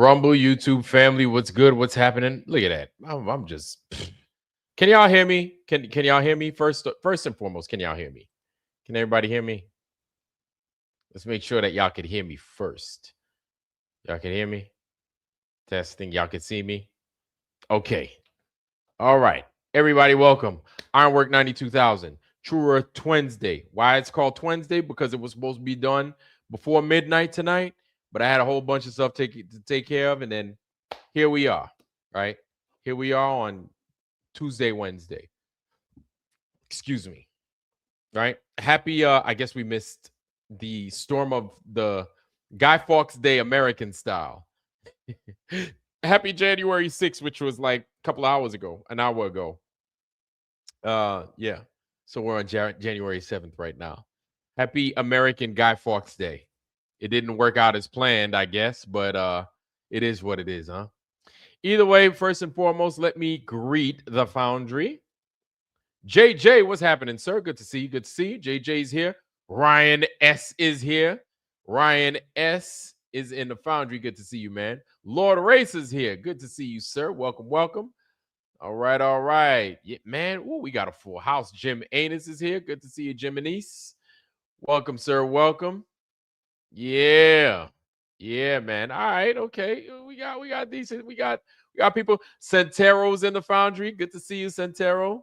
Rumble YouTube family, what's good? What's happening? Look at that. I'm just. Can y'all hear me? Can y'all hear me first and foremost? Can y'all hear me? Can everybody hear me? Let's make sure that y'all can hear me first. Y'all can hear me? Testing. Y'all can see me? Okay. All right. Everybody, welcome. Ironwork 92,000. True Earth TWEDNESDAY. Why it's called TWEDNESDAY? Because it was supposed to be done before midnight tonight, but I had a whole bunch of stuff to take care of, and then here we are, right? Here we are on Tuesday, Wednesday. Excuse me. Right? Happy, I guess we missed the storm of the Guy Fawkes Day American style. Happy January 6th, which was like a couple hours ago, an hour ago. Yeah. So we're on January 7th right now. Happy American Guy Fawkes Day. It didn't work out as planned, I guess, but it is what it is, huh? Either way, first and foremost, let me greet the Foundry. JJ, what's happening, sir? Good to see you. Good to see you. JJ's here. Ryan S is here. Ryan S is in the Foundry. Good to see you, man. Lord Race is here. Good to see you, sir. Welcome, welcome. All right, all right. Yeah, man. Ooh, we got a full house. Jim Anus is here. Good to see you, Jim Anise. Welcome, sir. Welcome. Yeah. Yeah, man. All right, okay. We got decent. We got people. Centero's in the Foundry. Good to see you, Centero.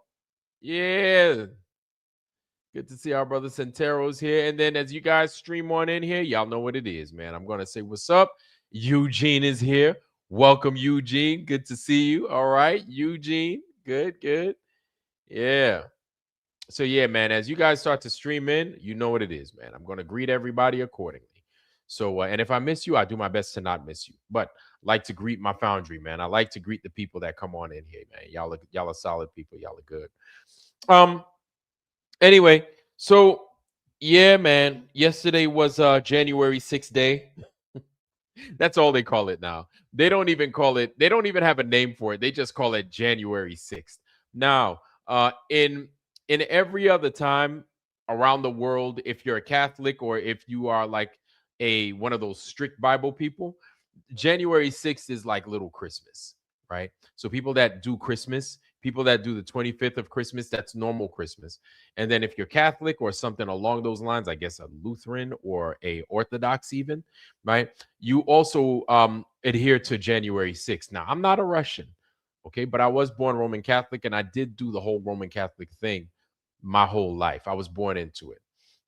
Yeah. Good to see our brother Centero's here. And then as you guys stream on in here, y'all know what it is, man. I'm going to say what's up. Eugene is here. Welcome, Eugene. Good to see you. All right, Eugene. Good, good. Yeah. So, yeah, man, as you guys start to stream in, you know what it is, man. I'm going to greet everybody accordingly. So, and if I miss you, I do my best to not miss you. But I like to greet my Foundry, man. I like to greet the people that come on in here, man. Y'all are solid people. Y'all are good. Anyway, so yeah, man. Yesterday was January 6th day. That's all they call it now. They don't even call it, they don't even have a name for it. They just call it January 6th. Now, in every other time around the world, if you're a Catholic or if you are like one of those strict Bible people, January 6th is like little Christmas, right? So people that do Christmas, people that do the 25th of Christmas, that's normal Christmas. And then if you're Catholic or something along those lines, I guess a Lutheran or a Orthodox even, right? You also adhere to January 6th. Now, I'm not a Russian, okay? But I was born Roman Catholic and I did do the whole Roman Catholic thing my whole life. I was born into it.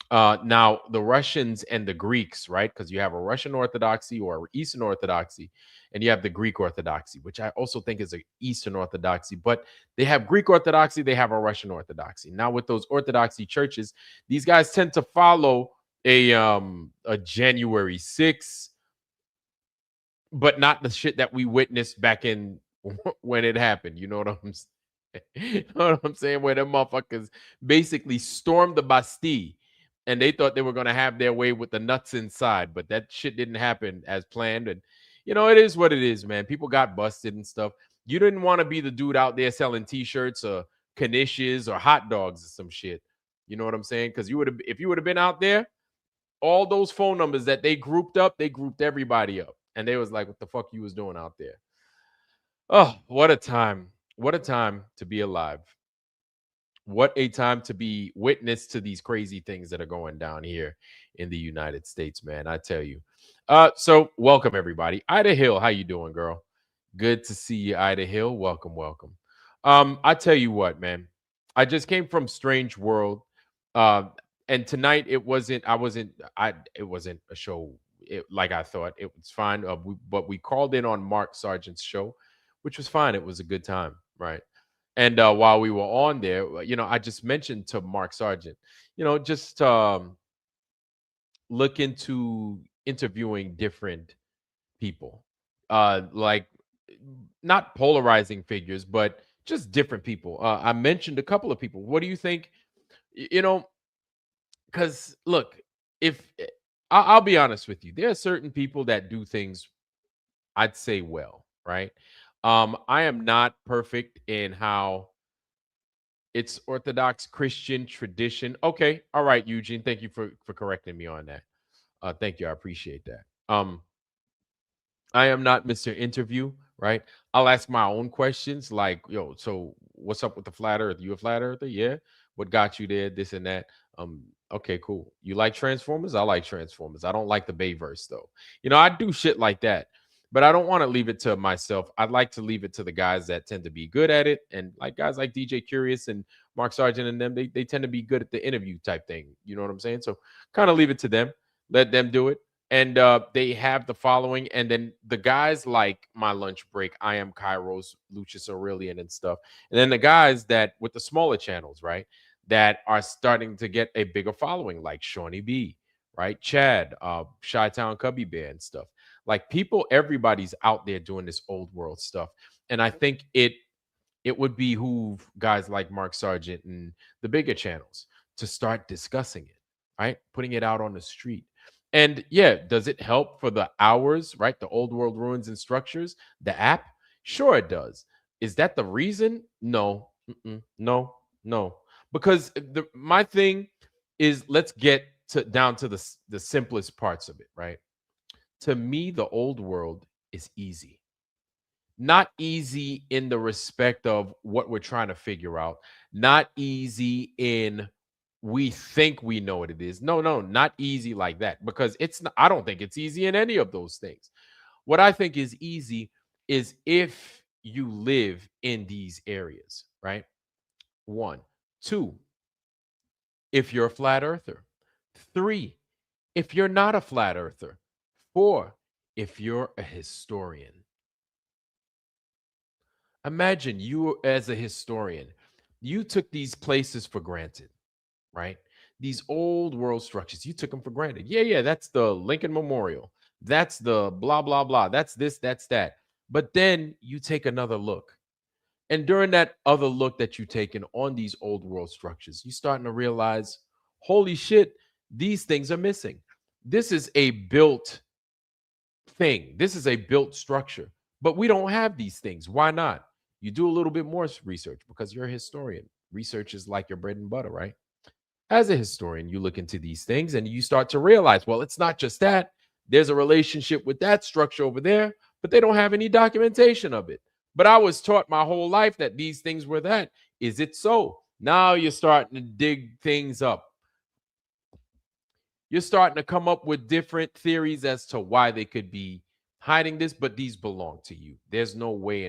Now, the Russians and the Greeks, right? Because you have a Russian Orthodoxy or Eastern Orthodoxy, and you have the Greek Orthodoxy, which I also think is an Eastern Orthodoxy. But they have Greek Orthodoxy, they have a Russian Orthodoxy. Now, with those Orthodoxy churches, these guys tend to follow a January 6th, but not the shit that we witnessed back in when it happened. You know what I'm saying? You know what I'm saying? Where them motherfuckers basically stormed the Bastille and they thought they were going to have their way with the nuts inside, but that shit didn't happen as planned. And, you know, it is what it is, man. People got busted and stuff. You didn't want to be the dude out there selling T-shirts or knishes or hot dogs or some shit. You know what I'm saying? Because if you would have been out there, all those phone numbers that they grouped up, they grouped everybody up. And they was like, what the fuck you was doing out there? Oh, what a time. What a time to be alive. What a time to be witness to these crazy things that are going down here in the United States, man. I tell you. So welcome everybody. Ida Hill, how you doing, girl? Good to see you, Ida Hill. Welcome, welcome. I tell you what, man. I just came from Strange World. And tonight it wasn't a show like I thought. It was fine. But we called in on Mark Sargent's show, which was fine. It was a good time, right? And while we were on there, you know, I just mentioned to Mark Sargent, you know, just look into interviewing different people, like not polarizing figures, but just different people. I mentioned a couple of people. What do you think? You know, because look, if I'll be honest with you, there are certain people that do things, I'd say, well, right? I am not perfect in how it's Orthodox Christian tradition. Okay, all right, Eugene. Thank you for correcting me on that. Thank you, I appreciate that. I am not Mr. Interview, right? I'll ask my own questions like, yo, so what's up with the flat earth? You a flat earther? Yeah. What got you there? This and that. Okay, cool. You like Transformers? I like Transformers. I don't like the Bayverse though. I do shit like that. But I don't want to leave it to myself. I'd like to leave it to the guys that tend to be good at it. And like guys like DJ Curious and Mark Sargent and them, they tend to be good at the interview type thing. You know what I'm saying? So kind of leave it to them. Let them do it, and they have the following. And then the guys like My Lunch Break, I Am Kairos, Lucius Aurelian, and stuff. And then the guys that with the smaller channels, right, that are starting to get a bigger following, like Shawnee B, right, Chad, Chi-Town Cubby Bear, and stuff. Like people, everybody's out there doing this old world stuff, and I think it would behoove guys like Mark Sargent and the bigger channels to start discussing it, right? Putting it out on the street. And yeah, does it help for the hours, right? The old world ruins and structures, the app? Sure, it does. Is that the reason? No, no, no. Because my thing is, let's get down to the simplest parts of it, right? To me, the old world is easy. Not easy in the respect of what we're trying to figure out. Not easy in we think we know what it is. No, no, not easy like that, because it's not, I don't think it's easy in any of those things. What I think is easy is if you live in these areas, right? One, two, if you're a flat earther. Three, if you're not a flat earther. Four, if you're a historian. Imagine you as a historian, you took these places for granted, right? These old world structures, you took them for granted. Yeah, yeah, that's the Lincoln Memorial. That's the blah, blah, blah. That's this, that's that. But then you take another look. And during that other look that you've taken on these old world structures, you're starting to realize, holy shit, these things are missing. This is a built thing. This is a built structure, but we don't have these things. Why not? You do a little bit more research because you're a historian. Research is like your bread and butter, right? As a historian, you look into these things and you start to realize, well, it's not just that. There's a relationship with that structure over there, but they don't have any documentation of it. But I was taught my whole life that these things were that. Is it so? Now you're starting to dig things up. You're starting to come up with different theories as to why they could be hiding this, but these belong to you. There's no way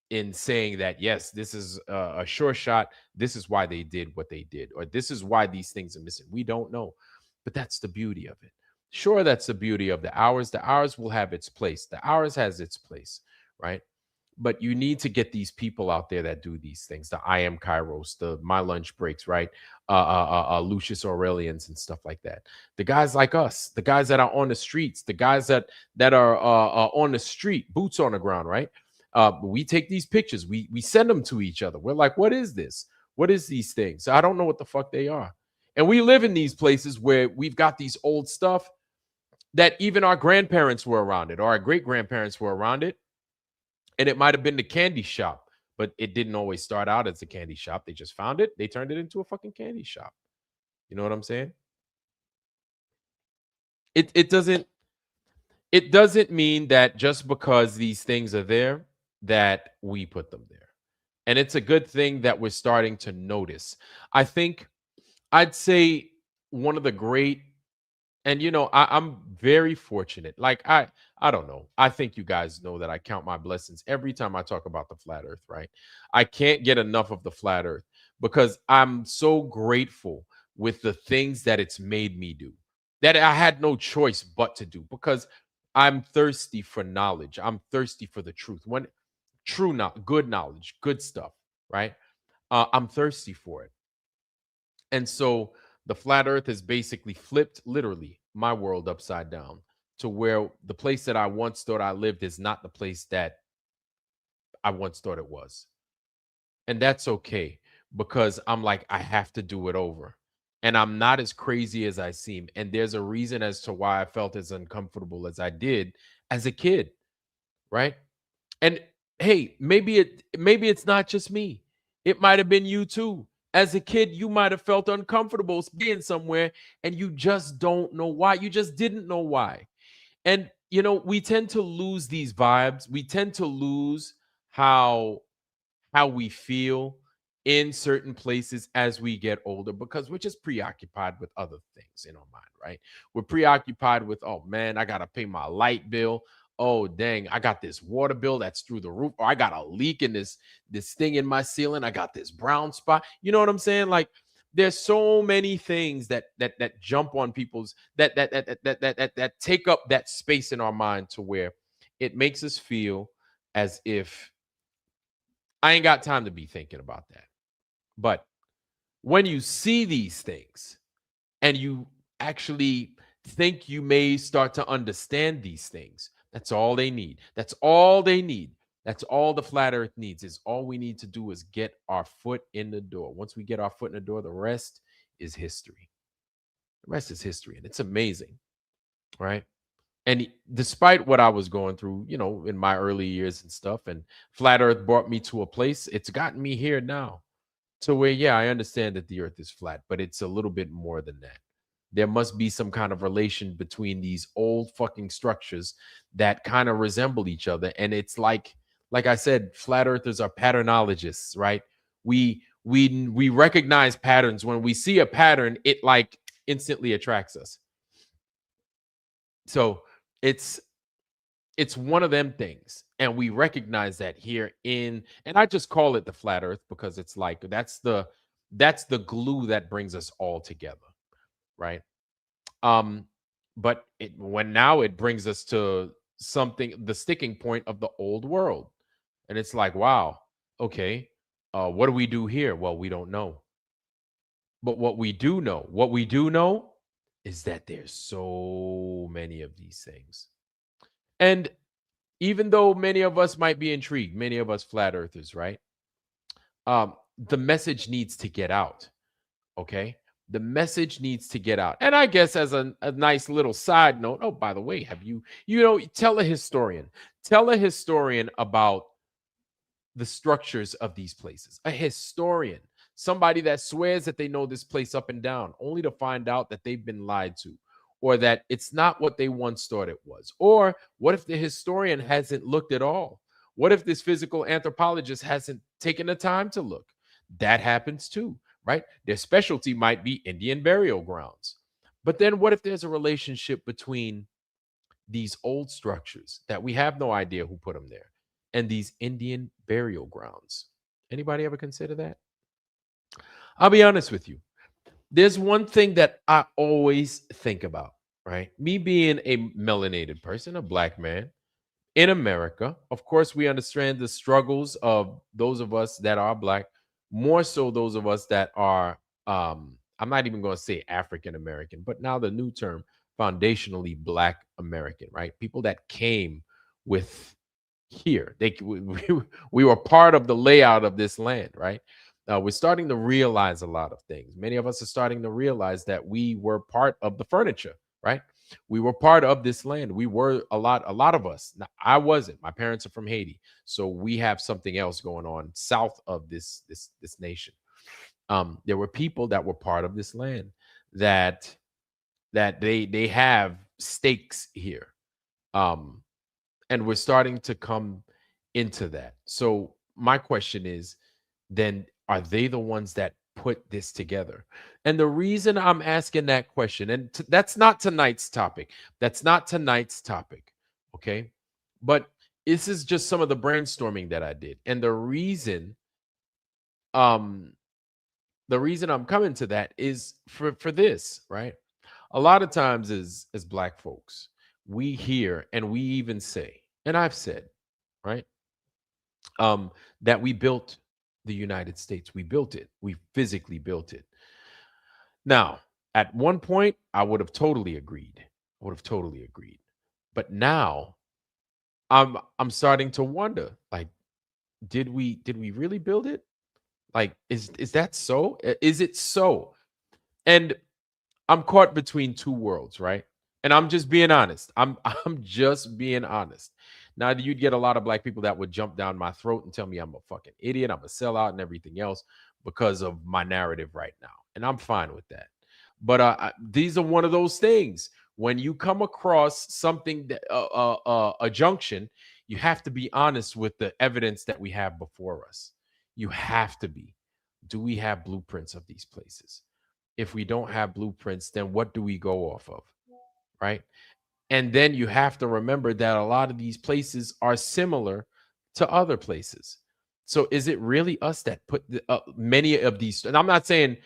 in saying that, yes, this is a sure shot. This is why they did what they did, or this is why these things are missing. We don't know, but that's the beauty of it. Sure, that's the beauty of the hours. The hours will have its place. The hours has its place, right? But you need to get these people out there that do these things. The I Am Kairos, the My Lunch Breaks, right? Lucius Aurelians and stuff like that. The guys like us, the guys that are on the streets, the guys that are on the street, boots on the ground, right? We take these pictures, we send them to each other. We're like, what is this? What is these things? I don't know what the fuck they are. And we live in these places where we've got these old stuff that even our grandparents were around it, or our great grandparents were around it. And it might have been the candy shop, but it didn't always start out as a candy shop. They just found it, they turned it into a fucking candy shop. You know what I'm saying? It doesn't mean that just because these things are there that we put them there. And it's a good thing that we're starting to notice. I think I'd say one of the great, and I'm very fortunate. Like I don't know. I think you guys know that I count my blessings every time I talk about the flat earth, right? I can't get enough of the flat earth because I'm so grateful with the things that it's made me do, that I had no choice but to do, because I'm thirsty for knowledge. I'm thirsty for the truth. When true, not good knowledge, good stuff, right? I'm thirsty for it. And so the flat earth has basically flipped literally my world upside down, to where the place that I once thought I lived is not the place that I once thought it was. And that's okay, because I'm like, I have to do it over. And I'm not as crazy as I seem. And there's a reason as to why I felt as uncomfortable as I did as a kid, right? And hey, maybe it's not just me. It might have been you too. As a kid, you might have felt uncomfortable being somewhere and you just don't know why. You just didn't know why. And we tend to lose these vibes. We tend to lose how we feel in certain places as we get older because we're just preoccupied with other things in our mind, right? We're preoccupied with, oh man, I got to pay my light bill. Oh dang, I got this water bill that's through the roof, or I got a leak in this thing in my ceiling. I got this brown spot. You know what I'm saying? Like there's so many things that jump on people's that take up that space in our mind to where it makes us feel as if I ain't got time to be thinking about that. But when you see these things and you actually think you may start to understand these things, that's all they need. That's all they need. That's all the flat earth needs is all we need to do is get our foot in the door. Once we get our foot in the door, the rest is history. The rest is history. And it's amazing, right? And despite what I was going through, in my early years and stuff, and flat earth brought me to a place, it's gotten me here now to where, yeah, I understand that the earth is flat, but it's a little bit more than that. There must be some kind of relation between these old fucking structures that kind of resemble each other. And it's like I said, flat earthers are patternologists, right? We recognize patterns. When we see a pattern, it like instantly attracts us. So it's one of them things, and we recognize that here and I just call it the flat earth because it's like that's the glue that brings us all together, right? But when now it brings us to something, the sticking point of the old world, and it's like, wow, okay, what do we do here? Well, we don't know. But what we do know is that there's so many of these things. And even though many of us might be intrigued, many of us flat earthers, right? The message needs to get out. Okay. The message needs to get out. And I guess as a nice little side note, oh, by the way, have tell a historian about the structures of these places. A historian, somebody that swears that they know this place up and down, only to find out that they've been lied to, or that it's not what they once thought it was. Or what if the historian hasn't looked at all? What if this physical anthropologist hasn't taken the time to look? That happens too, right? Their specialty might be Indian burial grounds. But then what if there's a relationship between these old structures that we have no idea who put them there and these Indian burial grounds? Anybody ever consider that? I'll be honest with you. There's one thing that I always think about, right? Me being a melanated person, a black man in America, of course, we understand the struggles of those of us that are black, more so those of us that are, I'm not even going to say African American, but now the new term, foundationally black American, right? People that came with here. We were part of the layout of this land, right? We're starting to realize a lot of things. Many of us are starting to realize that we were part of the furniture, right? We were part of this land. We were a lot of us. Now, I wasn't. My parents are from Haiti, so we have something else going on south of this nation. There were people that were part of this land that they have stakes here. And we're starting to come into that. So my question is, then are they the ones that put this together? And the reason I'm asking that question, and that's not tonight's topic. That's not tonight's topic. Okay. But this is just some of the brainstorming that I did. And um, the reason I'm coming to that is for this, right? A lot of times as black folks, we hear and we even say, and I've said, right, that we built the United States. We built it. We physically built it. Now, at one point, I would have totally agreed. I would have totally agreed. But now I'm starting to wonder, like, did we really build it? Like, is that so? Is it so? And I'm caught between two worlds, right? And I'm just being honest. I'm just being honest. Now, you'd get a lot of black people that would jump down my throat and tell me I'm a fucking idiot, I'm a sellout, and everything else because of my narrative right now, and I'm fine with that. But these are one of those things When you come across something that a junction, you have to be honest with the evidence that we have before us. You have to be. Do we have blueprints of these places? If we don't have blueprints, then what do we go off of? Right? And then you have to remember that a lot of these places are similar to other places. So is it really us that put many of these? And I'm not saying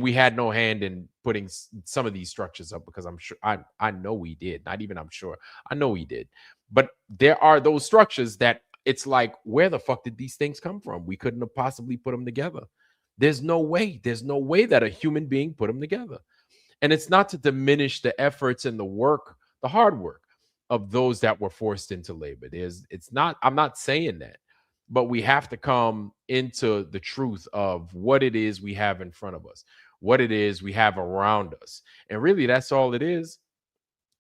we had no hand in putting some of these structures up, because I'm sure I know we did. Not even I'm sure. I know we did. But there are those structures that it's like, where the fuck did these things come from? We couldn't have possibly put them together. There's no way. There's no way that a human being put them together. And it's not to diminish the efforts and the work, the hard work of those that were forced into labor. It's not, I'm not saying that, but we have to come into the truth of what it is we have in front of us, what it is we have around us. And really, that's all it is.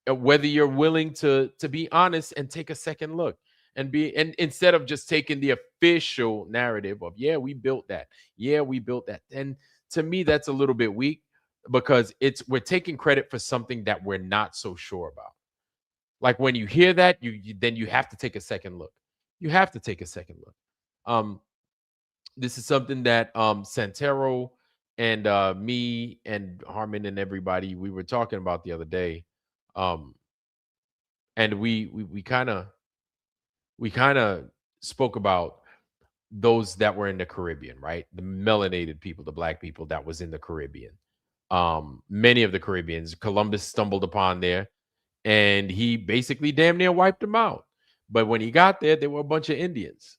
Whether you're willing to be honest and take a second look and instead of just taking the official narrative of, yeah, we built that. Yeah, we built that. And to me, that's a little bit weak, because we're taking credit for something that we're not so sure about. Like when you hear that, then you have to take a second look. You have to take a second look. Um, this is something that Santero and me and Harmon and everybody, we were talking about the other day. Um, and we kind of spoke about those that were in the Caribbean, right? The melanated people, the black people that was in the Caribbean. Many of the Caribbeans, Columbus stumbled upon there, and he basically damn near wiped them out. But when he got there, there were a bunch of Indians,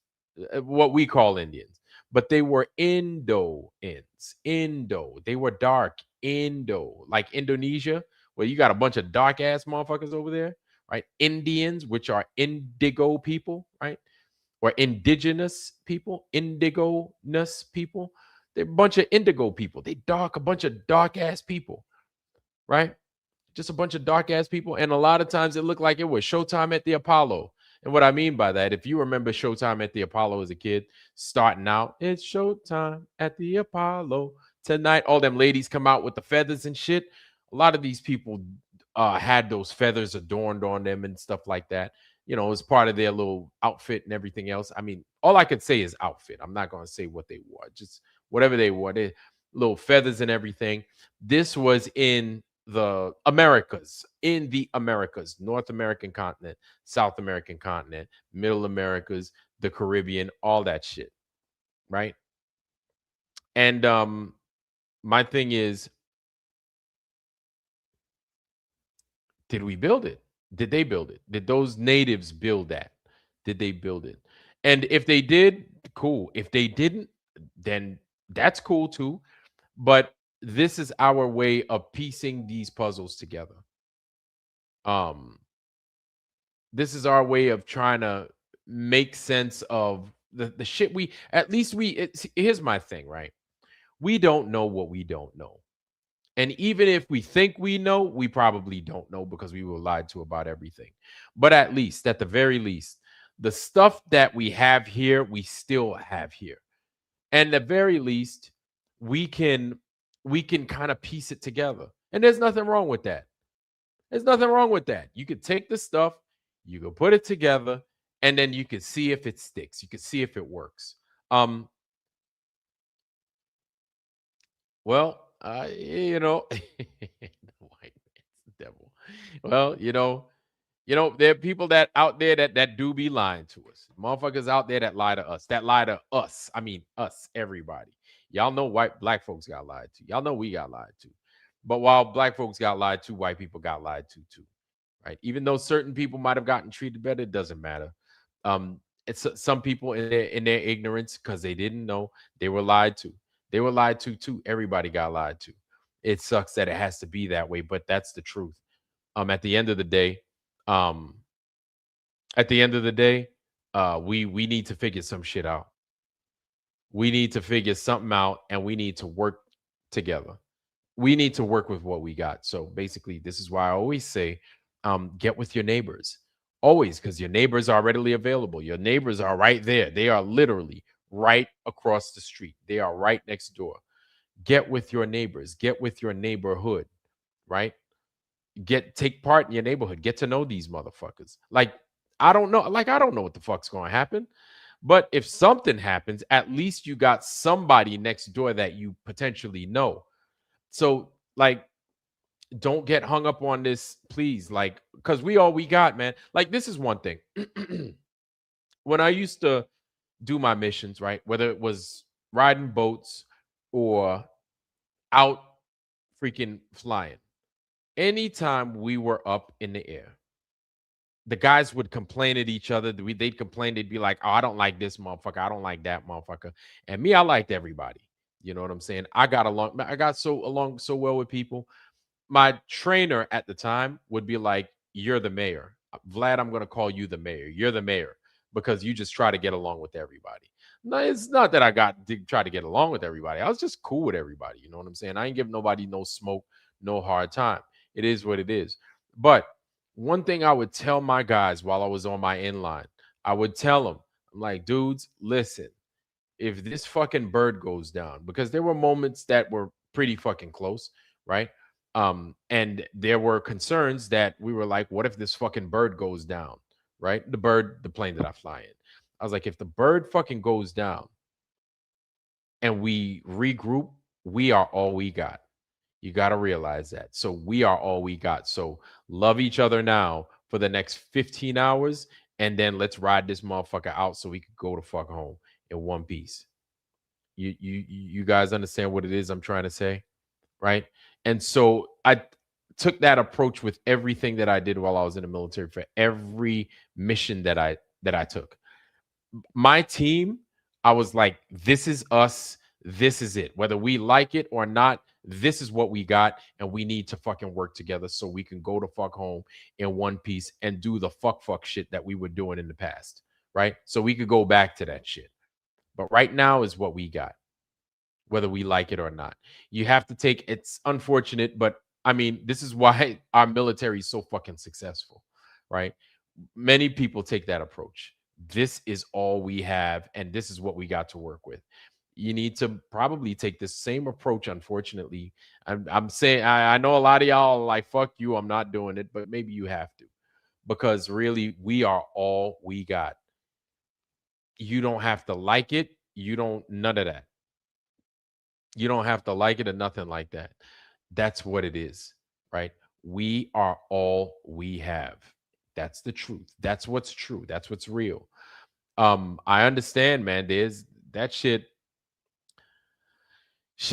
what we call Indians, but they were Indo-ins. Indo. They were dark Indo, like Indonesia, where you got a bunch of dark ass motherfuckers over there, right? Indians, which are indigo people, right? Or indigenous people, indigo-ness people. They're a bunch of indigo people. They dark, a bunch of dark ass people, right? Just a bunch of dark ass people. And a lot of times it looked like it was Showtime at the Apollo. And what I mean by that, if you remember Showtime at the Apollo as a kid, starting out, it's Showtime at the Apollo tonight. All them ladies come out with the feathers and shit. A lot of these people had those feathers adorned on them and stuff like that. As part of their little outfit and everything else. I mean, all I could say is outfit. I'm not going to say what they wore, just whatever they wore. They little feathers and everything. This was in the Americas, North American continent, South American continent, Middle Americas, the Caribbean, all that shit, right? And my thing is, did we build it? Did they build it? Did those natives build that? Did they build it? And if they did, cool. If they didn't, then that's cool too. But this is our way of piecing these puzzles together. Um, this is our way of trying to make sense of the shit we at least we here's my thing, right? We don't know what we don't know. And even if we think we know, we probably don't know, because we were lied to about everything. But at least, at the very least, the stuff that we have here, we still have here. And at the very least, we can kind of piece it together. And there's nothing wrong with that. There's nothing wrong with that. You could take the stuff, you could put it together, and then you can see if it sticks. You can see if it works. Um, well, the white man's devil. Well, there are people that out there that do be lying to us. Motherfuckers out there that lie to us. That lie to us. I mean, us, everybody. Y'all know black folks got lied to. Y'all know we got lied to. But while black folks got lied to, white people got lied to too. Right? Even though certain people might have gotten treated better, it doesn't matter. It's some people in their ignorance, because they didn't know, they were lied to. They were lied to too. Everybody got lied to. It sucks that it has to be that way, but that's the truth. At the end of the day, um, we need to figure some shit out. We need to figure something out, and we need to work together. We need to work with what we got. So basically, this is why I always say, get with your neighbors. Always, because your neighbors are readily available. Your neighbors are right there. They are literally right across the street. They are right next door. Get with your neighbors. Get with your neighborhood, right? take part in your neighborhood, get to know these motherfuckers. Like, I don't know, I don't know what the fuck's going to happen. But if something happens, at least you got somebody next door that you potentially know. So, like, don't get hung up on this, please. Like, because we all we got, man. Like, this is one thing. When I used to do my missions, right? Whether it was riding boats or out freaking flying, anytime we were up in the air, the guys would complain at each other. They'd complain. They'd be like, "Oh, I don't like this motherfucker. I don't like that motherfucker." And me, I liked everybody. You know what I'm saying? I got along. I got along so well with people. My trainer at the time would be like, "You're the mayor, Vlad. I'm going to call you the mayor. You're the mayor because you just try to get along with everybody." No, it's not that I try to get along with everybody. I was just cool with everybody. You know what I'm saying? I ain't give nobody no smoke, no hard time. It is what it is. But one thing I would tell my guys while I was on my inline, I would tell them, I'm like, dudes, listen, if this fucking bird goes down, because there were moments that were pretty fucking close, right? And there were concerns that we were like, what if this fucking bird goes down, right? The plane that I fly in. I was like, if the bird fucking goes down and we regroup, we are all we got. You got to realize that. So we are all we got. So love each other now for the next 15 hours. And then let's ride this motherfucker out so we could go to fuck home in one piece. You guys understand what it is I'm trying to say, right? And so I took that approach with everything that I did while I was in the military, for every mission that I took. My team, I was like, this is us, this is it. Whether we like it or not, this is what we got, and we need to fucking work together so we can go to fuck home in one piece and do the fuck shit that we were doing in the past, right? So we could go back to that shit. But right now is what we got, whether we like it or not. You have to take, it's unfortunate, but I mean, this is why our military is so fucking successful, right? Many people take that approach. This is all we have, and this is what we got to work with. You need to probably take the same approach. Unfortunately, I'm saying, I know a lot of y'all are like, fuck you, I'm not doing it, but maybe you have to, because really, we are all we got. You don't have to like it. You don't, none of that. You don't have to like it or nothing like that. That's what it is, right? We are all we have. That's the truth. That's what's true. That's what's real. I understand, man. There's that shit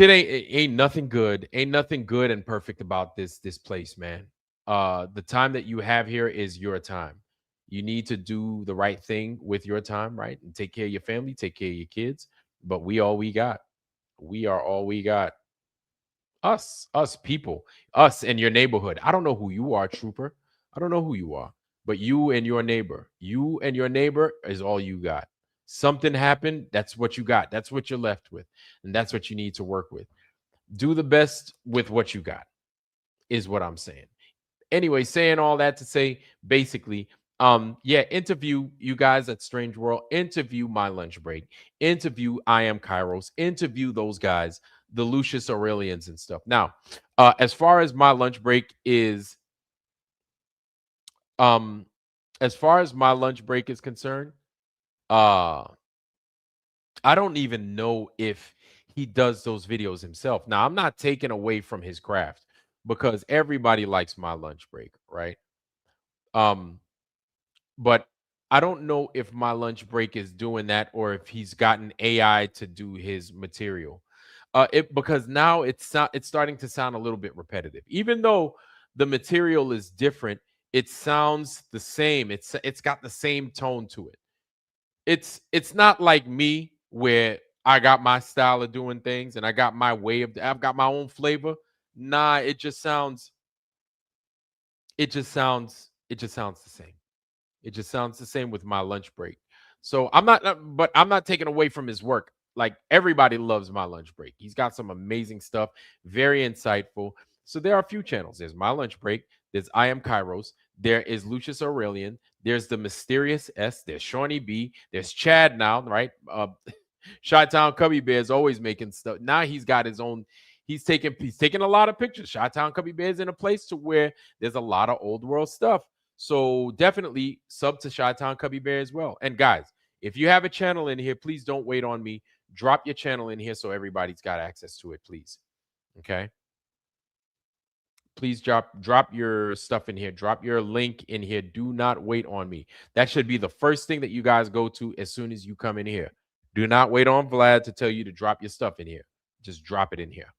ain't nothing good. Ain't nothing good and perfect about this place, man. The time that you have here is your time. You need to do the right thing with your time, right? And take care of your family, take care of your kids. But we all we got. We are all we got. Us people, us in your neighborhood. I don't know who you are, trooper. I don't know who you are, but you and your neighbor is all you got. Something happened, that's what you got. That's what you're left with. And that's what you need to work with. Do the best with what you got, is what I'm saying. Anyway, saying all that to say, basically, yeah, interview you guys at Strange World, interview My Lunch Break, interview I Am Kairos, interview those guys, the Lucius Aurelians and stuff. Now, as far as My Lunch Break is, um, as far as My Lunch Break is concerned, uh, I don't even know if he does those videos himself. Now, I'm not taking away from his craft, because everybody likes My Lunch Break, right? Um, but I don't know if My Lunch Break is doing that, or if he's gotten AI to do his material. It Because now it's starting to sound a little bit repetitive, even though the material is different. It sounds the same. It's got the same tone to it. It's not like me, where I got my style of doing things and I got my way of, I've got my own flavor. Nah, it just sounds the same. It just sounds the same with My Lunch Break. So but I'm not taking away from his work. Like, everybody loves My Lunch Break. He's got some amazing stuff, very insightful. So there are a few channels. There's My Lunch Break. There's I Am Kairos. There is Lucius Aurelian. There's the Mysterious S. There's Shawnee B. There's Chad now, right? Chi-Town Cubby Bear is always making stuff. Now he's got his own. He's taking a lot of pictures. Chi-Town Cubby Bear is in a place to where there's a lot of old world stuff. So definitely sub to Chi-Town Cubby Bear as well. And guys, if you have a channel in here, please don't wait on me. Drop your channel in here so everybody's got access to it, please. Okay. Please drop your stuff in here. Drop your link in here. Do not wait on me. That should be the first thing that you guys go to as soon as you come in here. Do not wait on Vlad to tell you to drop your stuff in here. Just drop it in here.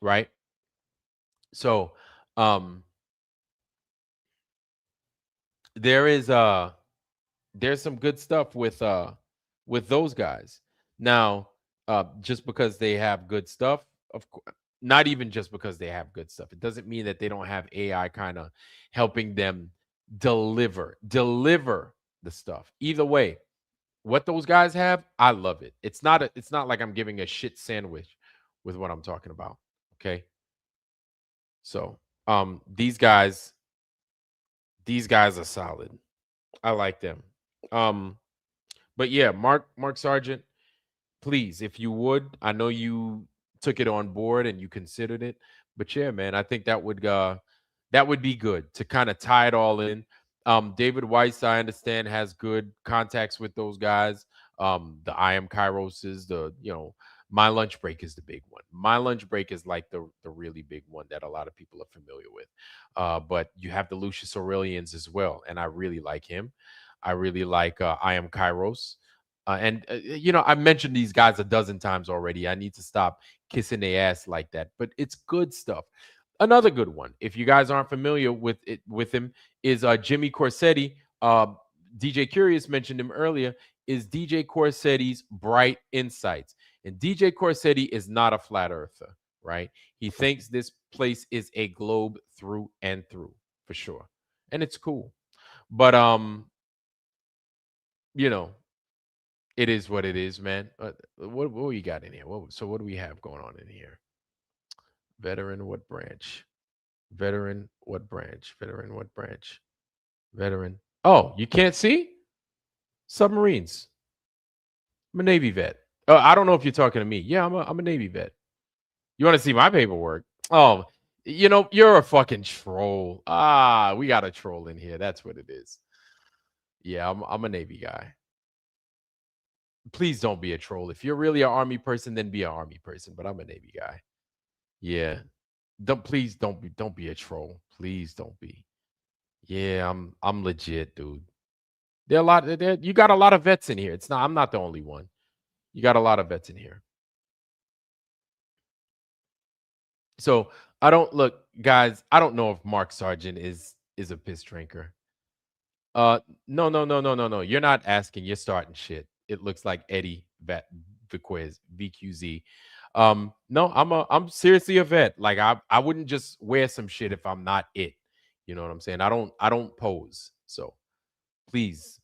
Right? So, there's some good stuff with those guys. Now, just because they have good stuff, of course, not even just because they have good stuff, it doesn't mean that they don't have AI kind of helping them deliver the stuff. Either way, what those guys have, I love it. It's not like I'm giving a shit sandwich with what I'm talking about. Okay. So these guys are solid. I like them. But yeah, Mark Sargent, please, if you would, I know you took it on board and you considered it, but yeah, man, I think that would be good to kind of tie it all in. David Weiss, I understand, has good contacts with those guys. The I Am Kairoses, My Lunch Break is the big one. My Lunch Break is like the really big one that a lot of people are familiar with. But you have the Lucius Aurelians as well, and I really like him. I really like I Am Kairos. I've mentioned these guys a dozen times already. I need to stop kissing their ass like that, but it's good stuff. Another good one, if you guys aren't familiar with him, is Jimmy Corsetti. DJ Curious mentioned him earlier. Is DJ Corsetti's Bright Insights, and DJ Corsetti is not a flat earther, right? He thinks this place is a globe through and through, for sure, and it's cool. But it is what it is, man. What we got in here? What do we have going on in here? Veteran, what branch? Veteran, what branch? Veteran, what branch? Veteran. Oh, you can't see? Submarines. I'm a Navy vet. I don't know if you're talking to me. Yeah, I'm a Navy vet. You want to see my paperwork? Oh, you're a fucking troll. We got a troll in here. That's what it is. Yeah, I'm a Navy guy. Please don't be a troll. If you're really an Army person, then be an Army person. But I'm a Navy guy. Yeah. Don't be a troll. Please don't be. Yeah, I'm legit, dude. You got a lot of vets in here. I'm not the only one. You got a lot of vets in here. So I don't look, guys, I don't know if Mark Sargent is a piss drinker. No. You're not asking, you're starting shit. It looks like Eddie Viquez, VQZ. No, I'm seriously a vet. Like I wouldn't just wear some shit if I'm not it. You know what I'm saying? I don't pose. So please.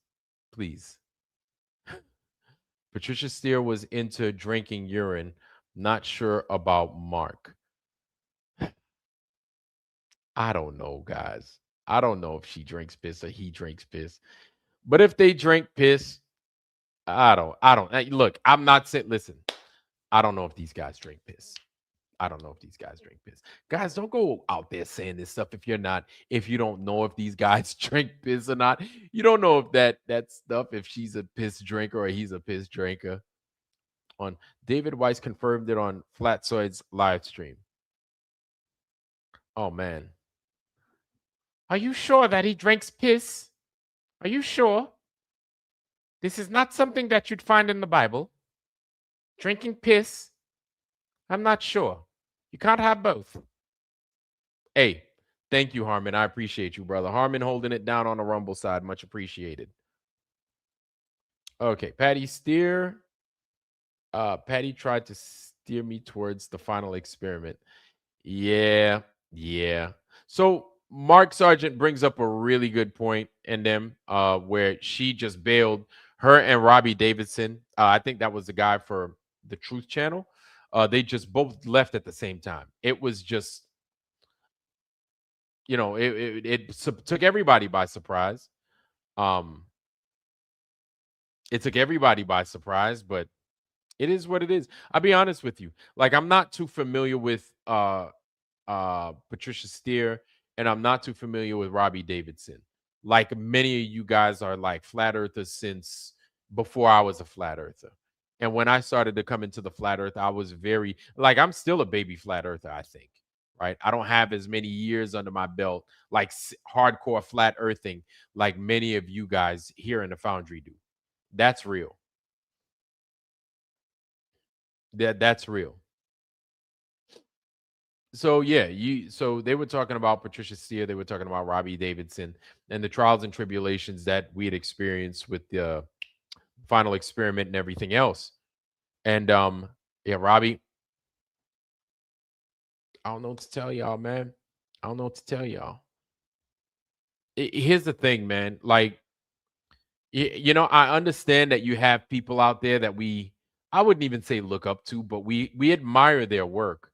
Patricia Steer was into drinking urine. Not sure about Mark. I don't know, guys. I don't know if she drinks piss or he drinks piss. But if they drink piss, I don't. Look, I'm not saying, listen, I don't know if these guys drink piss. I don't know if these guys drink piss. Guys, don't go out there saying this stuff if you don't know if these guys drink piss or not. You don't know if that stuff, if she's a piss drinker or he's a piss drinker. On David Weiss confirmed it on Flatsoid's live stream. Oh man. Are you sure that he drinks piss? Are you sure? This is not something that you'd find in the Bible. Drinking piss? I'm not sure. You can't have both. Hey, thank you, Harmon. I appreciate you, brother. Harmon holding it down on the Rumble side. Much appreciated. Okay, Patty Steer. Patty tried to steer me towards the final experiment. Yeah. So Mark Sargent brings up a really good point in them, where she just bailed her and Robbie Davidson. I think that was the guy for the Truth Channel. They just both left at the same time. It was just, it took everybody by surprise. It took everybody by surprise, but It is what it is. I'll be honest with you. Like, I'm not too familiar with Patricia Steer, and I'm not too familiar with Robbie Davidson. Like, many of you guys are like flat earthers since before I was a flat earther. And when I started to come into the flat earth, I was very like, I'm still a baby flat earther, I think. Right. I don't have as many years under my belt, like hardcore flat earthing, like many of you guys here in the foundry do. That's real. That's real. So yeah, so they were talking about Patricia Steer, they were talking about Robbie Davidson and the trials and tribulations that we had experienced with the final experiment and everything else. And yeah, Robbie, I don't know what to tell y'all, man. I don't know what to tell y'all. Here's the thing, man. Like, I understand that you have people out there that I wouldn't even say look up to, but we admire their work.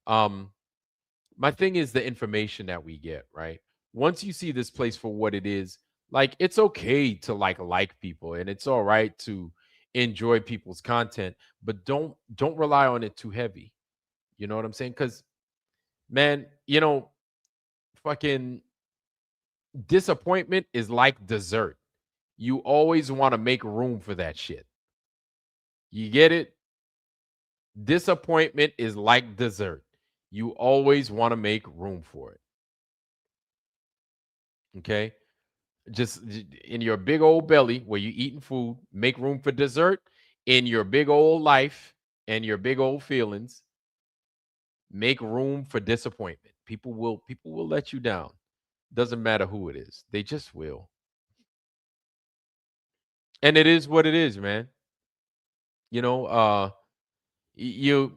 Um, my thing is the information that we get, right? Once you see this place for what it is, like, it's okay to like people, and it's all right to enjoy people's content, but don't rely on it too heavy. You know what I'm saying? Cuz man, fucking disappointment is like dessert. You always want to make room for that shit. You get it? Disappointment is like dessert. You always want to make room for it. Okay? In your big old belly where you eating food, make room for dessert. In your big old life and your big old feelings, make room for disappointment. People will let you down. Doesn't matter who it is. They just will. And it is what it is, man. You know, you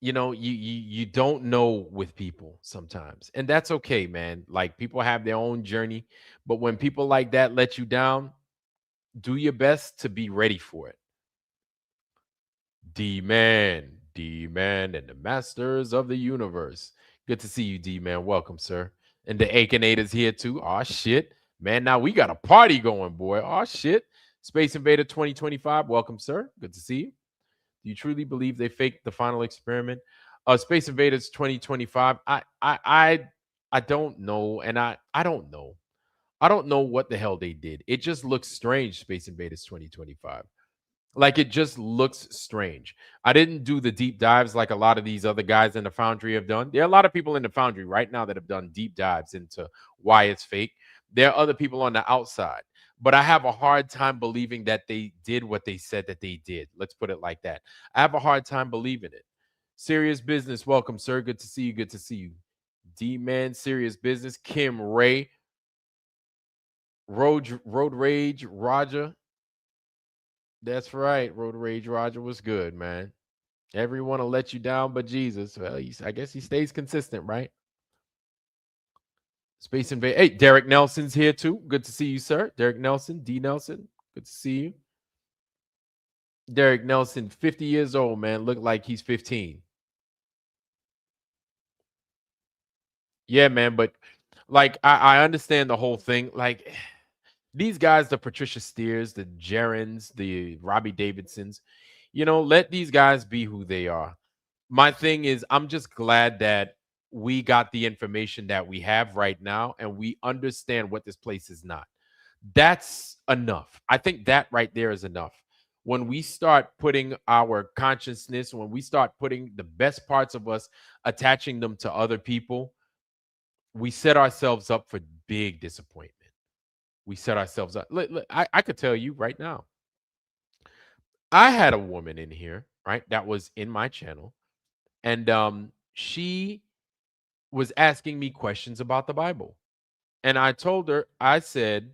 you don't know with people sometimes. And that's okay, man. Like, people have their own journey, but when people like that let you down, do your best to be ready for it. D Man, and the Masters of the Universe. Good to see you, D Man. Welcome, sir. And the Akinators here too. Oh shit, man! Now we got a party going, boy. Oh shit, Space Invader 2025. Welcome, sir. Good to see you. Do you truly believe they faked the final experiment? Space Invaders 2025. I don't know, and I don't know. I don't know what the hell they did. It just looks strange. Space Invaders 2025. Like, it just looks strange. I didn't do the deep dives like a lot of these other guys in the foundry have done. There are a lot of people in the foundry right now that have done deep dives into why it's fake. There are other people on the outside, but I have a hard time believing that they did what they said that they did. Let's put it like that. I have a hard time believing it. Serious business. Welcome, sir. Good to see you. Good to see you. D Man, serious business. Kim Ray, Road Rage, Roger. That's right. Road Rage Roger was good, man. Everyone will let you down but Jesus. Well, I guess he stays consistent, right? Space Invade. Hey, Derek Nelson's here too. Good to see you, sir. Derek Nelson, D Nelson. Good to see you. Derek Nelson, 50 years old, man. Look like he's 15. Yeah, man. But like, I understand the whole thing. Like, these guys, the Patricia Steers, the Jarens, the Robbie Davidsons, let these guys be who they are. My thing is, I'm just glad that we got the information that we have right now and we understand what this place is not. That's enough. I think that right there is enough. When we start putting our consciousness, when we start putting the best parts of us, attaching them to other people, we set ourselves up for big disappointment. We set ourselves up. I could tell you right now, I had a woman in here, right, that was in my channel, and she was asking me questions about the Bible. And I told her, I said,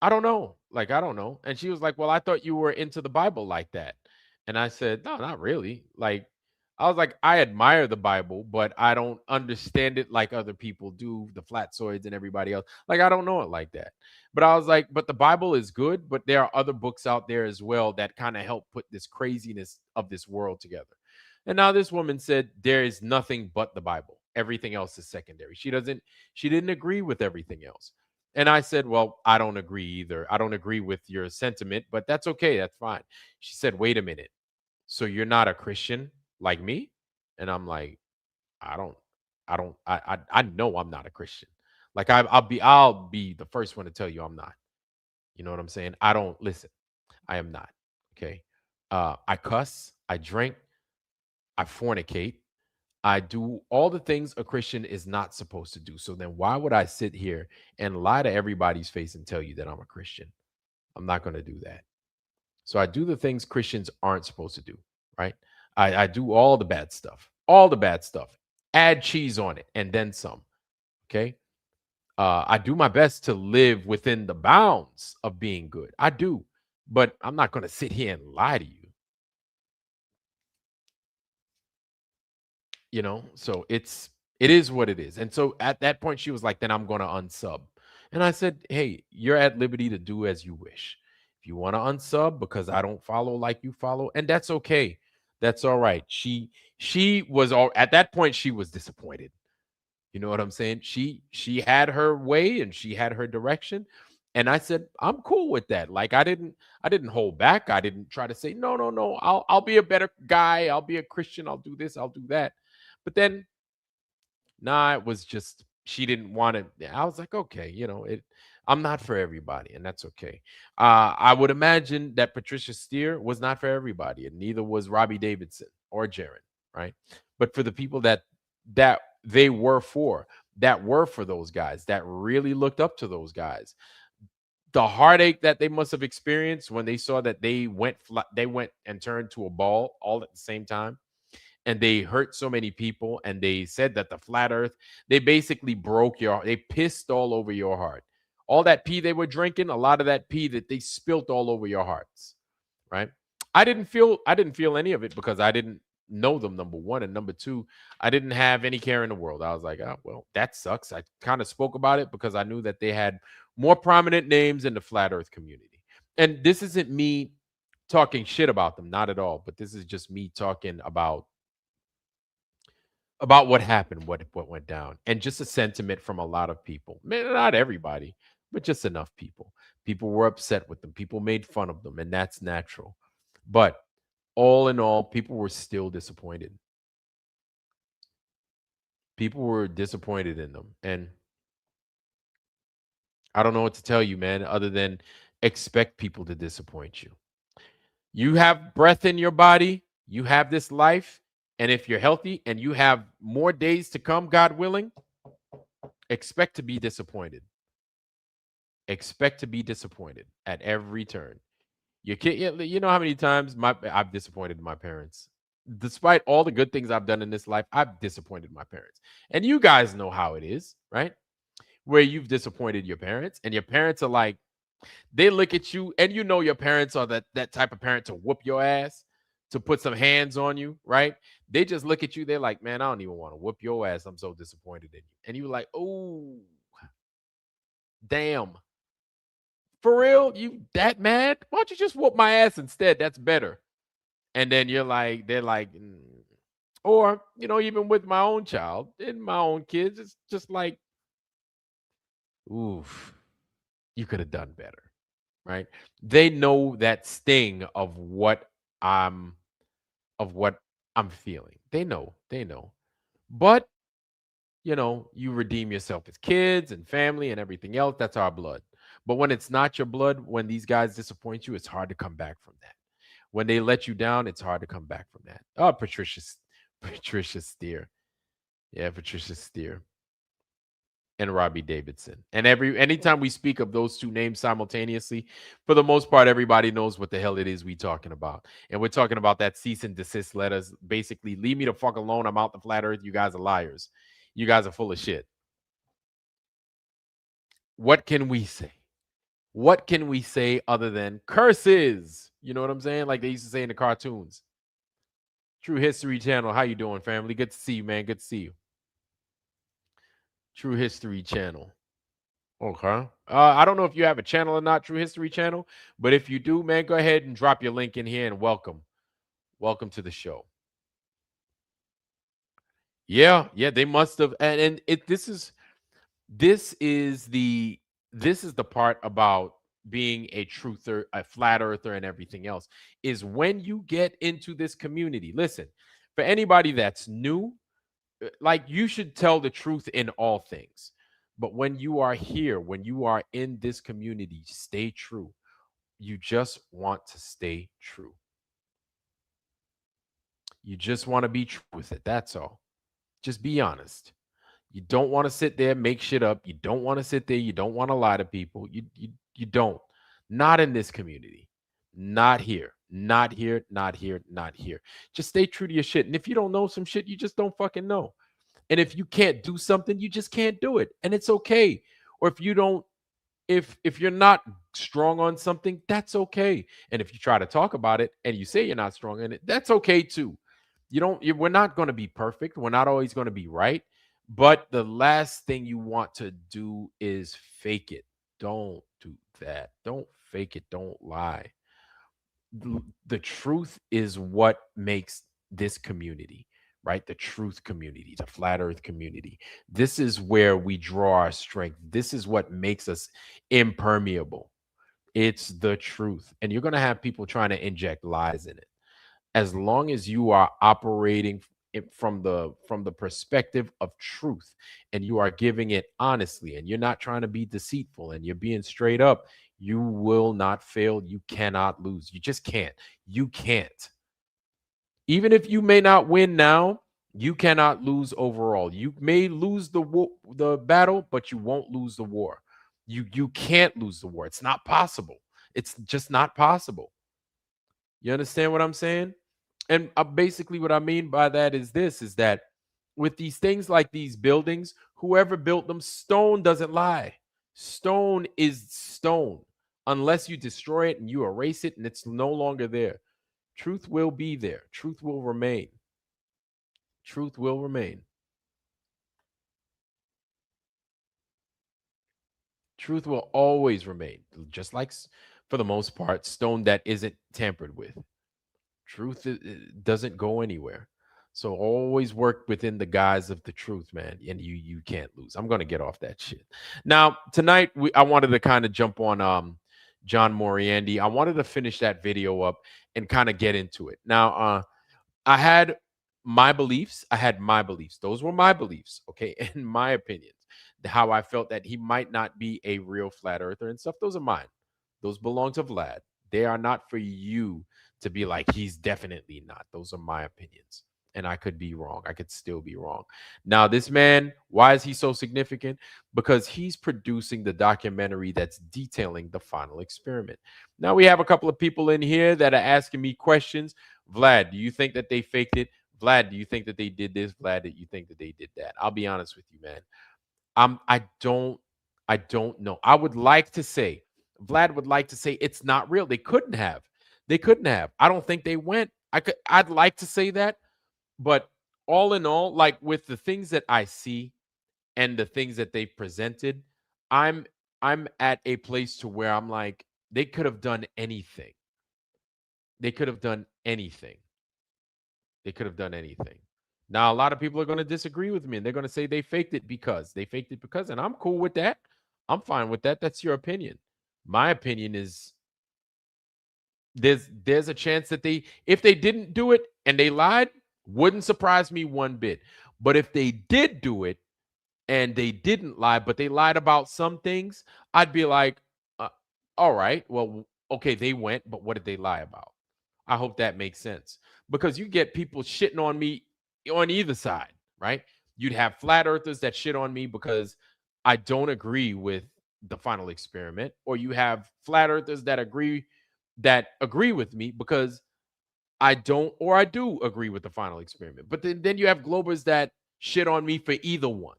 I don't know. Like, I don't know. And she was like, well, I thought you were into the Bible like that. And I said, no, not really. Like, I was like, I admire the Bible, but I don't understand it like other people do, the flatsoids and everybody else. Like, I don't know it like that. But I was like, but the Bible is good, but there are other books out there as well that kind of help put this craziness of this world together. And now this woman said there is nothing but the Bible. Everything else is secondary. She didn't agree with everything else. And I said, well, I don't agree either. I don't agree with your sentiment, but that's okay. That's fine. She said, wait a minute. So you're not a Christian like me? And I'm like, I don't, I know I'm not a Christian. Like I'll be the first one to tell you I'm not. You know what I'm saying? I don't listen. I am not. Okay. I cuss. I drink. I fornicate. I do all the things a Christian is not supposed to do. So then why would I sit here and lie to everybody's face and tell you that I'm a Christian? I'm not going to do that. So I do the things Christians aren't supposed to do, right? I do all the bad stuff, all the bad stuff. Add cheese on it and then some. Okay. I do my best to live within the bounds of being good. I do, but I'm not going to sit here and lie to you. So it is what it is. And so at that point she was like, then I'm going to unsub. And I said, hey, you're at liberty to do as you wish. If you want to unsub because I don't follow like you follow, and that's okay, that's all right. She was all at that point she was disappointed. You know what I'm saying? She had her way and she had her direction. And I said, I'm cool with that. Like I didn't hold back. I didn't try to say, no, no, no, I'll be a better guy. I'll be a Christian. I'll do this, I'll do that. But then nah, it was just she didn't want it. I was like, okay, I'm not for everybody, and that's okay. I would imagine that Patricia Steer was not for everybody, and neither was Robbie Davidson or Jaron, right? But for the people that they were for those guys, that really looked up to those guys, the heartache that they must have experienced when they saw that they went and turned to a ball all at the same time, and they hurt so many people, and they said that the flat earth, they basically they pissed all over your heart. All that pee they were drinking, a lot of that pee that they spilt all over your hearts, right? I didn't feel any of it because I didn't know them, number one, and number two, I didn't have any care in the world. I was like, oh well, that sucks. I kind of spoke about it because I knew that they had more prominent names in the flat earth community. And this isn't me talking shit about them, not at all, but this is just me talking about what happened, what went down, and just a sentiment from a lot of people. Man, not everybody, but just enough people. People were upset with them. People made fun of them, and that's natural. But all in all, people were still disappointed. People were disappointed in them, and I don't know what to tell you, man, other than expect people to disappoint you. You have breath in your body, you have this life, and if you're healthy and you have more days to come, God willing, expect to be disappointed. Expect to be disappointed at every turn. You can't. You know how many times I've disappointed my parents. Despite all the good things I've done in this life, I've disappointed my parents. And you guys know how it is, right? Where you've disappointed your parents, and your parents are like, they look at you, and your parents are that type of parent to whoop your ass, to put some hands on you, right? They just look at you. They're like, man, I don't even want to whoop your ass. I'm so disappointed in you. And you're like, oh, damn. For real? You that mad? Why don't you just whoop my ass instead? That's better. And then they're like, or, even with my own child and my own kids, it's just like, oof, you could have done better. Right? They know that sting I'm of what I'm feeling. They know. But, you redeem yourself as kids and family and everything else. That's our blood. But when it's not your blood, when these guys disappoint you, it's hard to come back from that. When they let you down, it's hard to come back from that. Oh, Patricia Steer. Yeah, Patricia Steer and Robbie Davidson. And anytime we speak of those two names simultaneously, for the most part, everybody knows what the hell it is we talking about. And we're talking about that cease and desist letters. Basically, leave me the fuck alone. I'm out the flat earth. You guys are liars. You guys are full of shit. What can we say? What can we say other than curses? You know what I'm saying? Like they used to say in the cartoons. True History Channel. How you doing, family? Good to see you, man. Good to see you. True History Channel. Okay. I don't know if you have a channel or not, True History Channel, but if you do, man, go ahead and drop your link in here and welcome. Welcome to the show. Yeah, they must have, and this is the this is the part about being a truther, a flat earther, and everything else, is when you get into this community. Listen, for anybody that's new, like, you should tell the truth in all things. But when you are here, when you are in this community, stay true. You just want to stay true. You just want to be true with it. That's all. Just be honest. You don't want to sit there, make shit up. You don't want to sit there. You don't want to lie to people. You don't. Not in this community. Not here. Not here. Not here. Not here. Just stay true to your shit. And if you don't know some shit, you just don't fucking know. And if you can't do something, you just can't do it. And it's okay. Or if you don't, if you're not strong on something, that's okay. And if you try to talk about it and you say you're not strong in it, that's okay too. We're not going to be perfect. We're not always going to be right. But the last thing you want to do is fake it. Don't do that. Don't fake it. Don't lie. The truth is what makes this community, right? The truth community, the flat earth community. This is where we draw our strength. This is what makes us impermeable. It's the truth. And you're going to have people trying to inject lies in it. As long as you are operating from the perspective of truth, and you are giving it honestly, and you're not trying to be deceitful, and you're being straight up, you will not fail. You cannot lose. You just can't. You can't. Even if you may not win now, you cannot lose overall. You may lose the battle, but you won't lose the war. You can't lose the war. It's not possible. It's just not possible. You understand what I'm saying? And basically what I mean by that is this, is that with these things like these buildings, whoever built them, stone doesn't lie. Stone is stone. Unless you destroy it and you erase it and it's no longer there, truth will be there. Truth will remain. Truth will remain. Truth will always remain. Just like, for the most part, stone that isn't tampered with. Truth doesn't go anywhere. So always work within the guise of the truth, man, and you can't lose. I'm gonna get off that shit. Now tonight, I wanted to kind of jump on John Mariande. I wanted to finish that video up and kind of get into it. Now, I had my beliefs. I had my beliefs. Those were my beliefs, okay, and my opinions. How I felt that he might not be a real flat earther and stuff. Those are mine. Those belong to Vlad. They are not for you to be like, he's definitely not. Those are my opinions. And I could be wrong. I could still be wrong. Now, this man, why is he so significant? Because he's producing the documentary that's detailing the final experiment. Now, we have a couple of people in here that are asking me questions. Vlad, do you think that they faked it? Vlad, do you think that they did this? Vlad, do you think that they did that? I'll be honest with you, man. I don't know. I would like to say, Vlad would like to say it's not real. They couldn't have. They couldn't have. I don't think they went. I'd like to say that, but all in all, like with the things that I see and the things that they've presented, I'm I'm at a place to where I'm like, they could have done anything. They could have done anything. They could have done anything. Now, a lot of people are going to disagree with me and they're going to say they faked it because, and I'm cool with that. I'm fine with that. That's your opinion. My opinion is there's a chance that if they didn't do it and they lied, wouldn't surprise me one bit. But if they did do it and they didn't lie, but they lied about some things, I'd be like, all right, well, okay, they went, but what did they lie about? I hope that makes sense, because you get people shitting on me on either side, right? You'd have flat earthers that shit on me because I don't agree with the final experiment, or you have flat earthers that agree with me because I don't, or I do agree with the final experiment. But then you have globers that shit on me for either one.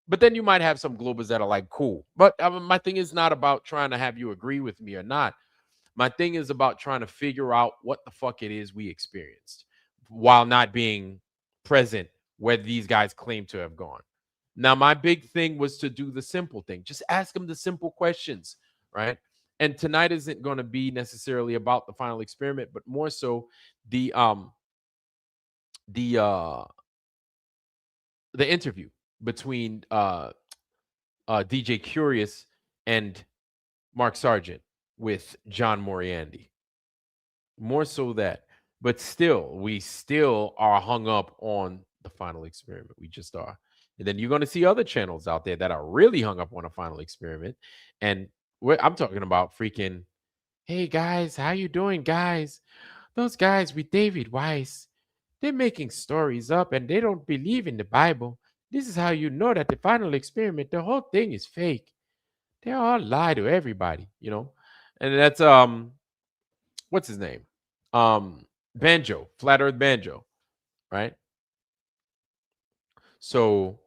But then you might have some globers that are like, cool. But my thing is not about trying to have you agree with me or not. My thing is about trying to figure out what the fuck it is we experienced while not being present where these guys claim to have gone. Now, my big thing was to do the simple thing. Just ask them the simple questions, right? And tonight isn't going to be necessarily about the final experiment, but more so the um the uh the interview between DJ Curious and Mark Sargent with John Mariande. More so that. But still, we still are hung up on the final experiment. We just are. And then you're going to see other channels out there that are really hung up on a final experiment. And I'm talking about freaking, hey guys, how you doing, guys? Those guys with David Weiss, they're making stories up and they don't believe in the Bible. This is how you know that the final experiment, the whole thing is fake. They all lie to everybody, you know. And that's what's his name? Banjo, Flat Earth Banjo, right? So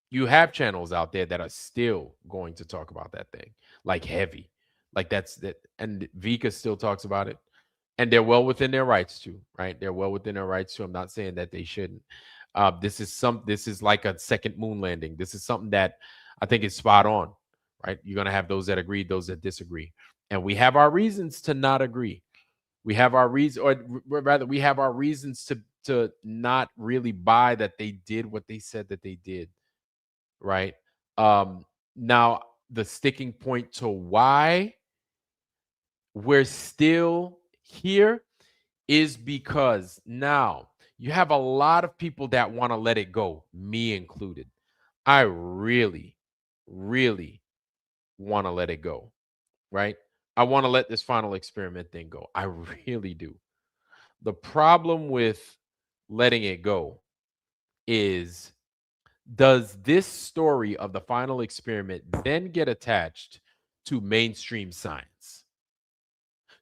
you have channels out there that are still going to talk about that thing, like heavy. Like that's that, and Vika still talks about it. And they're well within their rights to, right? They're well within their rights to. I'm not saying that they shouldn't. This is like a second moon landing. This is something that I think is spot on, right? You're gonna have those that agree, those that disagree, and we have our reasons to not agree. We have our reasons, or rather, we have our reasons to not really buy that they did what they said that they did, right? Now the sticking point to why we're still here is because now you have a lot of people that want to let it go, me included. I really, really want to let it go, right? I want to let this final experiment thing go. I really do. The problem with letting it go is, does this story of the final experiment then get attached to mainstream science?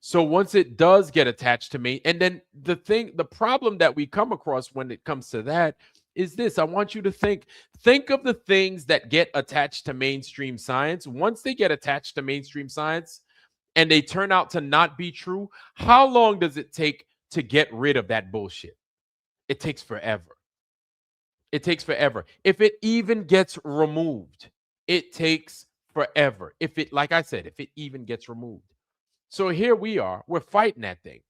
So once it does get attached to me, and then the problem that we come across when it comes to that is this. I want you to think of the things that get attached to mainstream science. Once they get attached to mainstream science and they turn out to not be true, how long does it take to get rid of that bullshit? It takes forever. It takes forever. If it even gets removed, it takes forever. If it, like I said, if it even gets removed. So here we are, we're fighting that thing.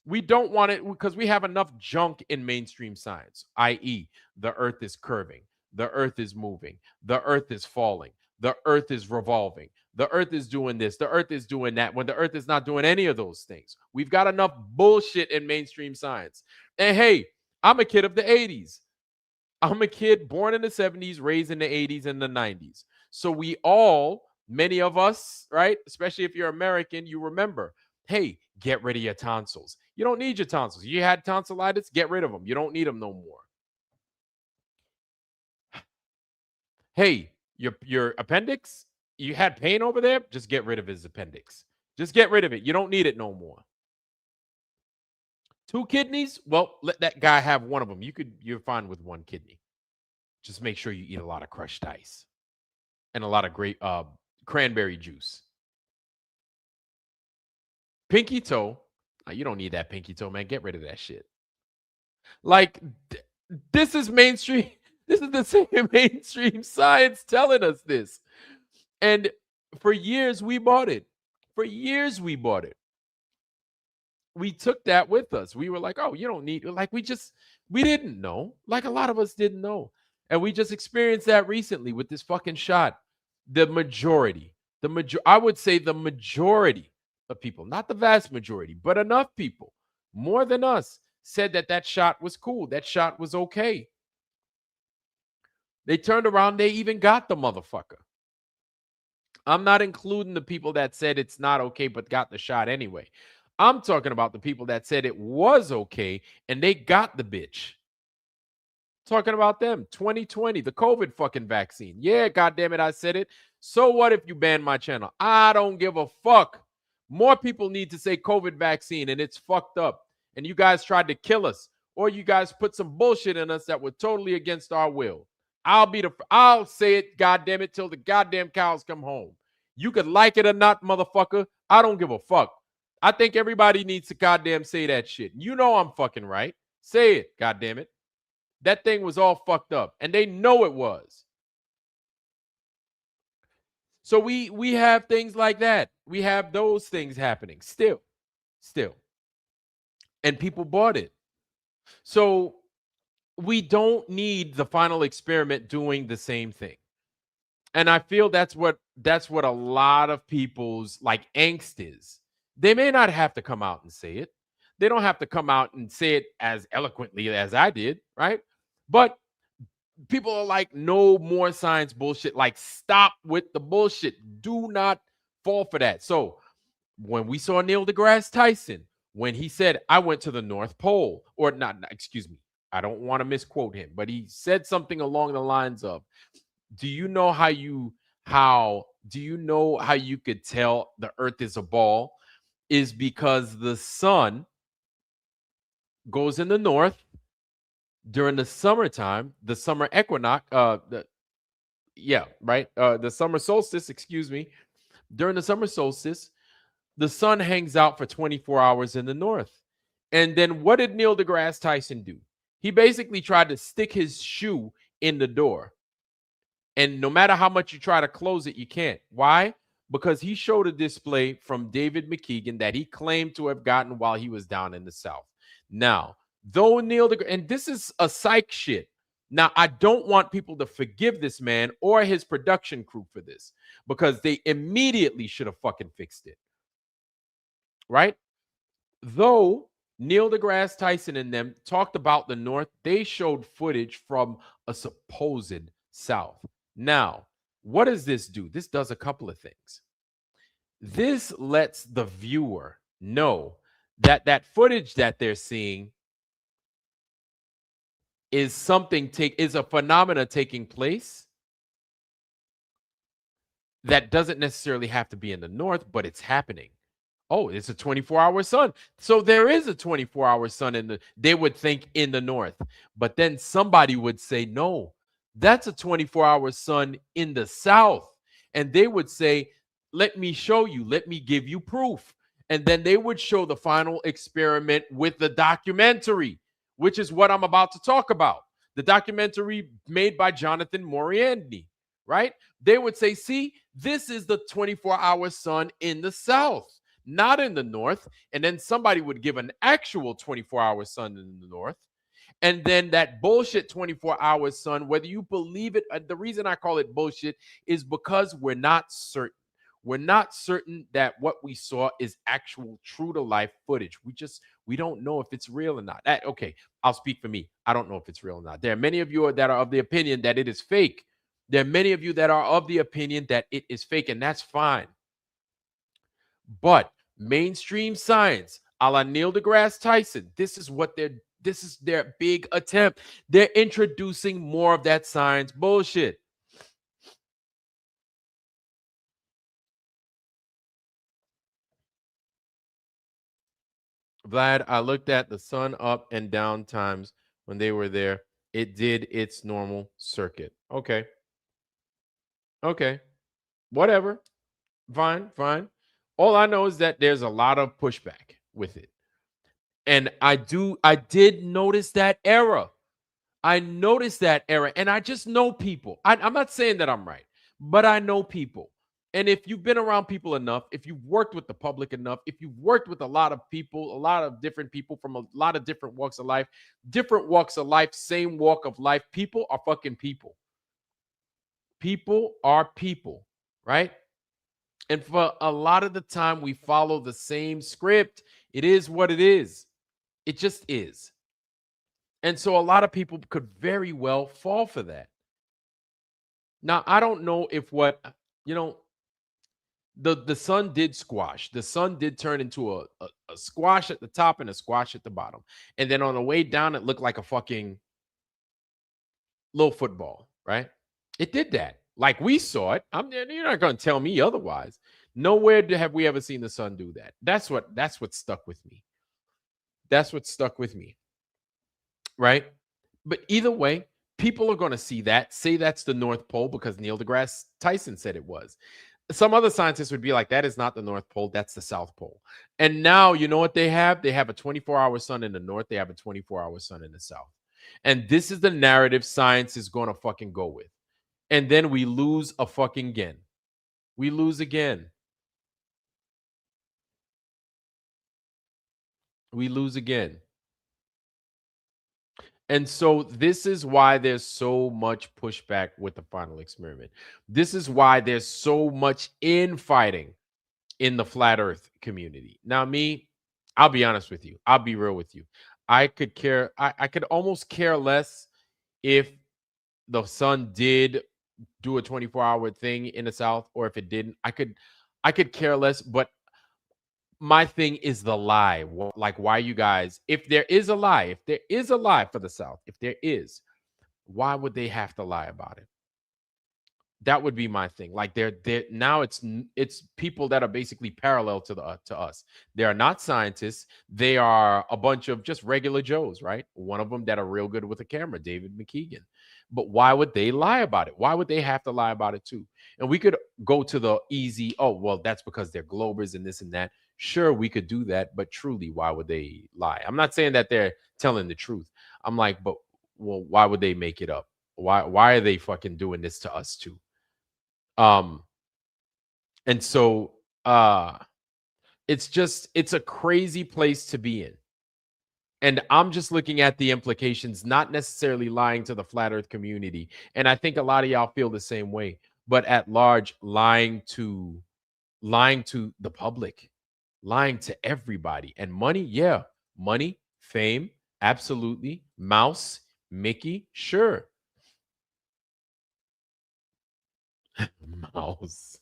We don't want it because we have enough junk in mainstream science, i.e., the earth is curving, the earth is moving, the earth is falling, the earth is revolving, the earth is doing this, the earth is doing that, when the earth is not doing any of those things. We've got enough bullshit in mainstream science. And hey, I'm a kid of the 80s. I'm a kid born in the 70s, raised in the 80s and the 90s. So we all, many of us, right? Especially if you're American, you remember, hey, get rid of your tonsils. You don't need your tonsils. You had tonsillitis, get rid of them. You don't need them no more. Hey, your appendix, you had pain over there, just get rid of his appendix. Just get rid of it. You don't need it no more. 2 kidneys? Well, let that guy have one of them. You're fine with 1 kidney. Just make sure you eat a lot of crushed ice and a lot of great cranberry juice. Pinky toe, you don't need that pinky toe, man. Get rid of that shit. Like, this is mainstream. This is the same mainstream science telling us this. And for years, we bought it. For years, we bought it. We took that with us. We were like, oh, you don't need, like, we didn't know. Like, a lot of us didn't know. And we just experienced that recently with this fucking shot. The majority, I would say the majority of people, not the vast majority, but enough people, more than us, said that shot was cool. That shot was okay. They turned around, they even got the motherfucker. I'm not including the people that said it's not okay, but got the shot anyway. I'm talking about the people that said it was okay and they got the bitch. Talking about them. 2020, the COVID fucking vaccine. Yeah, goddamn it, I said it. So what if you ban my channel? I don't give a fuck. More people need to say COVID vaccine and it's fucked up. And you guys tried to kill us, or you guys put some bullshit in us that were totally against our will. I'll say it, goddamn it, till the goddamn cows come home. You could like it or not, motherfucker. I don't give a fuck. I think everybody needs to goddamn say that shit. You know I'm fucking right. Say it, goddamn it. That thing was all fucked up, and they know it was. So we have things like that. We have those things happening still. And people bought it. So we don't need the final experiment doing the same thing. And I feel that's what a lot of people's like angst is. They may not have to come out and say it. They don't have to come out and say it as eloquently as I did, right? But people are like, no more science bullshit. Like, stop with the bullshit. Do not fall for that. So when we saw Neil deGrasse Tyson, when he said, I went to the North Pole, or excuse me, I don't want to misquote him, but he said something along the lines of, do you know how you could tell the earth is a ball? Is because the sun goes in the north during the summertime, the summer equinox, the summer solstice, excuse me. During the summer solstice, the sun hangs out for 24 hours in the north. And then what did Neil deGrasse Tyson do? He basically tried to stick his shoe in the door. And no matter how much you try to close it, you can't. Why? Because he showed a display from David McKeegan that he claimed to have gotten while he was down in the South. Now, though and this is a psych shit. Now, I don't want people to forgive this man or his production crew for this because they immediately should have fucking fixed it. Right? Though Neil deGrasse Tyson and them talked about the North, they showed footage from a supposed South. Now, what does this do? This does a couple of things. This lets the viewer know that that footage that they're seeing is is a phenomena taking place that doesn't necessarily have to be in the North, but it's happening. Oh, it's a 24-hour sun. So there is a 24-hour sun they would think in the North. But then somebody would say, no, that's a 24-hour sun in the South. And they would say, let me show you, let me give you proof. And then they would show the final experiment with the documentary, which is what I'm about to talk about. The documentary made by Jonathan Mariande, right? They would say, see, this is the 24-hour sun in the South, not in the North. And then somebody would give an actual 24-hour sun in the North. And then that bullshit 24-hour sun, whether you believe it, the reason I call it bullshit is because we're not certain. We're not certain that what we saw is actual true to life footage. We don't know if it's real or not. Okay, I'll speak for me. I don't know if it's real or not. There are many of you that are of the opinion that it is fake. There are many of you that are of the opinion that it is fake, and that's fine. But mainstream science, a la Neil deGrasse Tyson, this is their big attempt. They're introducing more of that science bullshit. Vlad, I looked at the sun up and down times when they were there. It did its normal circuit. Okay. Whatever. Fine. All I know is that there's a lot of pushback with it. And I did notice that error. I noticed that error. And I just know people. I'm not saying that I'm right, but I know people. And if you've been around people enough, if you've worked with the public enough, if you've worked with a lot of people, a lot of different people from a lot of different walks of life, same walk of life, people are fucking people. People are people, right? And for a lot of the time, we follow the same script. It is what it is. It just is. And so a lot of people could very well fall for that. Now, I don't know if the sun did squash. The sun did turn into a squash at the top and a squash at the bottom. And then on the way down, it looked like a fucking little football, right? It did that. Like we saw it. You're not going to tell me otherwise. Nowhere have we ever seen the sun do that. That's what stuck with me. That's what stuck with me. Right? But either way, people are going to see that, say that's the North Pole because Neil deGrasse Tyson said it was. Some other scientists would be like, that is not the North Pole, that's the South Pole. And now, you know what they have? They have a 24-hour sun in the North, they have a 24-hour sun in the South. And this is the narrative science is going to fucking go with. And then we lose a fucking again. We lose again. We lose again. And so this is why there's so much pushback with the final experiment. This is why there's so much infighting in the flat earth community. Now, me, I'll be honest with you. I'll be real with you. I could almost care less if the sun did do a 24-hour thing in the South or if it didn't. I could care less, but my thing is the lie. Like, why you guys, if there is a lie for the South, if there is, why would they have to lie about it? That would be my thing. Like, they're now it's people that are basically parallel to us. They are not scientists. They are a bunch of just regular Joes, right? One of them that are real good with a camera, David McKeegan. But why would they lie about it? Why would they have to lie about it too? And we could go to the easy, oh, well, that's because they're Globers and this and that. Sure, we could do that, but truly, why would they lie? I'm not saying that they're telling the truth. I'm like, but well, why would they make it up? Why are they fucking doing this to us too? Um, and so it's a crazy place to be in. And I'm just looking at the implications, not necessarily lying to the flat earth community. And I think a lot of y'all feel the same way, but at large, lying to the public, lying to everybody. And money, yeah, money, fame, absolutely. Mouse, Mickey, sure. Mouse.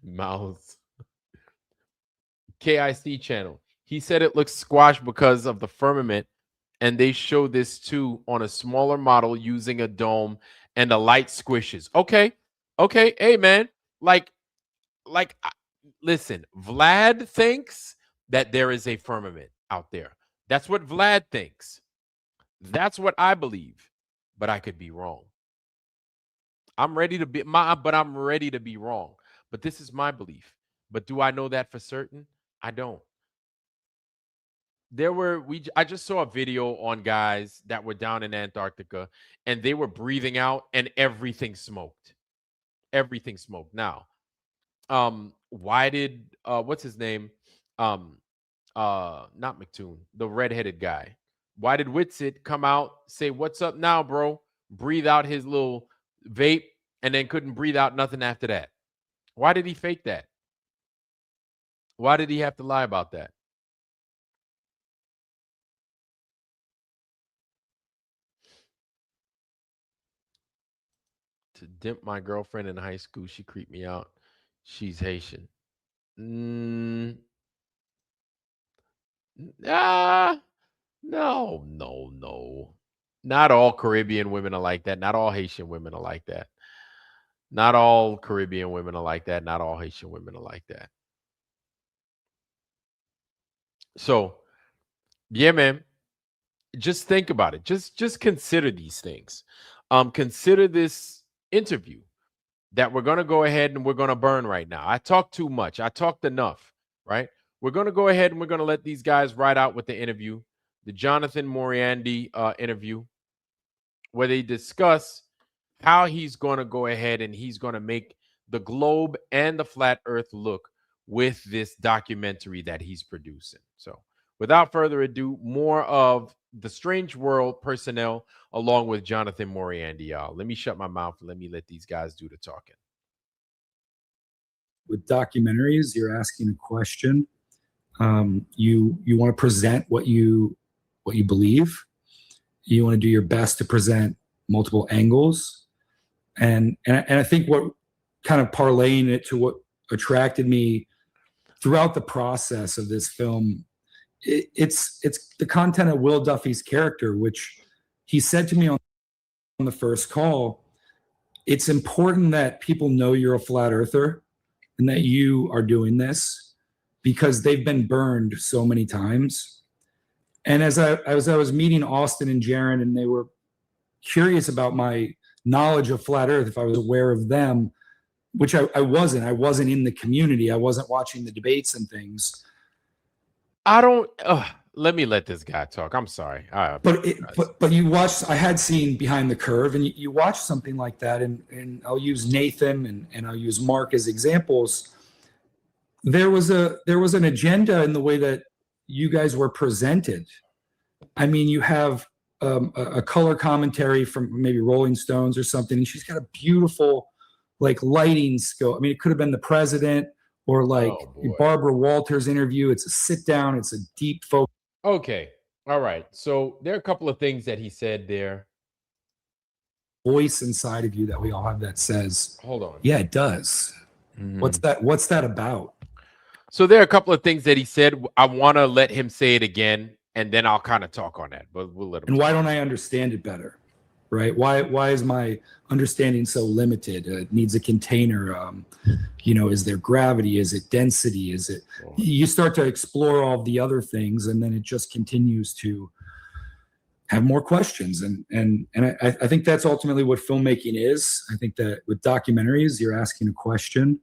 Mouse. KIC channel. He said it looks squashed because of the firmament, and they show this too on a smaller model using a dome and the light squishes. Okay. Hey, man. Like, listen, Vlad thinks that there is a firmament out there. That's what Vlad thinks. That's what I believe, but I could be wrong. I'm ready to be wrong. But this is my belief. But do I know that for certain? I don't. I just saw a video on guys that were down in Antarctica and they were breathing out and everything smoked. Everything smoked. Now, why did what's his name? Not McToon, the redheaded guy. Why did Witsit come out, say, "What's up now, bro?" Breathe out his little vape and then couldn't breathe out nothing after that? Why did he fake that? Why did he have to lie about that? To dimp my girlfriend in high school, she creeped me out. She's Haitian. Ah, no. Not all Caribbean women are like that. Not all Haitian women are like that. Not all Caribbean women are like that. Not all Haitian women are like that. So, yeah, man. Just think about it. Just consider these things. Consider this interview that we're gonna go ahead and we're gonna burn right now. I talked too much. I talked enough, right? We're gonna go ahead and we're gonna let these guys ride out with the interview, the Jonathan Mariande interview, where they discuss how he's gonna go ahead and he's gonna make the globe and the flat earth look with this documentary that he's producing. So without further ado, more of the Strange World personnel along with Jonathan Mariande, y'all. Let me shut my mouth and let these guys do the talking. With documentaries, you're asking a question. You want to present what you believe. You want to do your best to present multiple angles, and I think what kind of parlaying it to what attracted me throughout the process of this film, it's the content of Will Duffy's character, which he said to me on the first call. It's important that people know you're a flat earther and that you are doing this because they've been burned so many times. And as I was meeting Austin and Jaron, and they were curious about my knowledge of flat earth, if I was aware of them, which I wasn't in the community. I wasn't watching the debates and things. Let me let this guy talk. I'm sorry. But you watched, I had seen Behind the Curve, and you watch something like that, and I'll use Nathan and I'll use Mark as examples. There was an agenda in the way that you guys were presented. I mean, you have a color commentary from maybe Rolling Stones or something, and she's got a beautiful like lighting skill. I mean, it could have been the president or like Barbara Walters interview. It's a sit down. It's a deep focus. Okay. All right. So there are a couple of things that he said there. Voice inside of you that we all have that says, hold on. Yeah, it does. What's that about? So there are a couple of things that he said. I want to let him say it again, and then I'll kind of talk on that. But we'll let him. And why don't I understand it better? Right? Why is my understanding so limited? It needs a container. Is there gravity? Is it density? Is it? You start to explore all the other things, and then it just continues to have more questions. And I think that's ultimately what filmmaking is. I think that with documentaries, you're asking a question.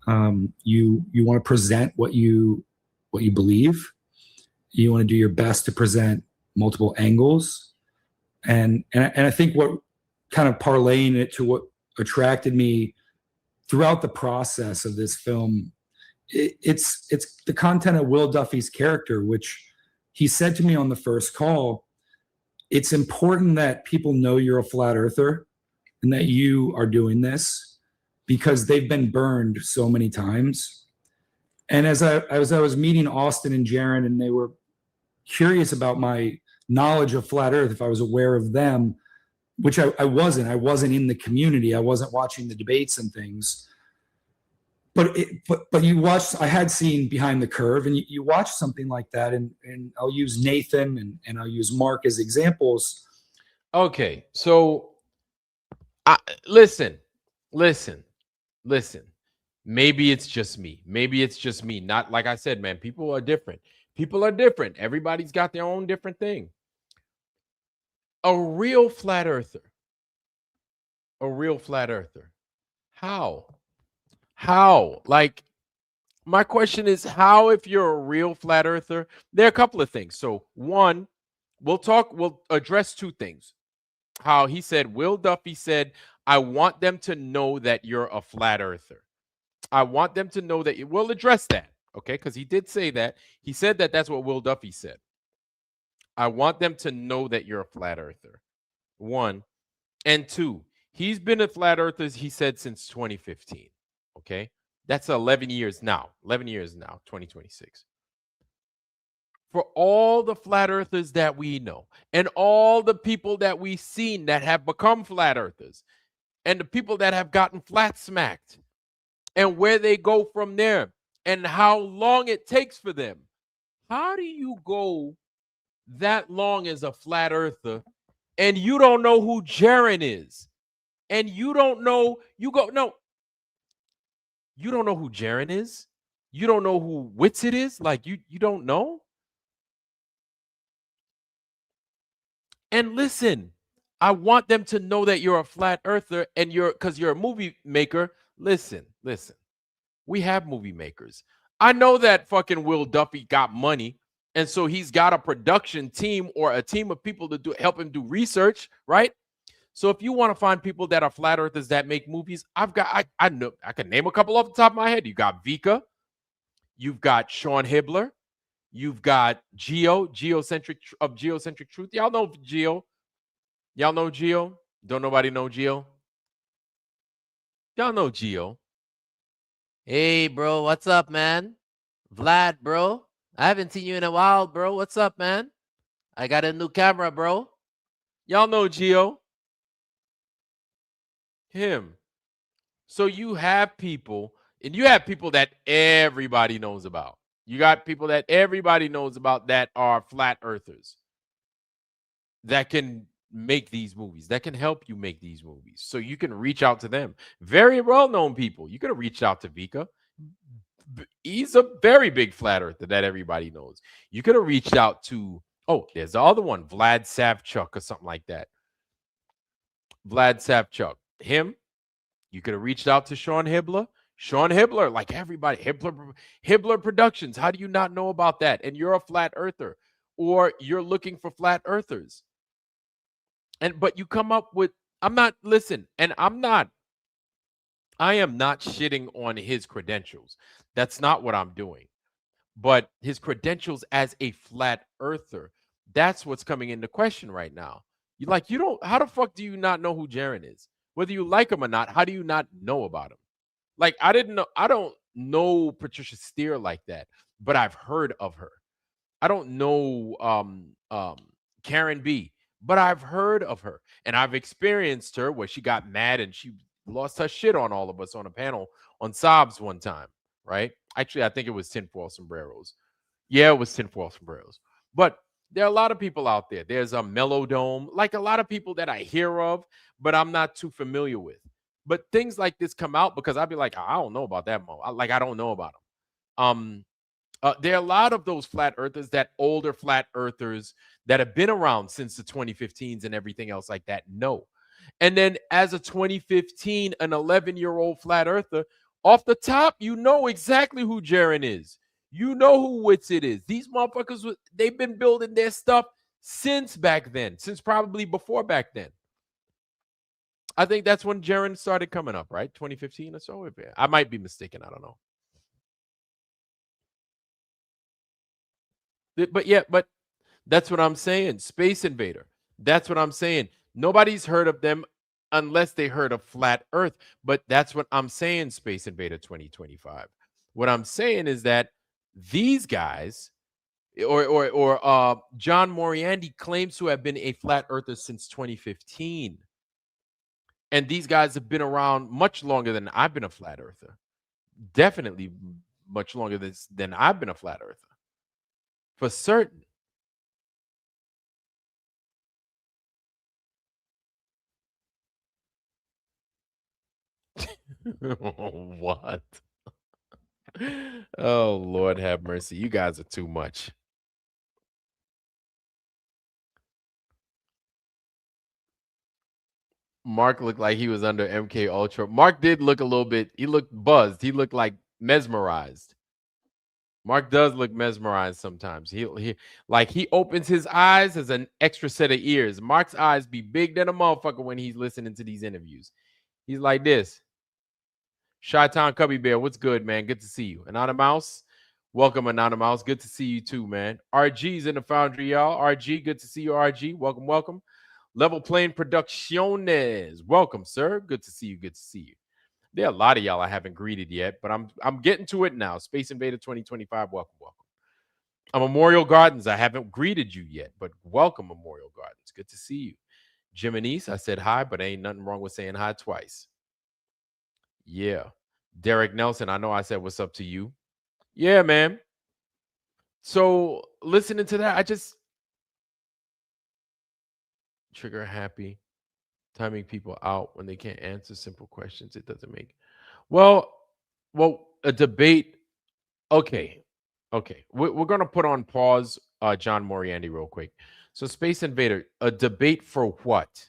You want to present what you believe. You want to do your best to present multiple angles. And I think what kind of parlaying it to what attracted me throughout the process of this film, it's the content of Will Duffy's character, which he said to me on the first call. It's important that people know you're a flat earther and that you are doing this because they've been burned so many times. And as I was meeting Austin and Jaron, and they were curious about my knowledge of flat earth, if I was aware of them, which I wasn't in the community. I wasn't watching the debates and things. But you watched, I had seen Behind the Curve, and you watch something like that, and I'll use Nathan and I'll use Mark as examples. Okay, so listen. Maybe it's just me. Not like I said, man, people are different. Everybody's got their own different thing. A real flat earther. How? Like, my question is, how, if you're a real flat earther? There are a couple of things. So one, we'll address two things. How he said, Will Duffy said, I want them to know that you're a flat earther. I want them to know that. We'll address that, okay? Because he did say that. He said that that's what Will Duffy said. I want them to know that you're a flat earther. One. And two, he's been a flat earther, he said, since 2015, okay? That's 11 years now, 2026. For all the flat earthers that we know and all the people that we've seen that have become flat earthers and the people that have gotten flat smacked and where they go from there and how long it takes for them. How do you go that long as a flat earther and you don't know who Jaron is? And you don't know, you don't know who Jaron is? You don't know who Witsit is? Like, you don't know? And listen, I want them to know that you're a flat earther and because you're a movie maker. Listen. We have movie makers. I know that fucking Will Duffy got money, and so he's got a production team or a team of people to help him do research, right? So if you want to find people that are flat earthers that make movies, I know I can name a couple off the top of my head. You got Vika, you've got Sean Hibbler, you've got Geocentric Truth. Y'all know Geo. Y'all know Geo? Don't nobody know Geo? Y'all know Geo. Hey, bro, what's up, man? Vlad, bro. I haven't seen you in a while, bro. What's up, man? I got a new camera, bro. Y'all know Geo. Him. So you have people, and you have people that everybody knows about. You got people that everybody knows about that are flat earthers that can make these movies, that can help you make these movies. So you can reach out to them. Very well-known people. You could have reached out to Vika. He's a very big flat earther that everybody knows. You could have reached out to, there's the other one, Vlad Savchuk or something like that. Vlad Savchuk. Him. You could have reached out to Sean Hibbler. Sean Hibbler, like everybody. Hibbler Productions. How do you not know about that? And you're a flat earther, or you're looking for flat earthers. But you come up with, I am not shitting on his credentials. That's not what I'm doing. But his credentials as a flat earther That's what's coming into question right now. You don't, how the fuck do you not know who Jaren is? Whether you like him or not, how do you not know about him? Like, I don't know Patricia Steer like that, but I've heard of her. I don't know Karen B, but I've heard of her. And I've experienced her where she got mad and she lost her shit on all of us on a panel on Sobs one time, right? Actually, I think it was Tinfoil Sombreros. Yeah, it was Tinfoil Sombreros. But there are a lot of people out there. There's a Melodome, like a lot of people that I hear of, but I'm not too familiar with. But things like this come out because I'd be like, I don't know about that Mo. I don't know about them. There are a lot of those flat earthers, that older flat earthers that have been around since the 2015s and everything else like that. No. And then as a 2015, an 11-year-old flat earther, off the top, you know exactly who Jaren is. You know who Witsit is. These motherfuckers, they've been building their stuff since back then, since probably before back then. I think that's when Jaren started coming up, right? 2015 or so. I might be mistaken. I don't know. But that's what I'm saying. Space Invader. That's what I'm saying. Nobody's heard of them unless they heard of Flat Earth. But that's what I'm saying, Space Invader 2025. What I'm saying is that these guys, or John Mariande claims to have been a flat earther since 2015. And these guys have been around much longer than I've been a flat earther. Definitely much longer than I've been a flat earther. For certain. What? Oh, Lord have mercy. You guys are too much. Mark looked like he was under MK Ultra. Mark did look a little bit, he looked buzzed. He looked like mesmerized. Mark does look mesmerized sometimes. He opens his eyes as an extra set of ears. Mark's eyes be big than a motherfucker when he's listening to these interviews. He's like this. Chi-Town Cubby Bear, what's good, man? Good to see you. Anonymous, welcome, Anonymous. Good to see you too, man. RG's in the foundry, y'all. RG, good to see you, RG. Welcome, welcome. Level Plane Producciones, welcome, sir. Good to see you. Good to see you. There are a lot of y'all I haven't greeted yet, but I'm getting to it now. Space Invader 2025, welcome, welcome. Memorial Gardens, I haven't greeted you yet, but welcome, Memorial Gardens. Good to see you. Jiminice, I said hi, but ain't nothing wrong with saying hi twice. Yeah. Derek Nelson, I know I said what's up to you. Yeah, man. So listening to that, I just trigger happy. Timing people out when they can't answer simple questions. It doesn't make well, a debate. Okay. We're gonna put on pause John Mariande real quick. So Space Invader, a debate for what?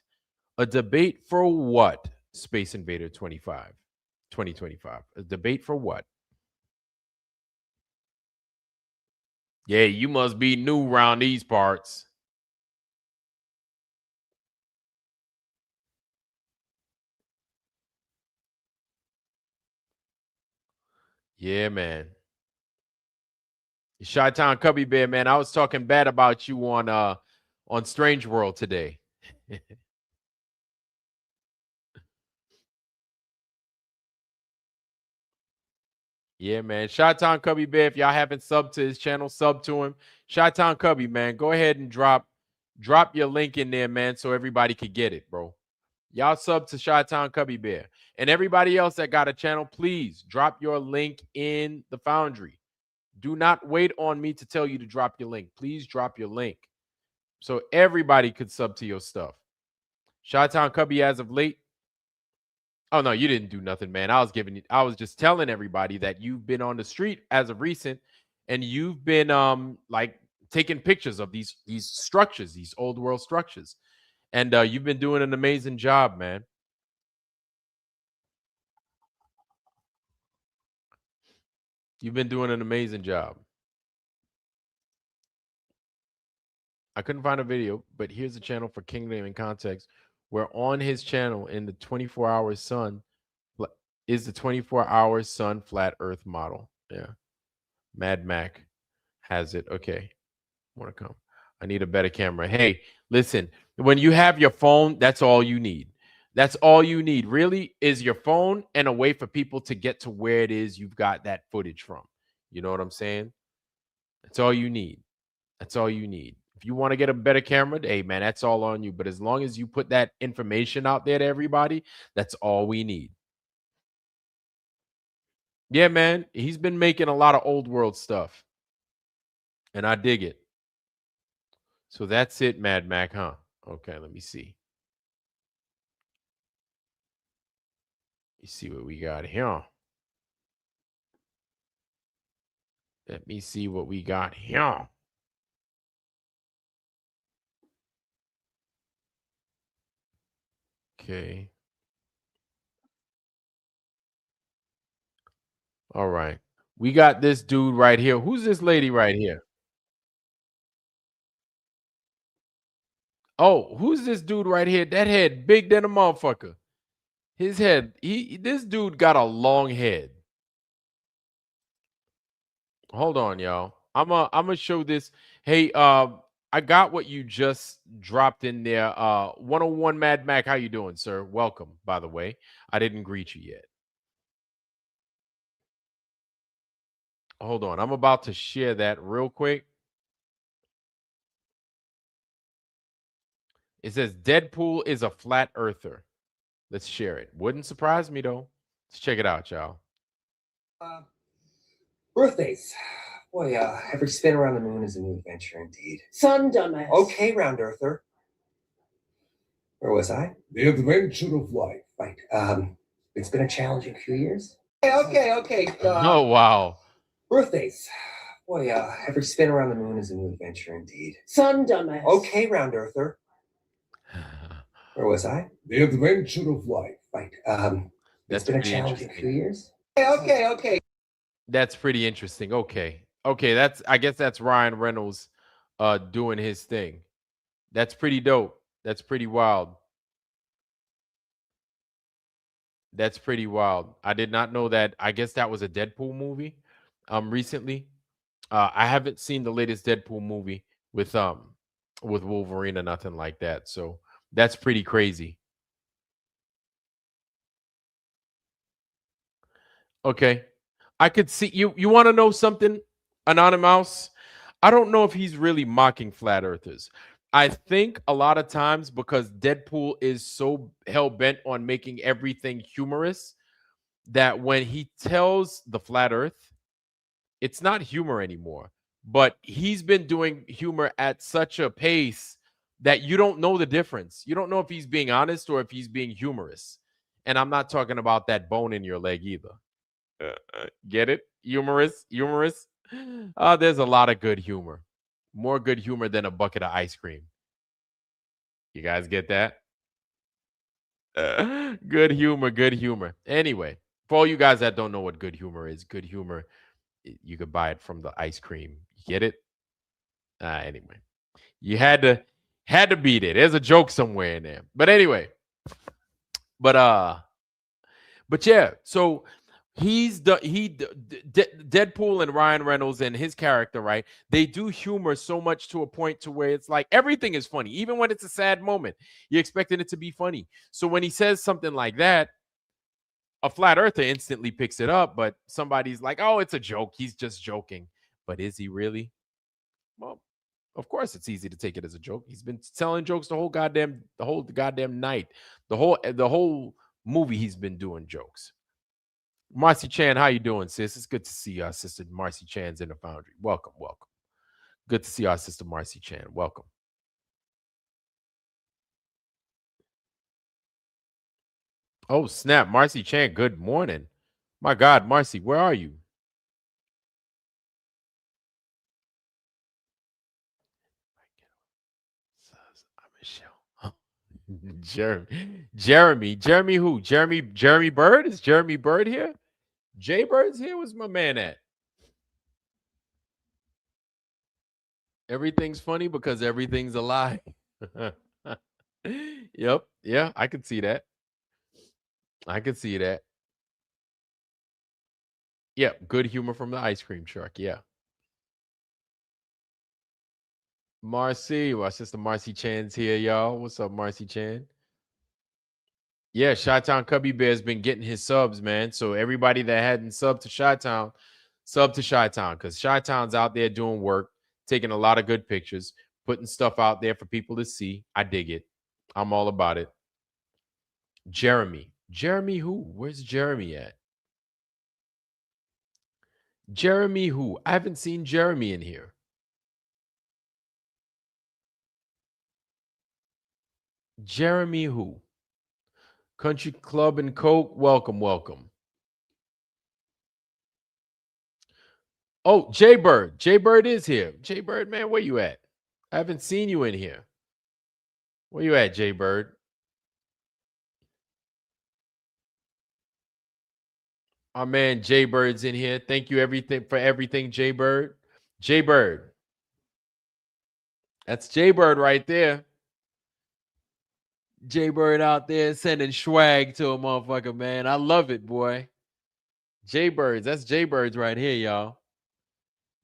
A debate for what? Space Invader 2025. A debate for what? Yeah, you must be new around these parts. Yeah, man. Chi-Town Cubby Bear, man. I was talking bad about you on Strange World today. Yeah, man. Chi-Town Cubby Bear, if y'all haven't subbed to his channel, sub to him. Chi-Town Cubby, man. Go ahead and drop your link in there, man, so everybody could get it, bro. Y'all sub to Chi-Town Cubby Bear. And everybody else that got a channel, please drop your link in the Foundry. Do not wait on me to tell you to drop your link. Please drop your link so everybody could sub to your stuff. Chi-Town Cubby, as of late. Oh no, you didn't do nothing, man. I was just telling everybody that you've been on the street as of recent, and you've been like taking pictures of these structures, these old world structures, and you've been doing an amazing job, man. You've been doing an amazing job. I couldn't find a video, but here's a channel for Kingdom in Context, where on his channel in the 24-hour sun is the 24-hour sun flat earth model. Yeah. Mad Mac has it. Okay. Want to come. I need a better camera. Hey, listen, when you have your phone, that's all you need. That's all you need, really, is your phone and a way for people to get to where it is you've got that footage from. You know what I'm saying? That's all you need. That's all you need. If you want to get a better camera, hey, man, that's all on you. But as long as you put that information out there to everybody, that's all we need. Yeah, man, he's been making a lot of old world stuff, and I dig it. So that's it, Mad Mac, huh? Okay, let me see. You see what we got here. Let me see what we got here. Okay. All right. We got this dude right here. Who's this lady right here? Oh, who's this dude right here? That head big than a motherfucker. His head, this dude got a long head. Hold on, y'all. I'm gonna show this. Hey, I got what you just dropped in there. 101 Mad Mac, how you doing, sir? Welcome, by the way. I didn't greet you yet. Hold on. I'm about to share that real quick. It says Deadpool is a flat earther. Let's share it. Wouldn't surprise me though. Let's check it out, y'all. Birthdays. Boy, every spin around the moon is a new adventure indeed. Son, dumbass. Okay, round earther. Where was I? The adventure of life. Right. It's been a challenging few years. Okay. Oh wow. Birthdays. Boy, every spin around the moon is a new adventure indeed. Son, dumbass. Okay, round earther. Where was I? The adventure of life. Right. That's It's been a pretty challenging interesting. few years. Okay. That's pretty interesting. Okay. That's I guess that's Ryan Reynolds doing his thing. That's pretty dope. That's pretty wild. That's pretty wild. I did not know that. I guess that was a Deadpool movie recently. I haven't seen the latest Deadpool movie with Wolverine or nothing like that. So that's pretty crazy. Okay. I could see you want to know something, Anonymous? I don't know if he's really mocking flat earthers. I think a lot of times because Deadpool is so hell bent on making everything humorous that when he tells the flat earth, it's not humor anymore. But he's been doing humor at such a pace that you don't know the difference. You don't know if he's being honest or if he's being humorous. And I'm not talking about that bone in your leg either. Get it? Humorous. There's a lot of good humor. More good humor than a bucket of ice cream. You guys get that? Good humor. Anyway, for all you guys that don't know what good humor is, good humor, you could buy it from the ice cream. You get it? Anyway, you had to beat it. There's a joke somewhere in there. But anyway, but yeah. So Deadpool and Ryan Reynolds and his character, right? They do humor so much to a point to where it's like everything is funny, even when it's a sad moment. You're expecting it to be funny. So when he says something like that, a flat earther instantly picks it up, but somebody's like, "Oh, it's a joke. He's just joking." But is he really? Well, of course it's easy to take it as a joke. He's been telling jokes the whole goddamn night. The whole movie he's been doing jokes. Marcy Chan, how you doing, sis? It's good to see our sister Marcy Chan's in the foundry. Welcome. Good to see our sister Marcy Chan. Welcome. Oh, snap. Marcy Chan, good morning. My God, Marcy, where are you? Jeremy who? Jeremy Bird? Is Jeremy Bird here? Jay Bird's here? Where's my man at? Everything's funny because everything's a lie. Yep. Yeah, I could see that. Yep. Good humor from the ice cream truck. Yeah. Marcy, my sister Marcy Chan's here, y'all. What's up, Marcy Chan? Yeah, Chi-Town Cubby Bear's been getting his subs, man. So everybody that hadn't subbed to Chi-Town, sub to Chi-Town, because Chi-Town's out there doing work, taking a lot of good pictures, putting stuff out there for people to see. I dig it. I'm all about it. Jeremy. Jeremy who? Where's Jeremy at? Jeremy who? I haven't seen Jeremy in here. Jeremy who? Country Club and Coke. Welcome, welcome. Oh, Jaybird. Jaybird is here. Jaybird, man, where you at? I haven't seen you in here. Where you at, Jaybird? Our man Jaybird's in here. Thank you for everything, Jaybird. Jaybird. That's Jaybird right there. Jaybird out there sending swag to a motherfucker, man. I love it, boy. Jaybirds. That's Jaybirds right here, y'all.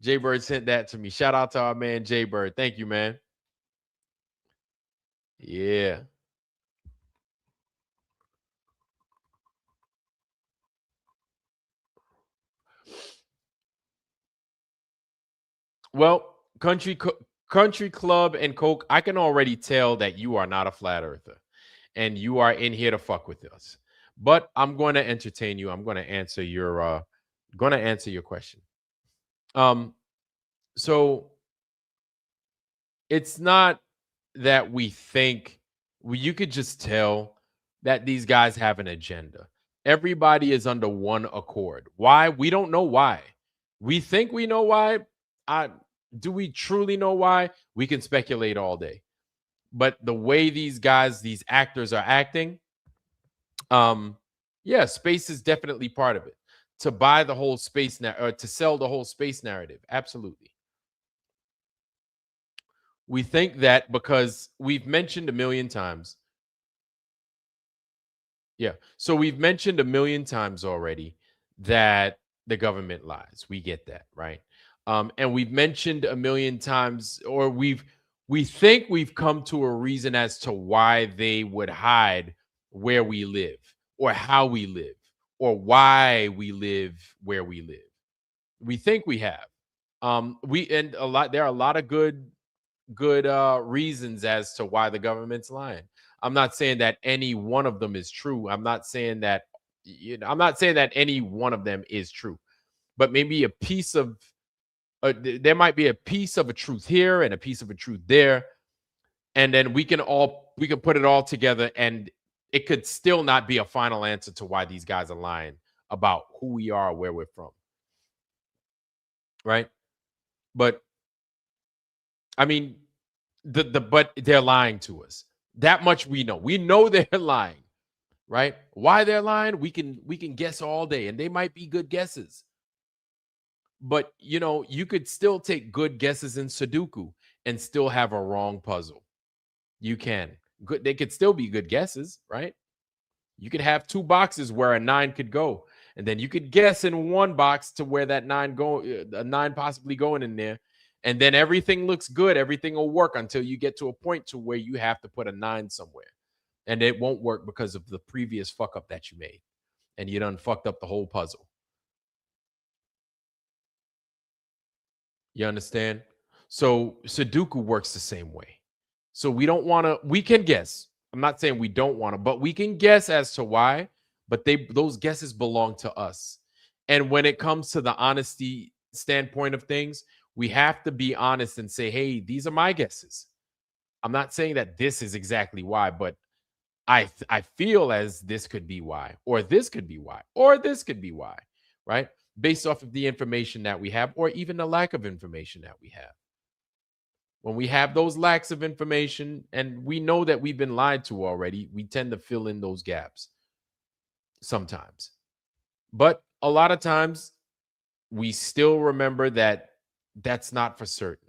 Jaybird sent that to me. Shout out to our man Jaybird. Thank you, man. Yeah. Well, Country Club and Coke, I can already tell that you are not a flat earther and you are in here to fuck with us. But I'm going to entertain you. I'm going to answer your question. So it's not that we think you could just tell that these guys have an agenda. Everybody is under one accord. Why? We don't know why. We think we know why. Do we truly know why? We can speculate all day. But the way these actors are acting, yeah, space is definitely part of it. To buy the whole space or to sell the whole space narrative. Absolutely. We think that because we've mentioned a million times. Yeah. So we've mentioned a million times already that the government lies. We get that, right? And we've mentioned a million times, or we think we've come to a reason as to why they would hide where we live or how we live or why we live where we live. We think we have. There are a lot of good reasons as to why the government's lying. I'm not saying that any one of them is true. I'm not saying that any one of them is true, but maybe a piece of there might be a piece of a truth here and a piece of a truth there, and then we can put it all together, and it could still not be a final answer to why these guys are lying about who we are, where we're from, right? But I mean, but they're lying to us. That much we know. We know they're lying, right? Why they're lying, we can guess all day, and they might be good guesses. But you could still take good guesses in Sudoku and still have a wrong puzzle. You can. They could still be good guesses, right? You could have two boxes where a 9 could go, and then you could guess in one box to where that 9 a 9 possibly going in there. And then everything looks good. Everything will work until you get to a point to where you have to put a 9 somewhere. And it won't work because of the previous fuck up that you made. And you done fucked up the whole puzzle. You understand? So Sudoku works the same way. So we can guess. I'm not saying we don't want to, but we can guess as to why. But those guesses belong to us. And when it comes to the honesty standpoint of things, we have to be honest and say, hey, these are my guesses. I'm not saying that this is exactly why, but I feel as this could be why, or this could be why, or this could be why, right? Based off of the information that we have, or even the lack of information that we have. When we have those lacks of information and we know that we've been lied to already, we tend to fill in those gaps sometimes. But a lot of times we still remember that that's not for certain.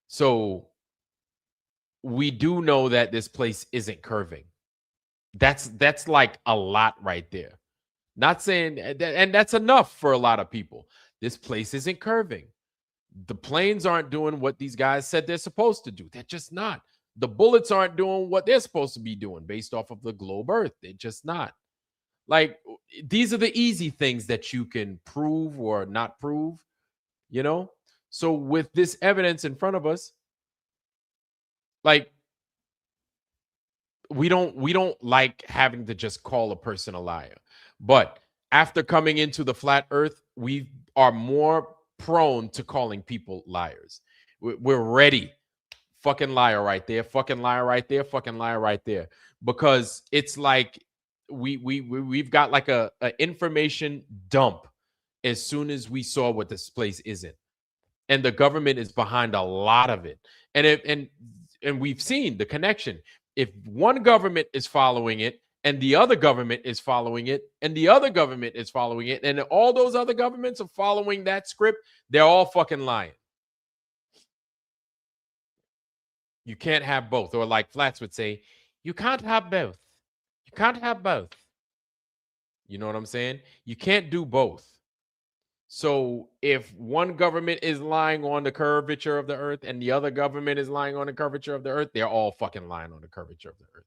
So we do know that this place isn't curving. That's like a lot right there. Not saying that, and that's enough for a lot of people. This place isn't curving. The planes aren't doing what these guys said they're supposed to do. They're just not. The bullets aren't doing what they're supposed to be doing based off of the globe Earth. They're just not. Like, these are the easy things that you can prove or not prove, you know? So with this evidence in front of us, like, we don't like having to just call a person a liar. But after coming into the flat earth, we are more prone to calling people liars. We're ready. Fucking liar right there. Fucking liar right there. Fucking liar right there. Because it's like we've got like a information dump as soon as we saw what this place isn't. And the government is behind a lot of it. And we've seen the connection. If one government is following it, and the other government is following it, and the other government is following it, and all those other governments are following that script, they're all fucking lying. You can't have both. Or like Flats would say, you can't have both. You can't have both. You know what I'm saying? You can't do both. So if one government is lying on the curvature of the earth and the other government is lying on the curvature of the earth, they're all fucking lying on the curvature of the earth.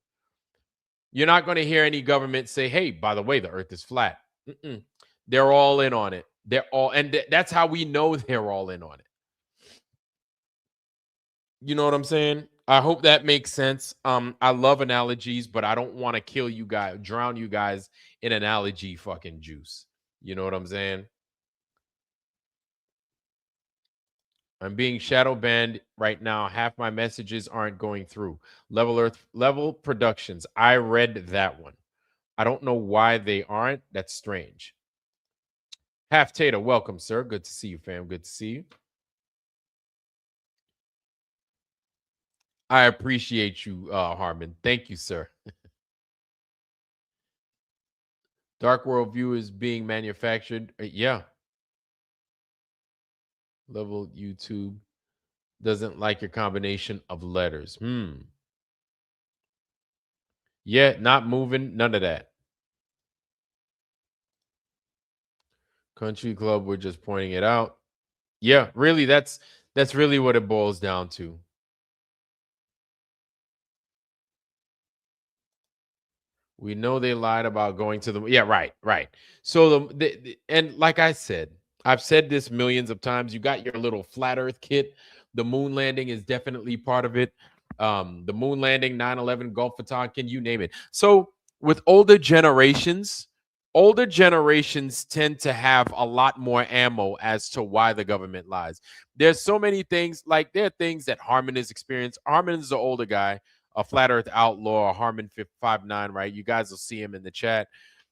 You're not going to hear any government say, hey, by the way, the earth is flat. They're all in on it. They're all, and that's how we know they're all in on it. You know what I'm saying? I hope that makes sense. I love analogies, but I don't want to kill you guys, drown you guys in analogy fucking juice. You know what I'm saying? I'm being shadow banned right now. Half my messages aren't going through. Level Productions. I read that one. I don't know why they aren't. That's strange. Half Tater, welcome, sir. Good to see you, fam. Good to see you. I appreciate you, Harmon. Thank you, sir. Dark World View is being manufactured. Yeah. Level YouTube doesn't like your combination of letters. Yeah, not moving. None of that. Country Club, we're just pointing it out. Yeah, really, that's really what it boils down to. We know they lied about going to the right. So and like I said, I've said this millions of times. You got your little flat Earth kit. The moon landing is definitely part of it. The moon landing, 9/11, Gulf of Tonkin, you name it. So with older generations tend to have a lot more ammo as to why the government lies. There's so many things, like there are things that Harmon has experienced. Harmon is an older guy, a flat earth outlaw, Harmon 59, right? You guys will see him in the chat.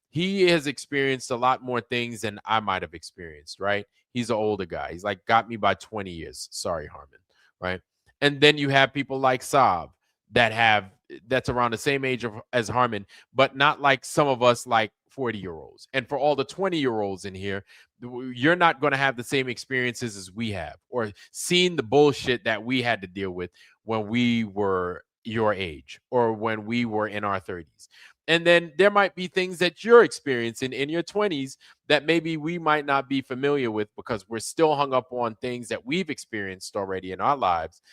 He has experienced a lot more things than I might have experienced, right? He's an older guy. He's like got me by 20 years. Sorry, Harmon, right? And then you have people like Saab that's around the same age as Harmon, but not like some of us like 40-year-olds. And for all the 20-year-olds in here, you're not going to have the same experiences as we have or seen the bullshit that we had to deal with when we were your age or when we were in our 30s. And then there might be things that you're experiencing in your 20s that maybe we might not be familiar with because we're still hung up on things that we've experienced already in our lives,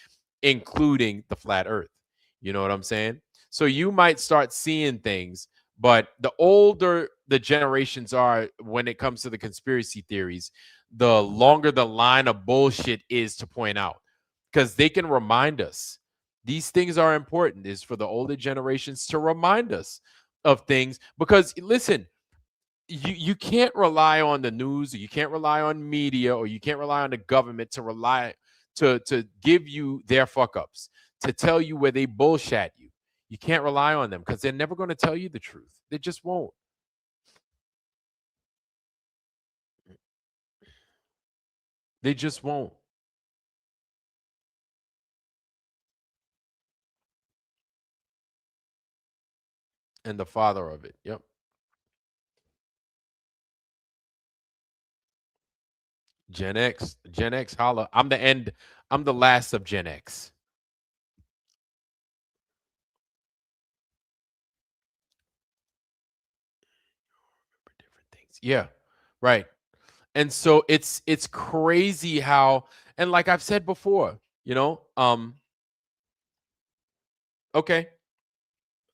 including the flat earth. You know what I'm saying? So you might start seeing things, but the older the generations are when it comes to the conspiracy theories, the longer the line of bullshit is to point out because they can remind us. These things are important, is for the older generations to remind us of things because listen, you can't rely on the news, or you can't rely on media, or you can't rely on the government to give you their fuck ups, to tell you where they bullshit you. You can't rely on them because they're never going to tell you the truth. They just won't. They just won't. And the father of it. Yep. Gen X, holla. I'm the end. I'm the last of Gen X. Different things. Yeah. Right. And so it's crazy how, And like I've said before, okay,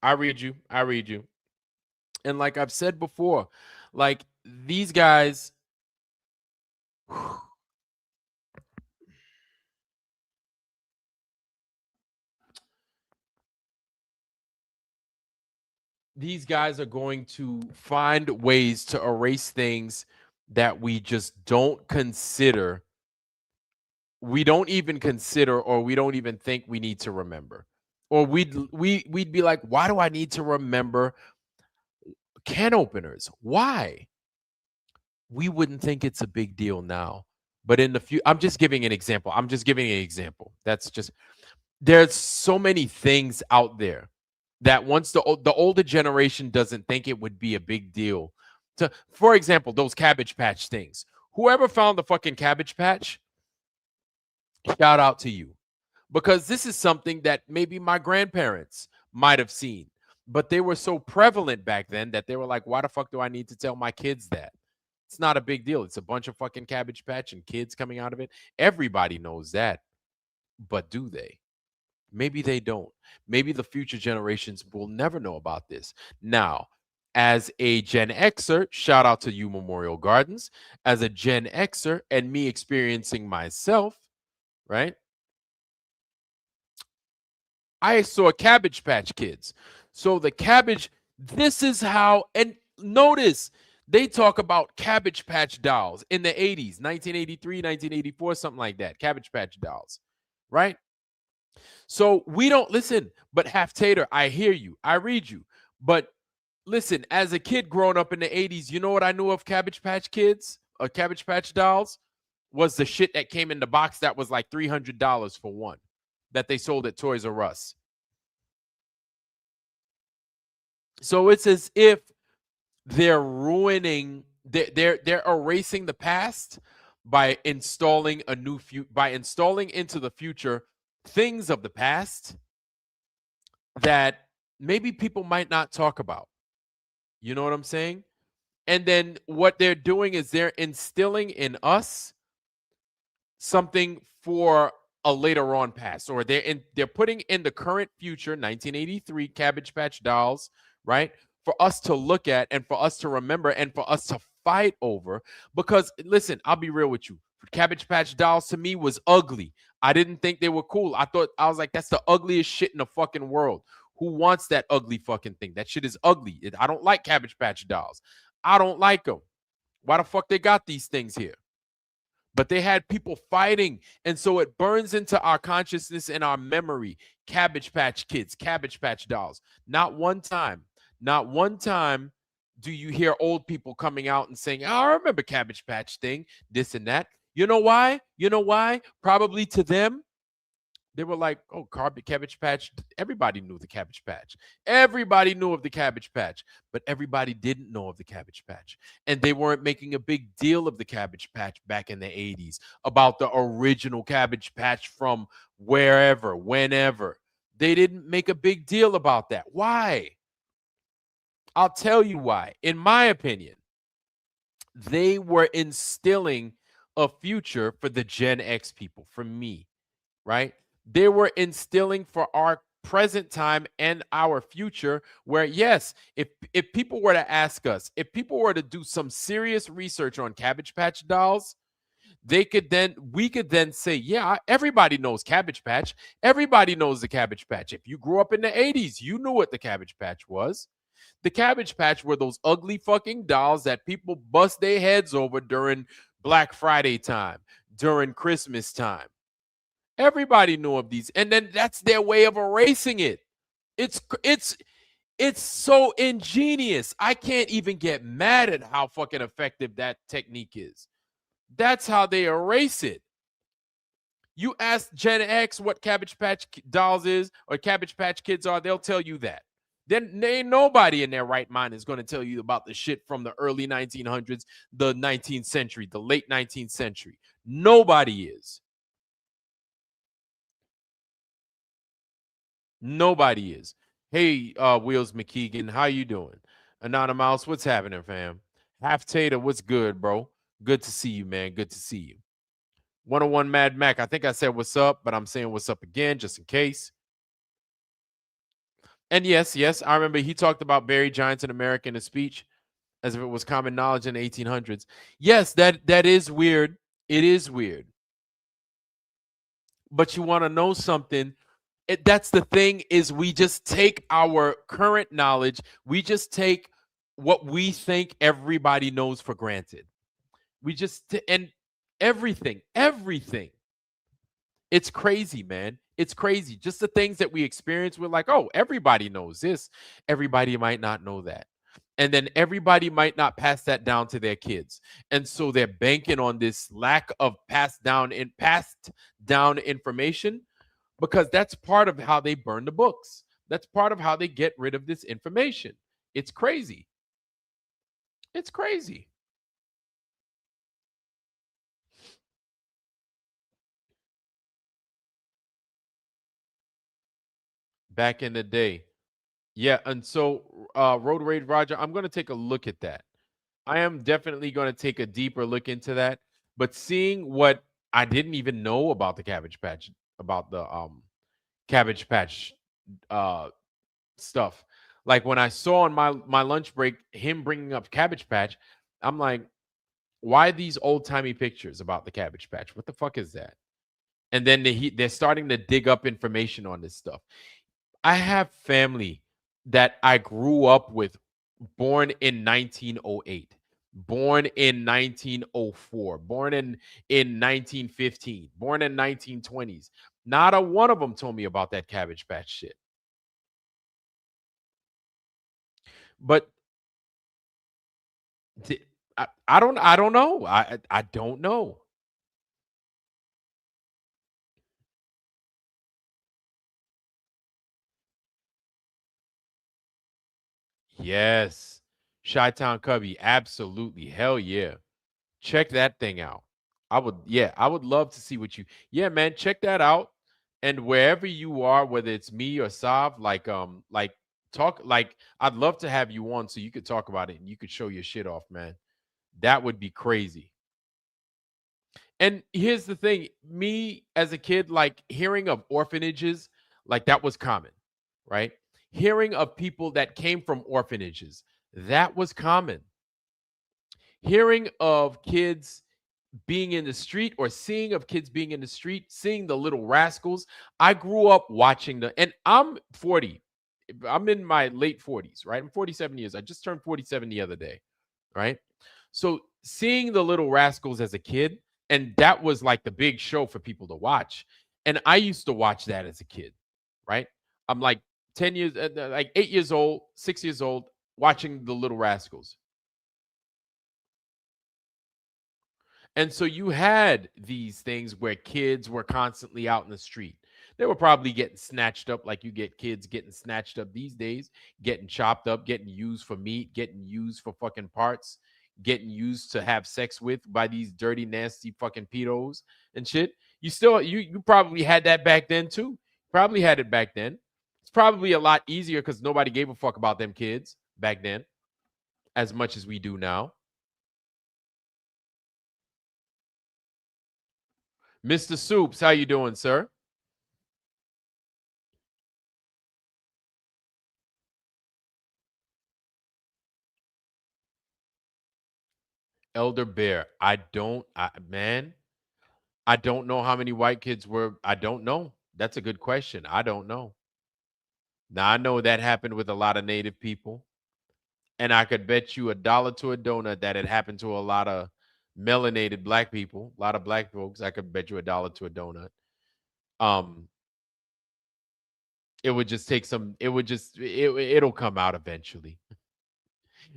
I read you. And like I've said before, like these guys, these guys are going to find ways to erase things that we just don't consider. We don't even consider, or we don't even think we need to remember. Or we'd be like, why do I need to remember can openers? Why? We wouldn't think it's a big deal now. But in the future, I'm just giving an example. That's just, there's so many things out there that once the older generation doesn't think it would be a big deal. For example, those Cabbage Patch things. Whoever found the fucking Cabbage Patch, shout out to you. Because this is something that maybe my grandparents might have seen, but they were so prevalent back then that they were like, why the fuck do I need to tell my kids that? It's not a big deal. It's a bunch of fucking Cabbage Patch and kids coming out of it. Everybody knows that. But do they? Maybe they don't. Maybe the future generations will never know about this. Now, as a Gen Xer, shout out to you, Memorial Gardens. As a Gen Xer and me experiencing myself, right? I saw Cabbage Patch Kids. So the cabbage, this is how, and notice they talk about Cabbage Patch dolls in the 80s, 1983, 1984, something like that. Cabbage Patch dolls, right? So we don't listen, but Half Tater, I hear you. I read you. But listen, as a kid growing up in the 80s, you know what I knew of Cabbage Patch Kids or Cabbage Patch dolls? Was the shit that came in the box that was like $300 for one that they sold at Toys R Us. So it's as if they're ruining, they're erasing the past by installing a new by installing into the future things of the past that maybe people might not talk about. You know what I'm saying? And then what they're doing is they're instilling in us something for a later on past, or they're putting in the current future, 1983 Cabbage Patch dolls, right? For us to look at and for us to remember and for us to fight over. Because listen, I'll be real with you. Cabbage Patch dolls to me was ugly. I didn't think they were cool. I was like, that's the ugliest shit in the fucking world. Who wants that ugly fucking thing? That shit is ugly. I don't like Cabbage Patch dolls. I don't like them. Why the fuck they got these things here? But they had people fighting. And so it burns into our consciousness and our memory. Cabbage Patch Kids, Cabbage Patch dolls. Not one time do you hear old people coming out and saying, oh, I remember Cabbage Patch thing, this and that. You know why? Probably to them, they were like, oh, Cabbage Patch. Everybody knew the Cabbage Patch. Everybody knew of the Cabbage Patch, but everybody didn't know of the Cabbage Patch. And they weren't making a big deal of the Cabbage Patch back in the 80s, about the original Cabbage Patch from wherever, whenever. They didn't make a big deal about that. Why? I'll tell you why. In my opinion, they were instilling a future for the Gen X people, for me, right? They were instilling for our present time and our future, where yes, if people were to ask us, if people were to do some serious research on Cabbage Patch dolls, we could then say, yeah, everybody knows Cabbage Patch. Everybody knows the Cabbage Patch. If you grew up in the 80s, you knew what the Cabbage Patch was. The Cabbage Patch were those ugly fucking dolls that people bust their heads over during Black Friday time, during Christmas time. Everybody knew of these. And then that's their way of erasing it. It's so ingenious. I can't even get mad at how fucking effective that technique is. That's how they erase it. You ask Gen X what Cabbage Patch dolls is or Cabbage Patch Kids are, they'll tell you that. Then ain't nobody in their right mind is going to tell you about the shit from the early 1900s, the 19th century, the late 19th century. Nobody is. Nobody is. Hey, Wheels McKeegan, how you doing? Anonymous, what's happening, fam? Half Tater, what's good, bro? Good to see you, man. Good to see you. 101 Mad Mac. I think I said what's up, but I'm saying what's up again just in case. And yes, I remember he talked about buried giants in America in a speech as if it was common knowledge in the 1800s. Yes, that is weird. It is weird. But you want to know something? That's the thing, is we just take our current knowledge, we just take what we think everybody knows for granted. We just and everything. It's crazy, man. It's crazy. Just the things that we experience, we're like, oh, everybody knows this. Everybody might not know that. And then everybody might not pass that down to their kids. And so they're banking on this lack of passed down information, because that's part of how they burn the books. That's part of how they get rid of this information. It's crazy. It's crazy. Back in the day. Yeah, and so Road Rage Roger, I'm going to take a look at that. I am definitely going to take a deeper look into that. But seeing what I didn't even know about the Cabbage Patch, about the Cabbage Patch stuff. Like when I saw on my lunch break him bringing up Cabbage Patch, I'm like, why these old-timey pictures about the Cabbage Patch? What the fuck is that? And then they're starting to dig up information on this stuff. I have family that I grew up with, born in 1908, born in 1904, born in 1915, born in 1920s. Not a one of them told me about that Cabbage Patch shit. But I don't know. I don't know. Yes. Chi-Town Cubby, absolutely. Hell yeah. Check that thing out. I would love to see what you. Yeah, man, check that out. And wherever you are, whether it's me or Sav, like talk, like I'd love to have you on so you could talk about it and you could show your shit off, man. That would be crazy. And here's the thing, me as a kid, like hearing of orphanages, like that was common, right? Hearing of people that came from orphanages, that was common. Hearing of kids being in the street, or seeing of kids being in the street, seeing the Little Rascals. I grew up watching and I'm 40. I'm in my late 40s, right? I'm 47 years. I just turned 47 the other day, right? So seeing the Little Rascals as a kid, and that was like the big show for people to watch. And I used to watch that as a kid, right? I'm like 10 years, like 8 years old, 6 years old, watching the Little Rascals. And so you had these things where kids were constantly out in the street. They were probably getting snatched up like you get kids getting snatched up these days, getting chopped up, getting used for meat, getting used for fucking parts, getting used to have sex with by these dirty, nasty fucking pedos and shit. You probably had that back then too. Probably had it back then. It's probably a lot easier because nobody gave a fuck about them kids back then as much as we do now. Mr. Soups, how you doing, sir? Elder Bear, man, I don't know how many white kids were. I don't know. That's a good question. I don't know. Now, I know that happened with a lot of Native people, and I could bet you $1 to a donut that it happened to a lot of melanated black people, a lot of black folks. I could bet you $1 to a donut. It would just take some. It'll come out eventually.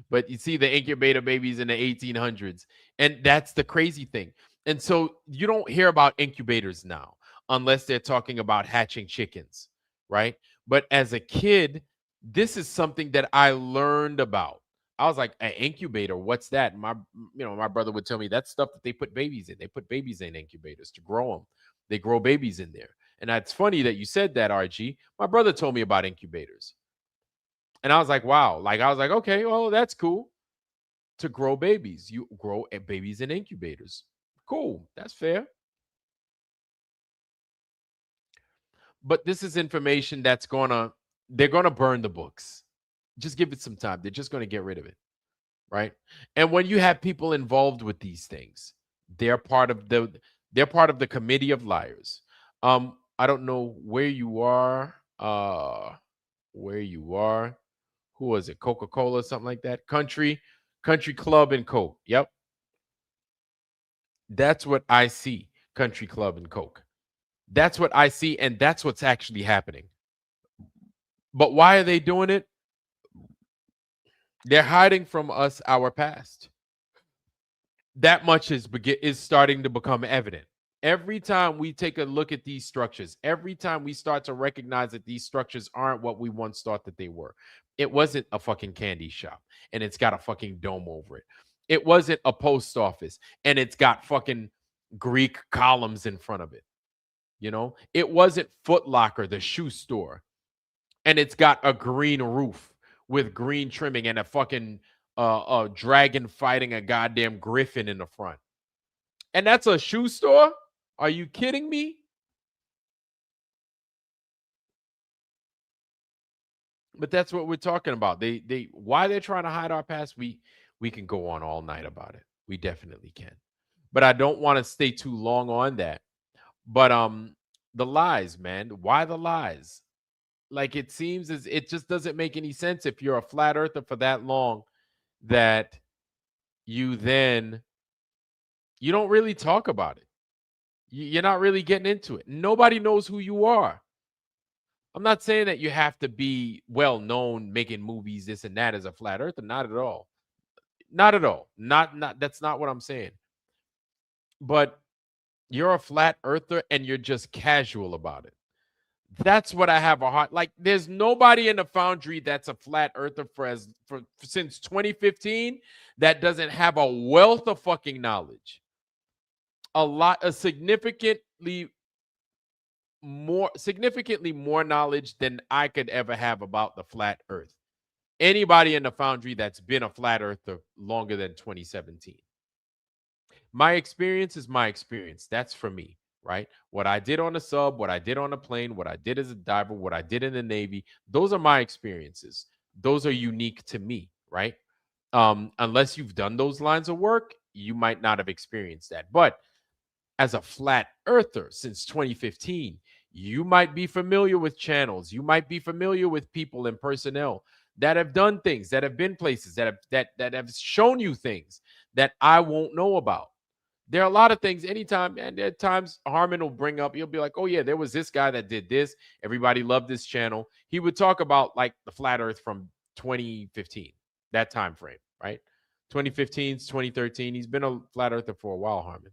But you see the incubator babies in the 1800s, and that's the crazy thing. And so you don't hear about incubators now unless they're talking about hatching chickens, right? But as a kid, this is something that I learned about. I was like, an incubator, what's that? My brother would tell me that's stuff that they put babies in. They put babies in incubators to grow them. They grow babies in there. And it's funny that you said that, RG. My brother told me about incubators. And I was like, wow. Like, I was like, okay, well, that's cool. To grow babies. You grow babies in incubators. Cool. That's fair. But this is information that's they're gonna burn the books. Just give it some time. They're just gonna get rid of it, right? And when you have people involved with these things, they're part of the committee of liars. I don't know where you are. Where you are. Who was it? Coca-Cola, something like that. Country Club and Coke. Yep. That's what I see. Country Club and Coke. That's what I see, and that's what's actually happening. But why are they doing it? They're hiding from us our past. That much is starting to become evident. Every time we take a look at these structures, every time we start to recognize that these structures aren't what we once thought that they were. It wasn't a fucking candy shop and it's got a fucking dome over it. It wasn't a post office and it's got fucking Greek columns in front of it. You know, it wasn't Foot Locker, the shoe store, and it's got a green roof with green trimming and a fucking a dragon fighting a goddamn griffin in the front. And that's a shoe store? Are you kidding me? But that's what we're talking about. They why they're trying to hide our past, we can go on all night about it. We definitely can. But I don't want to stay too long on that. But the lies, man. Why the lies? Like it seems as it just doesn't make any sense if you're a flat earther for that long that you don't really talk about it. You're not really getting into it. Nobody knows who you are. I'm not saying that you have to be well known, making movies, this and that as a flat earther. Not at all. Not at all. Not that's not what I'm saying. But you're a flat earther and you're just casual about it. That's what I have a heart. Like, there's nobody in the foundry that's a flat earther for since 2015 that doesn't have a wealth of fucking knowledge. A significantly more knowledge than I could ever have about the flat earth. Anybody in the foundry that's been a flat earther longer than 2017. My experience is my experience. That's for me, right? What I did on the sub, what I did on the plane, what I did as a diver, what I did in the Navy, those are my experiences. Those are unique to me, right? Unless you've done those lines of work, you might not have experienced that. But as a flat earther since 2015, you might be familiar with channels. You might be familiar with people and personnel that have done things, that have been places, that have shown you things that I won't know about. There are a lot of things anytime, and at times Harmon will bring up, he'll be like, oh yeah, there was this guy that did this. Everybody loved this channel. He would talk about like the flat earth from 2015, that time frame, right? 2015, 2013. He's been a flat earther for a while, Harmon.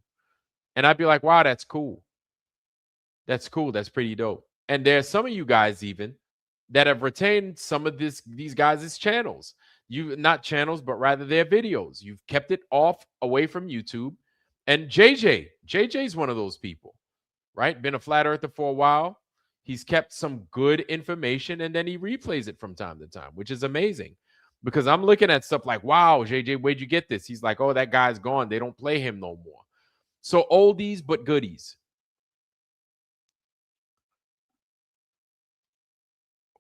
And I'd be like, wow, that's cool. That's cool. That's pretty dope. And there's some of you guys even that have retained some of these guys' channels. You not channels, but rather their videos. You've kept it away from YouTube. And JJ's one of those people, right? Been a flat earther for a while. He's kept some good information and then he replays it from time to time, which is amazing. Because I'm looking at stuff like, wow, JJ, where'd you get this? He's like, oh, that guy's gone. They don't play him no more. So oldies but goodies.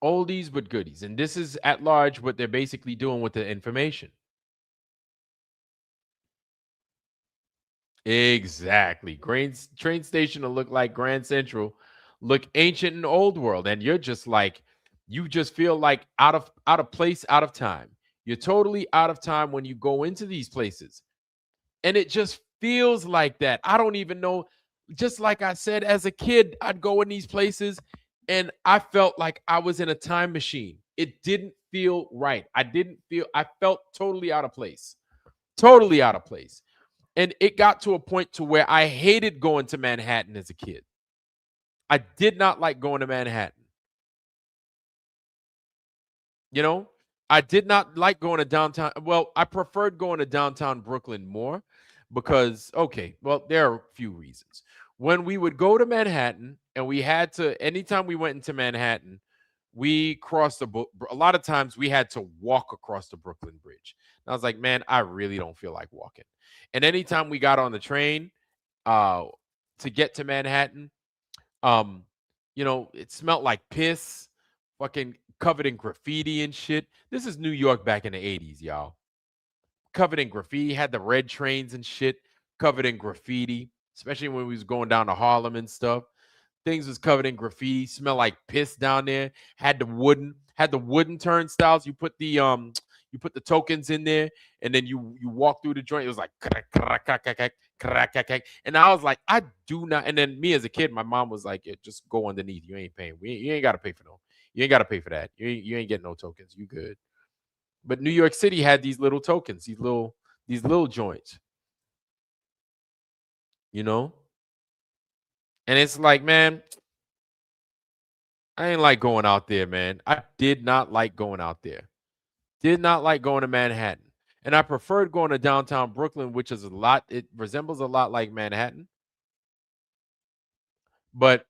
Oldies but goodies. And this is at large what they're basically doing with the information. Exactly. Train station will look like Grand Central, look ancient and old world. And you're just like, you just feel like out of place, out of time. You're totally out of time when you go into these places. And it just feels like that. I don't even know. Just like I said, as a kid, I'd go in these places and I felt like I was in a time machine. It didn't feel right. I felt totally out of place. Totally out of place. And it got to a point to where I hated going to Manhattan as a kid. I did not like going to Manhattan. You know, I did not like going to downtown. Well, I preferred going to downtown Brooklyn more because, okay, well, there are a few reasons. When we would go to Manhattan and we had to, anytime we went into Manhattan, we crossed a lot of times we had to walk across the Brooklyn Bridge. And I was like, man, I really don't feel like walking. And anytime we got on the train to get to Manhattan, You know, it smelled like piss, fucking covered in graffiti and shit. This is New York back in the 80s, y'all. Covered in graffiti, had the red trains and shit covered in graffiti, especially when we was going down to Harlem and stuff. Things was covered in graffiti, smelled like piss down there. Had the wooden turnstiles. You put the tokens in there, and then you walk through the joint. It was like and I was like, I do not. And then me as a kid, my mom was like, yeah, just go underneath. You ain't paying. You ain't gotta pay for no. You ain't gotta pay for that. You ain't getting no tokens. You good. But New York City had these little tokens, these little joints. You know? And it's like, man, I ain't like going out there, man. I did not like going out there. Did not like going to Manhattan. And I preferred going to downtown Brooklyn, which is it resembles a lot like Manhattan. But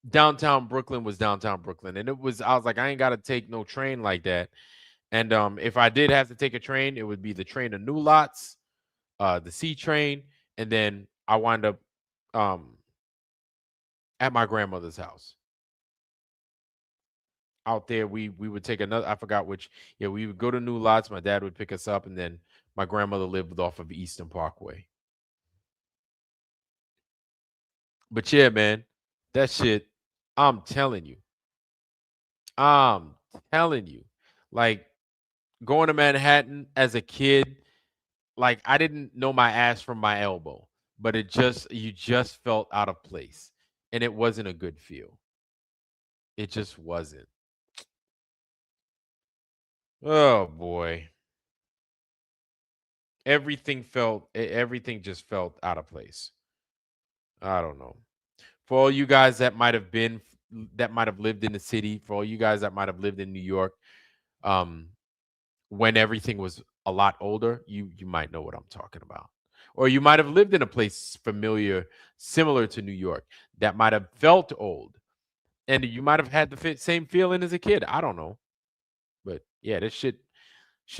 downtown Brooklyn was downtown Brooklyn. And I was like, I ain't got to take no train like that. And if I did have to take a train, it would be the train to New Lots, the C train, and then I wind up at my grandmother's house. Out there, we would take another, I forgot which, yeah, we would go to New Lots, my dad would pick us up, and then my grandmother lived off of Eastern Parkway. But yeah, man, that shit, I'm telling you, like going to Manhattan as a kid, like I didn't know my ass from my elbow, but you just felt out of place, and it wasn't a good feel. It just wasn't. Oh boy. Everything just felt out of place. I don't know. For all you guys that might have lived in the city, for all you guys that might have lived in New York, when everything was a lot older, you might know what I'm talking about. Or you might have lived in a place similar to New York, that might have felt old. And you might have had the same feeling as a kid. I don't know. But yeah, this shit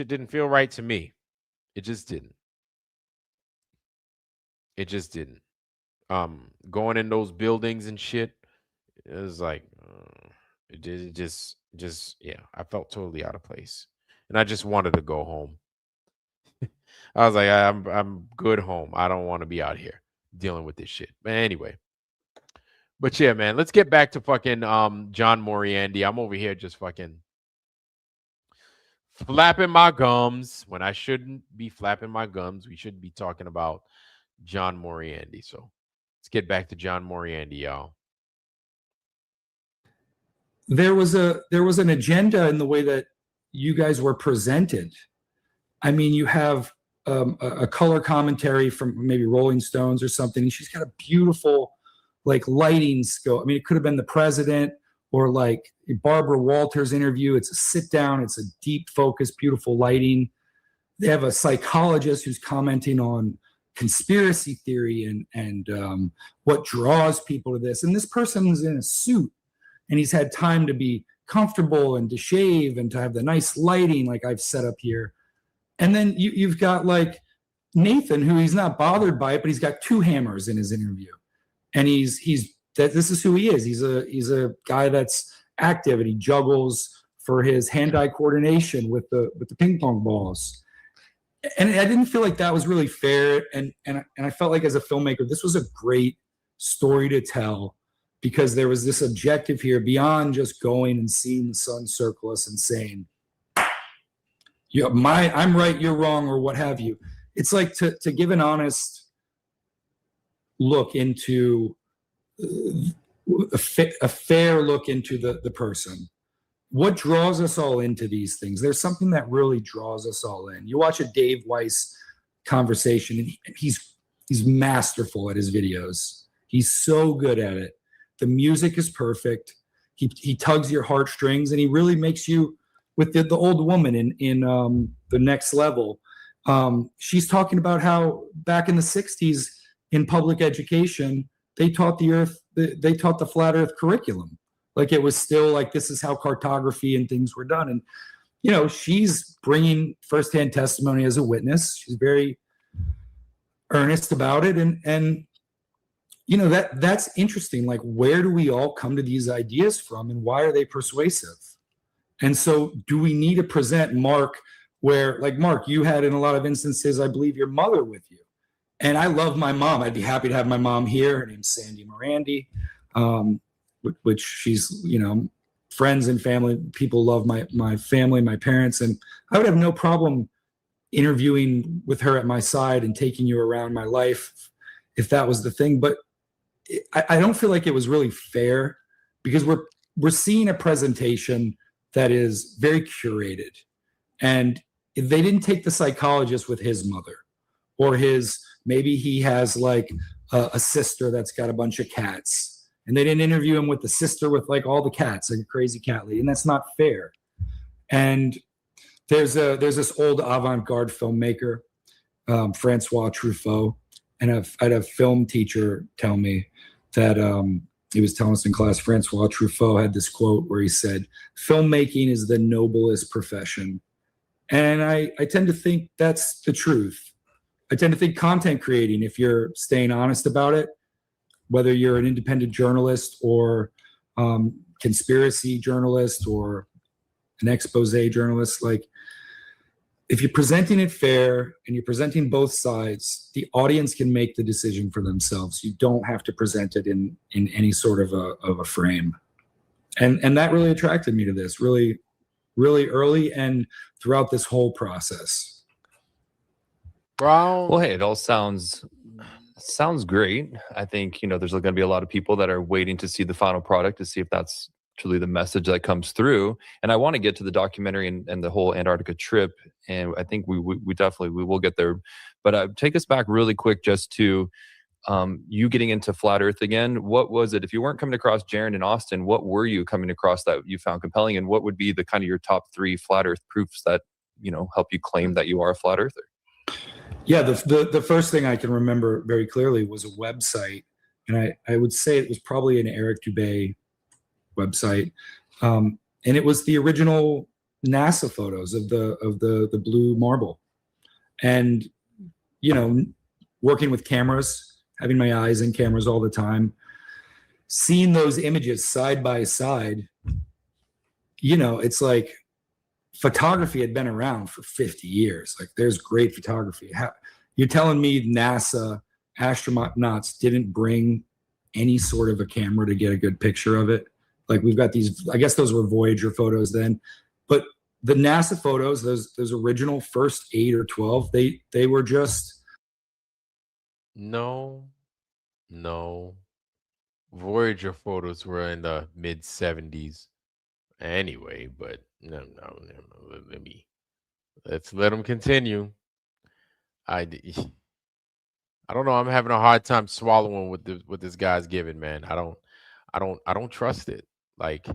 didn't feel right to me. It just didn't. It just didn't. Going in those buildings and shit, it was like it just yeah, I felt totally out of place. And I just wanted to go home. I was like, I'm good home. I don't want to be out here dealing with this shit. But anyway. But yeah, man, let's get back to fucking John Mariande. I'm over here just fucking flapping my gums when I shouldn't be flapping my gums. We should be talking about John Mariande. So let's get back to John Mariande, y'all. There was an agenda in the way that you guys were presented. I mean, you have a color commentary from maybe Rolling Stones or something, and she's got a beautiful like lighting scope. I mean, it could have been the president or like Barbara Walters interview. It's a sit down, it's a deep focus, beautiful lighting. They have a psychologist who's commenting on conspiracy theory and what draws people to this. And this person is in a suit, and he's had time to be comfortable and to shave and to have the nice lighting like I've set up here. And then you've got like Nathan, who he's not bothered by it, but he's got two hammers in his interview. And this is who he is. He's a guy that's active, and he juggles for his hand-eye coordination with the ping pong balls. And I didn't feel like that was really fair. And I felt like as a filmmaker, this was a great story to tell, because there was this objective here beyond just going and seeing the sun circle us and saying, yeah, I'm right, you're wrong, or what have you. It's like to give an honest look into a fair look into the person. What draws us all into these things? There's something that really draws us all in. You watch a Dave Weiss conversation, and he's masterful at his videos. He's so good at it. The music is perfect. He tugs your heartstrings, and he really makes you, with the old woman in The Next Level. She's talking about how back in the 60s in public education, they taught the flat earth curriculum. Like it was still like, this is how cartography and things were done. And, you know, she's bringing firsthand testimony as a witness. She's very earnest about it. And you know, that's interesting. Like, where do we all come to these ideas from, and why are they persuasive? And so do we need to present Mark where, like, Mark, you had in a lot of instances, I believe, your mother with you. And I love my mom. I'd be happy to have my mom here. Her name's Sandy Mariande, which she's, you know, friends and family. People love my family, my parents. And I would have no problem interviewing with her at my side and taking you around my life if that was the thing. But I don't feel like it was really fair, because we're seeing a presentation that is very curated, and they didn't take the psychologist with his mother, or maybe he has like a sister that's got a bunch of cats, and they didn't interview him with the sister with like all the cats, like a crazy cat lady, and that's not fair. And there's this old avant-garde filmmaker, Francois Truffaut, and I had a film teacher tell me that he was telling us in class, Francois Truffaut had this quote where he said, "Filmmaking is the noblest profession." And I tend to think that's the truth. I tend to think content creating, if you're staying honest about it, whether you're an independent journalist or conspiracy journalist or an expose journalist, like, if you're presenting it fair and you're presenting both sides, the audience can make the decision for themselves. You don't have to present it in any sort of a frame. And that really attracted me to this really, really early and throughout this whole process. Brown. Well, hey, it all sounds great. I think, you know, there's going to be a lot of people that are waiting to see the final product to see if that's truly the message that comes through. And I want to get to the documentary and the whole Antarctica trip, and I think we will get there. But take us back really quick just to you getting into flat Earth again. What was it, if you weren't coming across Jaron and Austin, what were you coming across that you found compelling, and what would be the kind of your top 3 flat Earth proofs that, you know, help you claim that you are a flat earther? Yeah, the first thing I can remember very clearly was a website, and I would say it was probably an Eric Dubay website, and it was the original NASA photos of the blue marble. And, you know, working with cameras, having my eyes in cameras all the time, seeing those images side by side, you know, it's like photography had been around for 50 years. Like, there's great photography. You're telling me NASA astronauts didn't bring any sort of a camera to get a good picture of it? Like, we've got these, I guess those were Voyager photos then, but the NASA photos, those original first 8 or 12, they were just. No. Voyager photos were in the mid 70s anyway, but no. Let's let them continue. I don't know. I'm having a hard time swallowing what this guy's giving, man. I don't trust it. Like,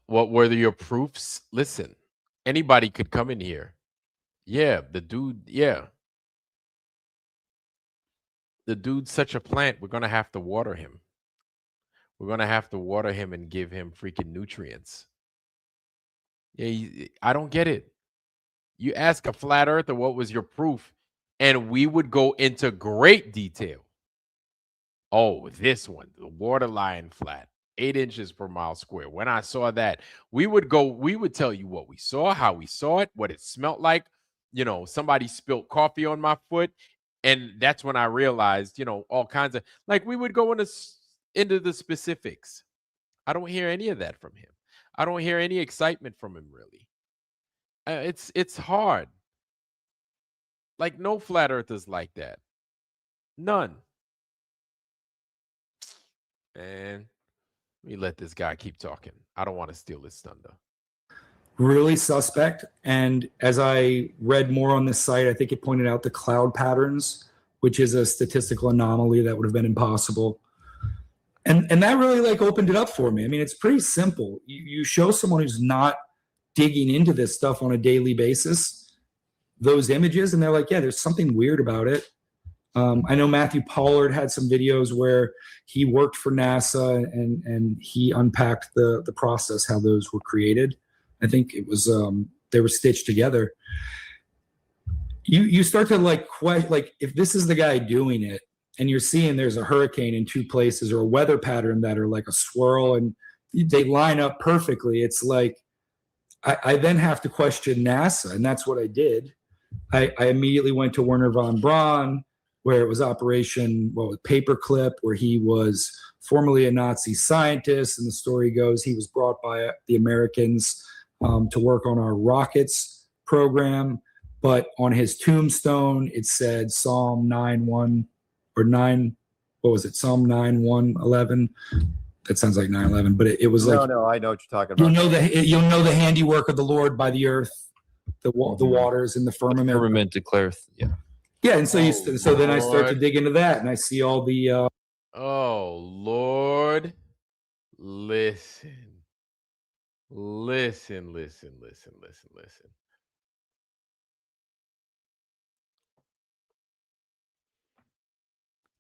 what were your proofs? Listen, anybody could come in here. Yeah, the dude's such a plant. We're gonna have to water him. We're gonna have to water him and give him freaking nutrients. Yeah, I don't get it. You ask a flat earther what was your proof, and we would go into great detail. Oh, this one, the waterline flat, 8 inches per mile square. When I saw that, we would tell you what we saw, how we saw it, what it smelled like. You know, somebody spilled coffee on my foot, and that's when I realized, you know, all kinds of, like, we would go into the specifics. I don't hear any of that from him. I don't hear any excitement from him, really. It's hard. Like, no flat earthers like that. None. And let me let this guy keep talking. I don't want to steal his thunder. Really suspect. And as I read more on this site, I think it pointed out the cloud patterns, which is a statistical anomaly that would have been impossible. And that really, like, opened it up for me. I mean, it's pretty simple. You show someone who's not digging into this stuff on a daily basis those images, and they're like, yeah, there's something weird about it. I know Matthew Pollard had some videos where he worked for NASA and he unpacked the process, how those were created. I think it was they were stitched together. you start to like if this is the guy doing it, and you're seeing there's a hurricane in two places or a weather pattern that are like a swirl and they line up perfectly. It's like I then have to question NASA, and that's what I did. I immediately went to Werner von Braun, where it was Operation Paperclip, where he was formerly a Nazi scientist, and the story goes he was brought by the Americans to work on our rockets program. But on his tombstone, it said Psalm 9:1 or 9. What was it? Psalm 9:1:11. That sounds like 9:11, but it was like no, I know what you're talking you'll about. know the handiwork of the Lord by the earth, the waters and the firmament. Firmament declareth, yeah. Yeah, and so then I start to dig into that, and I see all the. Oh Lord, listen.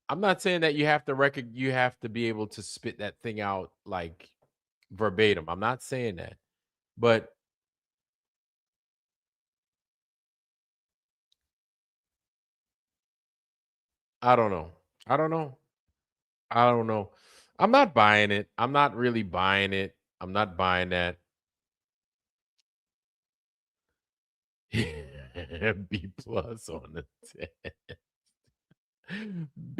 I'm not saying that you have to be able to spit that thing out like verbatim. I'm not saying that. But I don't know. I'm not buying it. I'm not really buying it. I'm not buying that. B plus on the 10.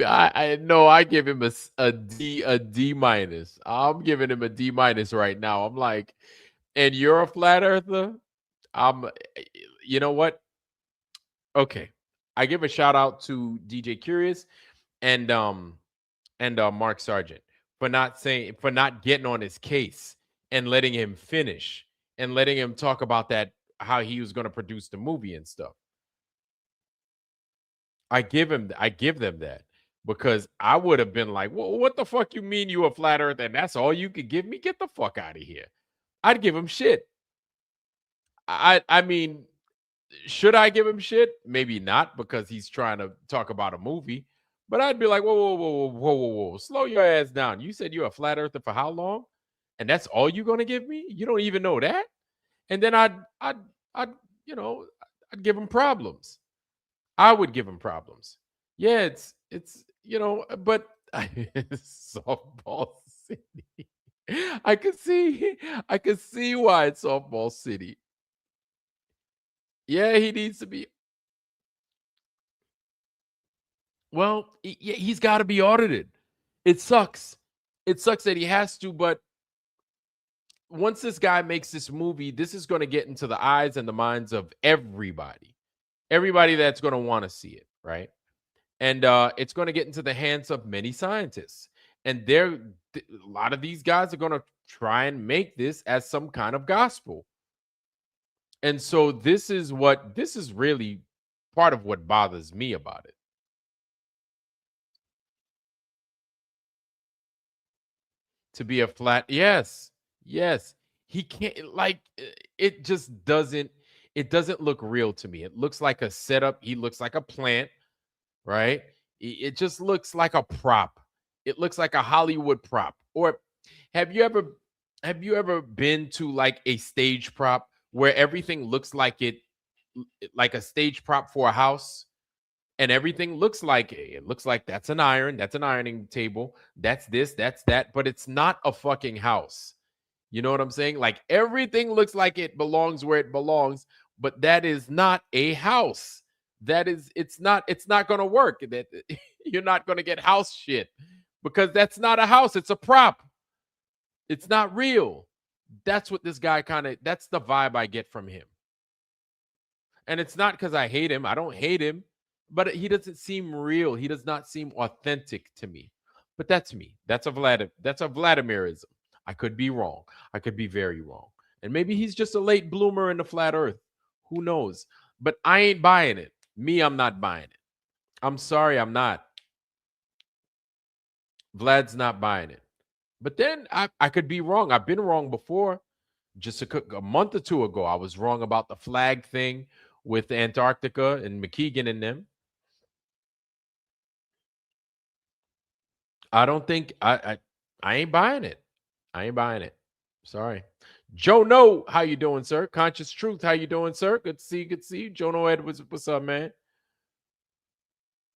I know I give him a D minus. I'm giving him a D minus right now. I'm like, and you're a flat earther? You know what? Okay. I give a shout out to DJ Curious and Mark Sargent for not getting on his case and letting him finish and letting him talk about that, how he was going to produce the movie and stuff. I give them that, because I would have been like, well, what the fuck you mean you a flat earth and that's all you could give me? Get the fuck out of here. I'd give him shit. I mean, should I give him shit? Maybe not, because he's trying to talk about a movie. But I'd be like, whoa. Slow your ass down. You said you're a flat earther for how long? And that's all you're gonna give me? You don't even know that? And then I'd give him problems. I would give him problems. Yeah, it's but softball city. I could see why it's softball city. Yeah, he needs to be. Well, he's got to be audited. It sucks. It sucks that he has to, but once this guy makes this movie, this is going to get into the eyes and the minds of everybody. Everybody that's going to want to see it, right? And it's going to get into the hands of many scientists. And a lot of these guys are going to try and make this as some kind of gospel. And so this is really part of what bothers me about it. To be a flat, yes. He can't, like, it doesn't look real to me. It looks like a setup. He looks like a plant, right? It just looks like a prop. It looks like a Hollywood prop. Or have you ever been to like a stage prop where everything looks like a stage prop for a house? And everything looks like that's an ironing table, that's this, that's that, but it's not a fucking house. You know what I'm saying? Like, everything looks like it belongs where it belongs, but that is not a house. It's not going to work. That you're not going to get house shit, because that's not a house, it's a prop. It's not real. That's what this guy that's the vibe I get from him. And it's not because I hate him. I don't hate him. But he doesn't seem real. He does not seem authentic to me. But that's me. That's a Vladimirism. I could be wrong. I could be very wrong. And maybe he's just a late bloomer in the flat earth. Who knows? But I ain't buying it. I'm not buying it. I'm sorry, I'm not. Vlad's not buying it. But then I could be wrong. I've been wrong before. Just a month or two ago, I was wrong about the flag thing with Antarctica and McKeegan and them. I don't think I ain't buying it. I ain't buying it. Sorry. Joe No, how you doing, sir? Conscious Truth, how you doing, sir? Good to see you. Good to see you. Joe No Edwards, what's up, man?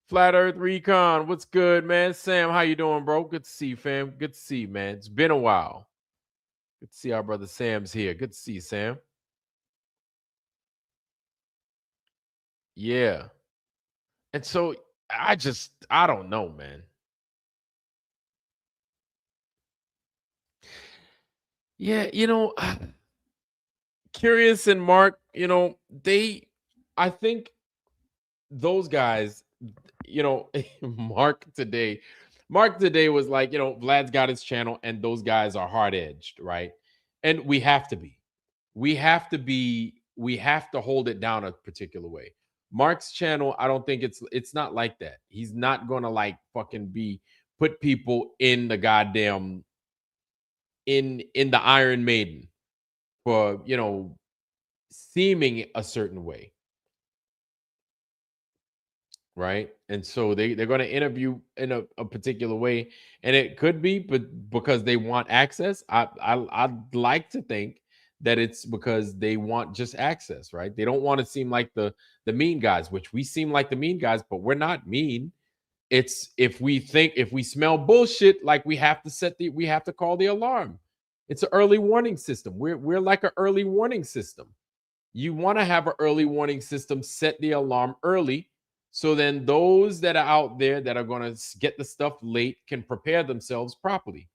Flat Earth Recon, what's good, man? Sam, how you doing, bro? Good to see you, fam. Good to see you, man. It's been a while. Good to see our brother Sam's here. Good to see you, Sam. Yeah. And so I don't know, man. Yeah, Curious and Mark, I think those guys, Mark today was like, Vlad's got his channel and those guys are hard edged, right? And we have to be. We have to hold it down a particular way. Mark's channel, I don't think it's not like that. He's not gonna like fucking put people in the goddamn in the Iron Maiden for seeming a certain way, right? And so they're going to interview in a particular way, and it could be but because they want access. I'd like to think that it's because they want just access, right? They don't want to seem like the mean guys, which we seem like the mean guys, but we're not mean. It's if we smell bullshit, like we have to call the alarm. It's an early warning system. We're like an early warning system. You want to have an early warning system, set the alarm early, so then those that are out there that are going to get the stuff late can prepare themselves properly.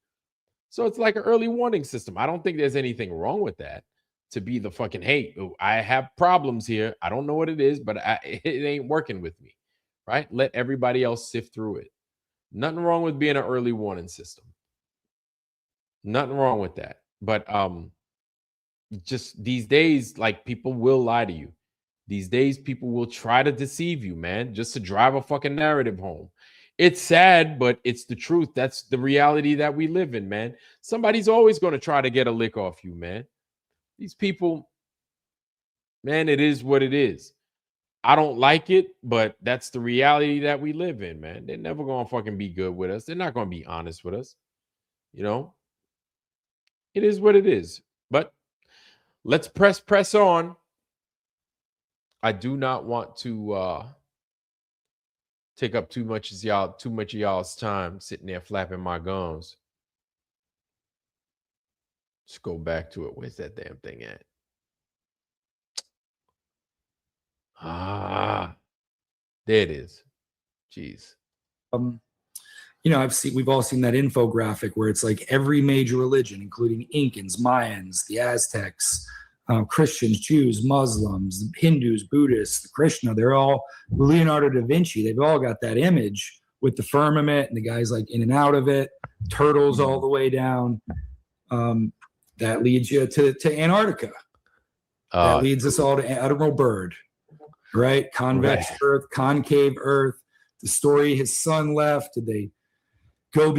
So it's like an early warning system. I don't think there's anything wrong with that. To be the fucking, hey, I have problems here. I don't know what it is, but it ain't working with me, right? Let everybody else sift through it. Nothing wrong with being an early warning system. Nothing wrong with that. But just these days, like, people will lie to you. These days, people will try to deceive you, man, just to drive a fucking narrative home. It's sad, but it's the truth. That's the reality that we live in, man. Somebody's always going to try to get a lick off you, man. These people, man, it is what it is. I don't like it, but that's the reality that we live in, man. They're never going to fucking be good with us. They're not going to be honest with us. It is what it is. But let's press on. I do not want to take up too much of y'all's time sitting there flapping my gums. Let's go back to it. Where's that damn thing at? There it is. Jeez. We've all seen that infographic where it's like every major religion, including Incans, Mayans, the Aztecs, Christians, Jews, Muslims, Hindus, Buddhists, Krishna, they're all Leonardo da Vinci. They've all got that image with the firmament and the guys like in and out of it, turtles all the way down. That leads you to Antarctica. That leads us all to Admiral Byrd, right? Convex Earth, concave Earth. The story, his son left. Did they go?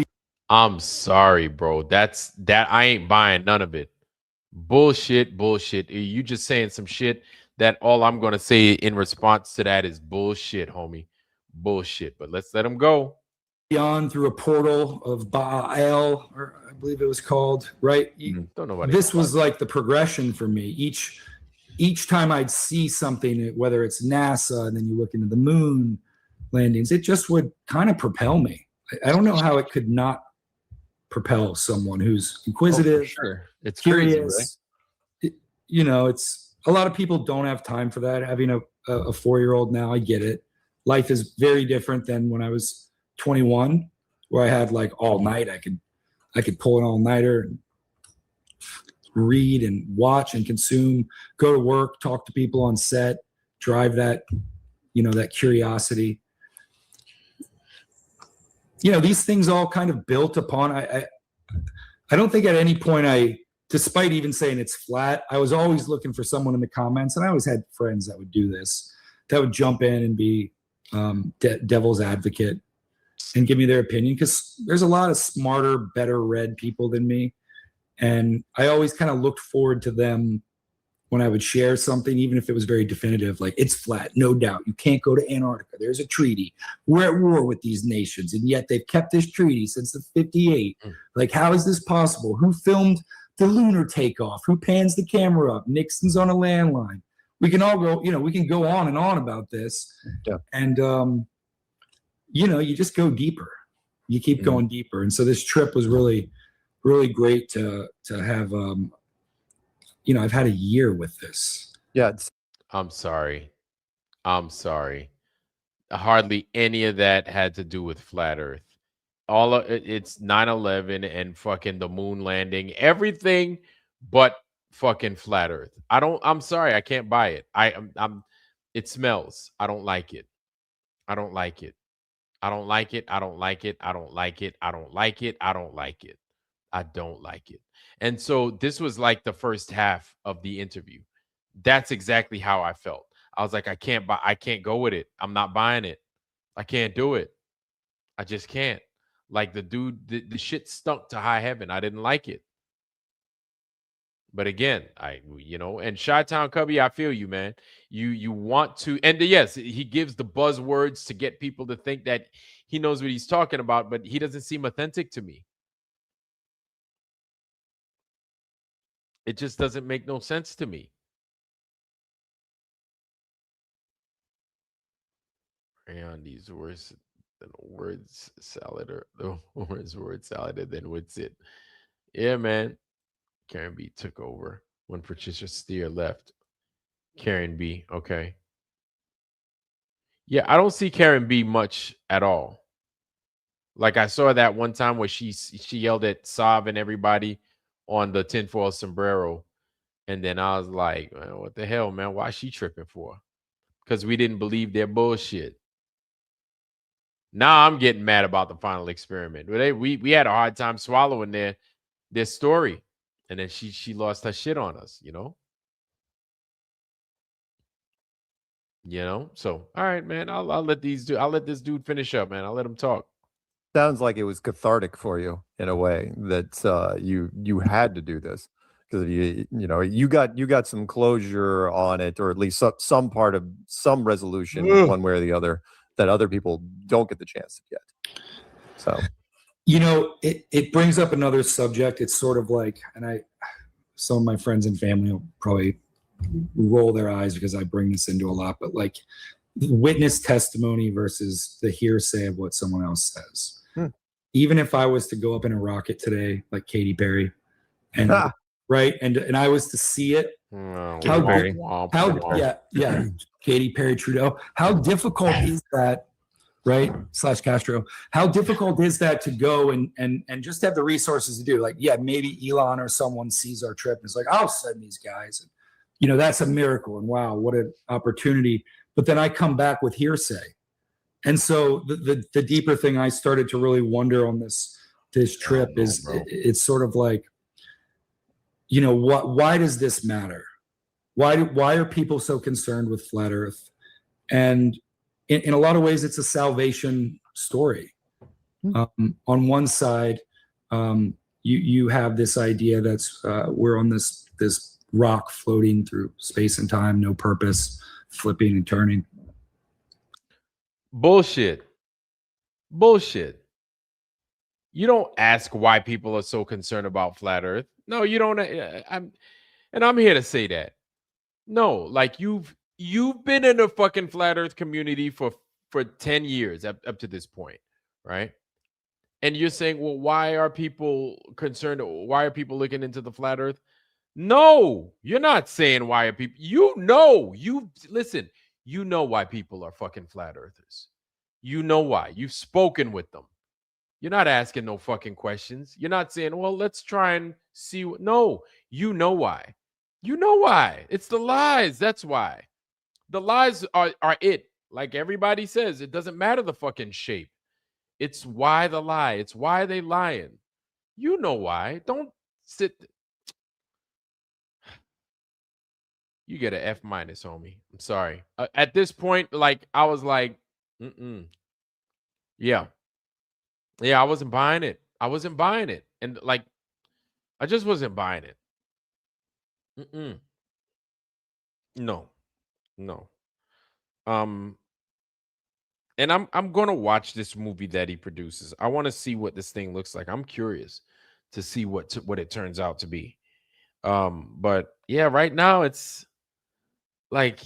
I'm sorry, bro. That I ain't buying none of it. Bullshit. You just saying some shit that all I'm going to say in response to that is bullshit, homie. Bullshit. But let's let him go. Beyond through a portal of Baal, or I believe it was called, right? Don't know what this was like the progression for me. Each time I'd see something, whether it's NASA and then you look into the moon landings, it just would kind of propel me. I don't know how it could not propel someone who's inquisitive. For sure. It's curious. Crazy, right? It's a lot of people don't have time for that. Having a 4-year-old now, I get it. Life is very different than when I was 21, where I had like all night. I could pull an all-nighter and read and watch and consume, go to work, talk to people on set, drive that, that curiosity. These things all kind of built upon. I don't think at any point despite even saying it's flat, I was always looking for someone in the comments, and I always had friends that would do this, that would jump in and be devil's advocate and give me their opinion, because there's a lot of smarter, better read people than me. And I always kind of looked forward to them when I would share something, even if it was very definitive, like it's flat, no doubt. You can't go to Antarctica. There's a treaty. We're at war with these nations, and yet they've kept this treaty since the 58. Like, how is this possible? Who filmed the lunar takeoff? Who pans the camera up? Nixon's on a landline. We can all go, we can go on and on about this. Yeah. And, you just go deeper. You keep going deeper. And so this trip was really, really great to have, I've had a year with this. Yeah. I'm sorry. Hardly any of that had to do with flat Earth. All of it's 9/11 and fucking the moon landing, everything but fucking flat Earth. I'm sorry, I can't buy it. It smells. I don't like it. I don't like it. I don't like it. I don't like it. I don't like it. I don't like it. I don't like it. I don't like it. And so this was like the first half of the interview. That's exactly how I felt. I was like, I can't go with it. I'm not buying it. I can't do it. I just can't. Like the dude, the shit stunk to high heaven. I didn't like it. But again, and Chi-Town Cubby, I feel you, man. You want to, and yes, he gives the buzzwords to get people to think that he knows what he's talking about, but he doesn't seem authentic to me. It just doesn't make no sense to me. Mariande's worse than words salad, or the worst word salad, and then what's it? Yeah, man. Karen B took over when Patricia Steer left. Karen B, okay. Yeah, I don't see Karen B much at all. Like I saw that one time where she yelled at Sav and everybody on the tinfoil sombrero. And then I was like, what the hell, man? Why is she tripping for? Because we didn't believe their bullshit. Now I'm getting mad about the final experiment. We had a hard time swallowing their story. And then she lost her shit on us, So all right, man. I'll let this dude finish up, man. I'll let him talk. Sounds like it was cathartic for you in a way that you had to do this because you got some closure on it, or at least some part of some resolution one way or the other that other people don't get the chance to get. So it brings up another subject. It's sort of like, and some of my friends and family will probably roll their eyes because I bring this into a lot, but like witness testimony versus the hearsay of what someone else says. Even if I was to go up in a rocket today, like Katy Perry, and right, and I was to see it, Katy Perry Trudeau, how difficult is that, right? / Castro, how difficult is that to go and just have the resources to do? Like, yeah, maybe Elon or someone sees our trip and is like, I'll send these guys. And, that's a miracle. And wow, what an opportunity. But then I come back with hearsay. And so the deeper thing I started to really wonder on this trip is it's sort of like, why does this matter? Why are people so concerned with flat Earth? And in a lot of ways, it's a salvation story. On one side, you have this idea that's we're on this rock floating through space and time, no purpose, flipping and turning. Bullshit. You don't ask why people are so concerned about flat Earth. No, you don't. I'm here to say that. No, like you've been in a fucking flat Earth community for 10 years up to this point, right? And you're saying, well, why are people concerned? Why are people looking into the flat Earth? No, you're not saying why are people. Listen. You know why people are fucking flat earthers. You know why. You've spoken with them. You're not asking no fucking questions. You're not saying, well, let's try and see. No, you know why. You know why. It's the lies. That's why. The lies are it. Like everybody says, it doesn't matter the fucking shape. It's why the lie. It's why they lying. You know why. Don't sit. You get an F-, homie. I'm sorry. At this point, like, I was like, yeah, I wasn't buying it. And like, I just wasn't buying it. No, no. Um, and I'm gonna watch this movie that he produces. I want to see what this thing looks like. I'm curious to see what it turns out to be. But yeah, right now it's like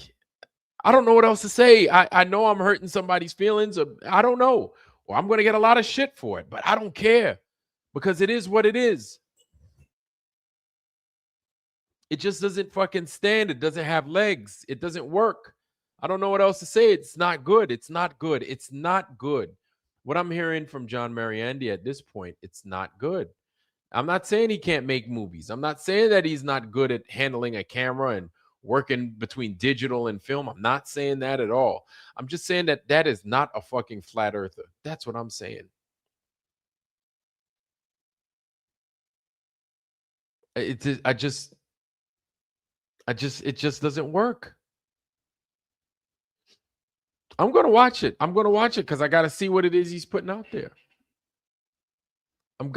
I don't know what else to say. I know I'm hurting somebody's feelings. Or I don't know. Or I'm gonna get a lot of shit for it, but I don't care because it is what it is. It just doesn't fucking stand. It doesn't have legs. It doesn't work. I don't know what else to say. It's not good. It's not good. It's not good. What I'm hearing from John Mariande at this point, it's not good. I'm not saying he can't make movies. I'm not saying that he's not good at handling a camera and working between digital and film. I'm not saying that at all. I'm just saying that that is not a fucking flat earther. That's what I'm saying. It just doesn't work. I'm gonna watch it. I'm gonna watch it because I gotta see what it is he's putting out there.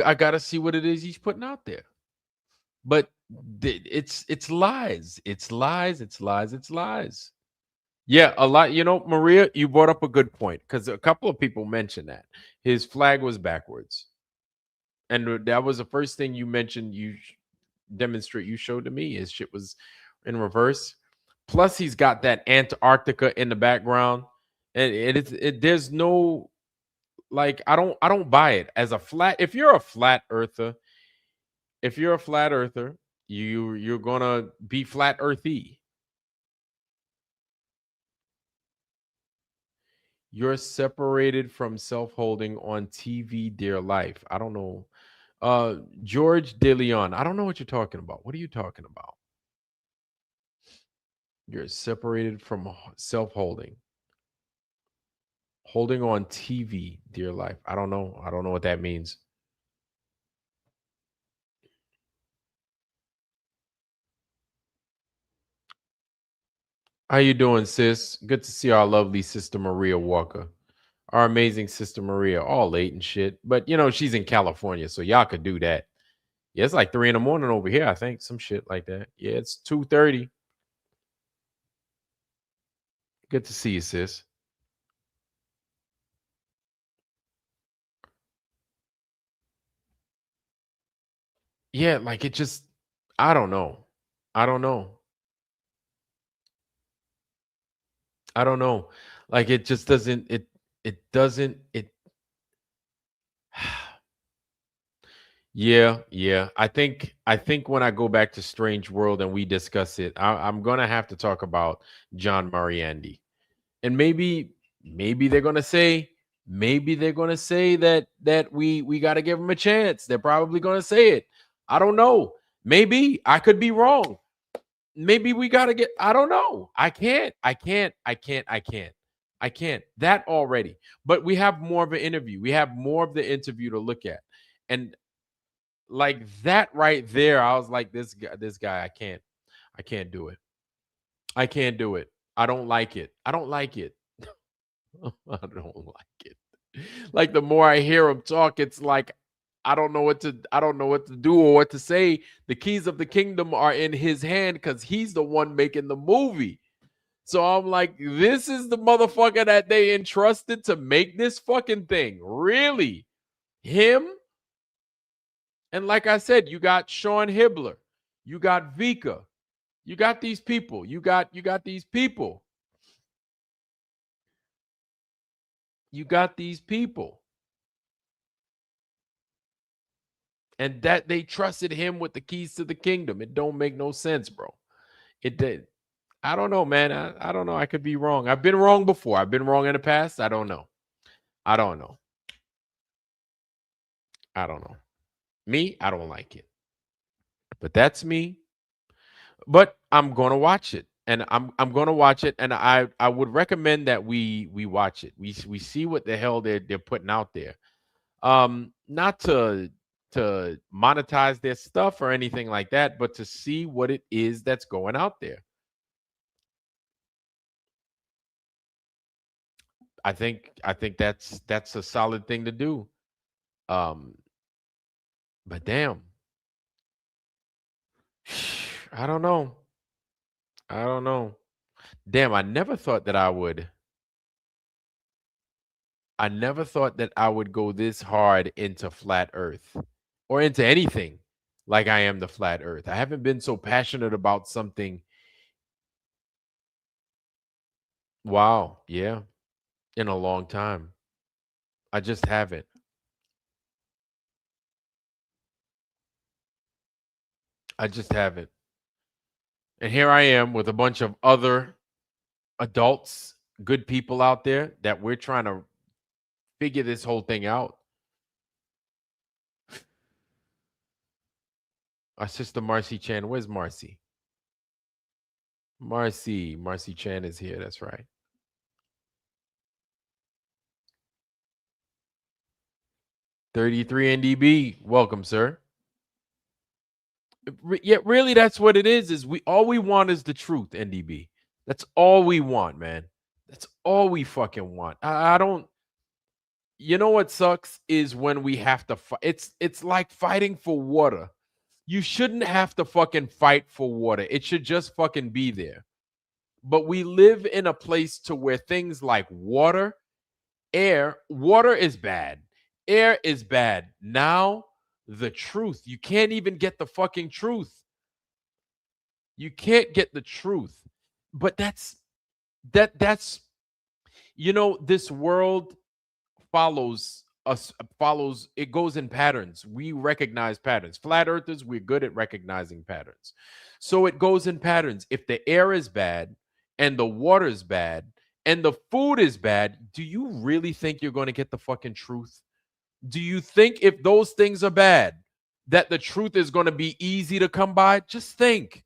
I gotta see what it is he's putting out there. But it's lies. It's lies. It's lies. It's lies. Yeah, a lot. You know, Maria, you brought up a good point because a couple of people mentioned that his flag was backwards, and that was the first thing you mentioned. You showed to me his shit was in reverse. Plus, he's got that Antarctica in the background, and there's no like I don't buy it as a flat. If you're a flat earther, you're gonna be flat earthy. You're separated from self-holding on TV, dear life. I don't know. George De Leon. I don't know what you're talking about. What are you talking about? You're separated from self-holding. Holding on TV, dear life. I don't know. I don't know what that means. How you doing, sis? Good to see our lovely sister Maria Walker. Our amazing sister Maria, all late and shit. But you know, she's in California, so y'all could do that. Yeah, it's like 3 in the morning over here, I think. Some shit like that. Yeah, it's 2:30. Good to see you, sis. Yeah, like it just I don't know. I don't know. I don't know. Like it just doesn't it doesn't it yeah. I think when I go back to Strange World and we discuss it, I'm gonna have to talk about John Mariande. And maybe they're gonna say that we gotta give him a chance. They're probably gonna say it. I don't know. Maybe I could be wrong. Maybe we gotta get. I don't know. I can't. That already. But we have more of an interview. We have more of the interview to look at, and like that right there, I was like, this guy, I can't do it. I can't do it. I don't like it. I don't like it. I don't like it. Like the more I hear him talk, it's like I don't know what to do or what to say. The keys of the kingdom are in his hand because he's the one making the movie. So I'm like, this is the motherfucker that they entrusted to make this fucking thing. Really? Him? And like I said, you got Sean Hibbler, you got Vika, you got these people, you got these people. You got these people. And that they trusted him with the keys to the kingdom. It don't make no sense, bro. It did. I don't know, man. I don't know. I could be wrong. I've been wrong before. I've been wrong in the past. I don't know. I don't know. I don't know. Me, I don't like it. But that's me. But I'm gonna watch it. And I'm gonna watch it. And I would recommend that we watch it. We see what the hell they're putting out there. Not to monetize their stuff or anything like that, but to see what it is that's going out there. I think that's a solid thing to do. Um, but damn, I don't know. I don't know. Damn, I never thought that I would go this hard into flat earth or into anything like I am the flat earth. I haven't been so passionate about something. Wow, yeah, in a long time. I just haven't. I just haven't. And here I am with a bunch of other adults, good people out there that we're trying to figure this whole thing out. Our sister Marcy Chan. Where's Marcy? Marcy Chan is here. That's right. $33 NDB. Welcome, sir. Yeah, really, that's what it is. Is all we want is the truth, NDB. That's all we want, man. That's all we fucking want. I don't. You know what sucks is when we have to fight. It's like fighting for water. You shouldn't have to fucking fight for water. It should just fucking be there. But we live in a place to where things like water is bad. Air is bad. Now, the truth. You can't even get the fucking truth. You can't get the truth. But that's this world follows us, it goes in patterns. We recognize patterns. Flat earthers, we're good at recognizing patterns. So it goes in patterns. If the air is bad and the water is bad and the food is bad, do you really think you're going to get the fucking truth? Do you think if those things are bad that the truth is going to be easy to come by? Just think.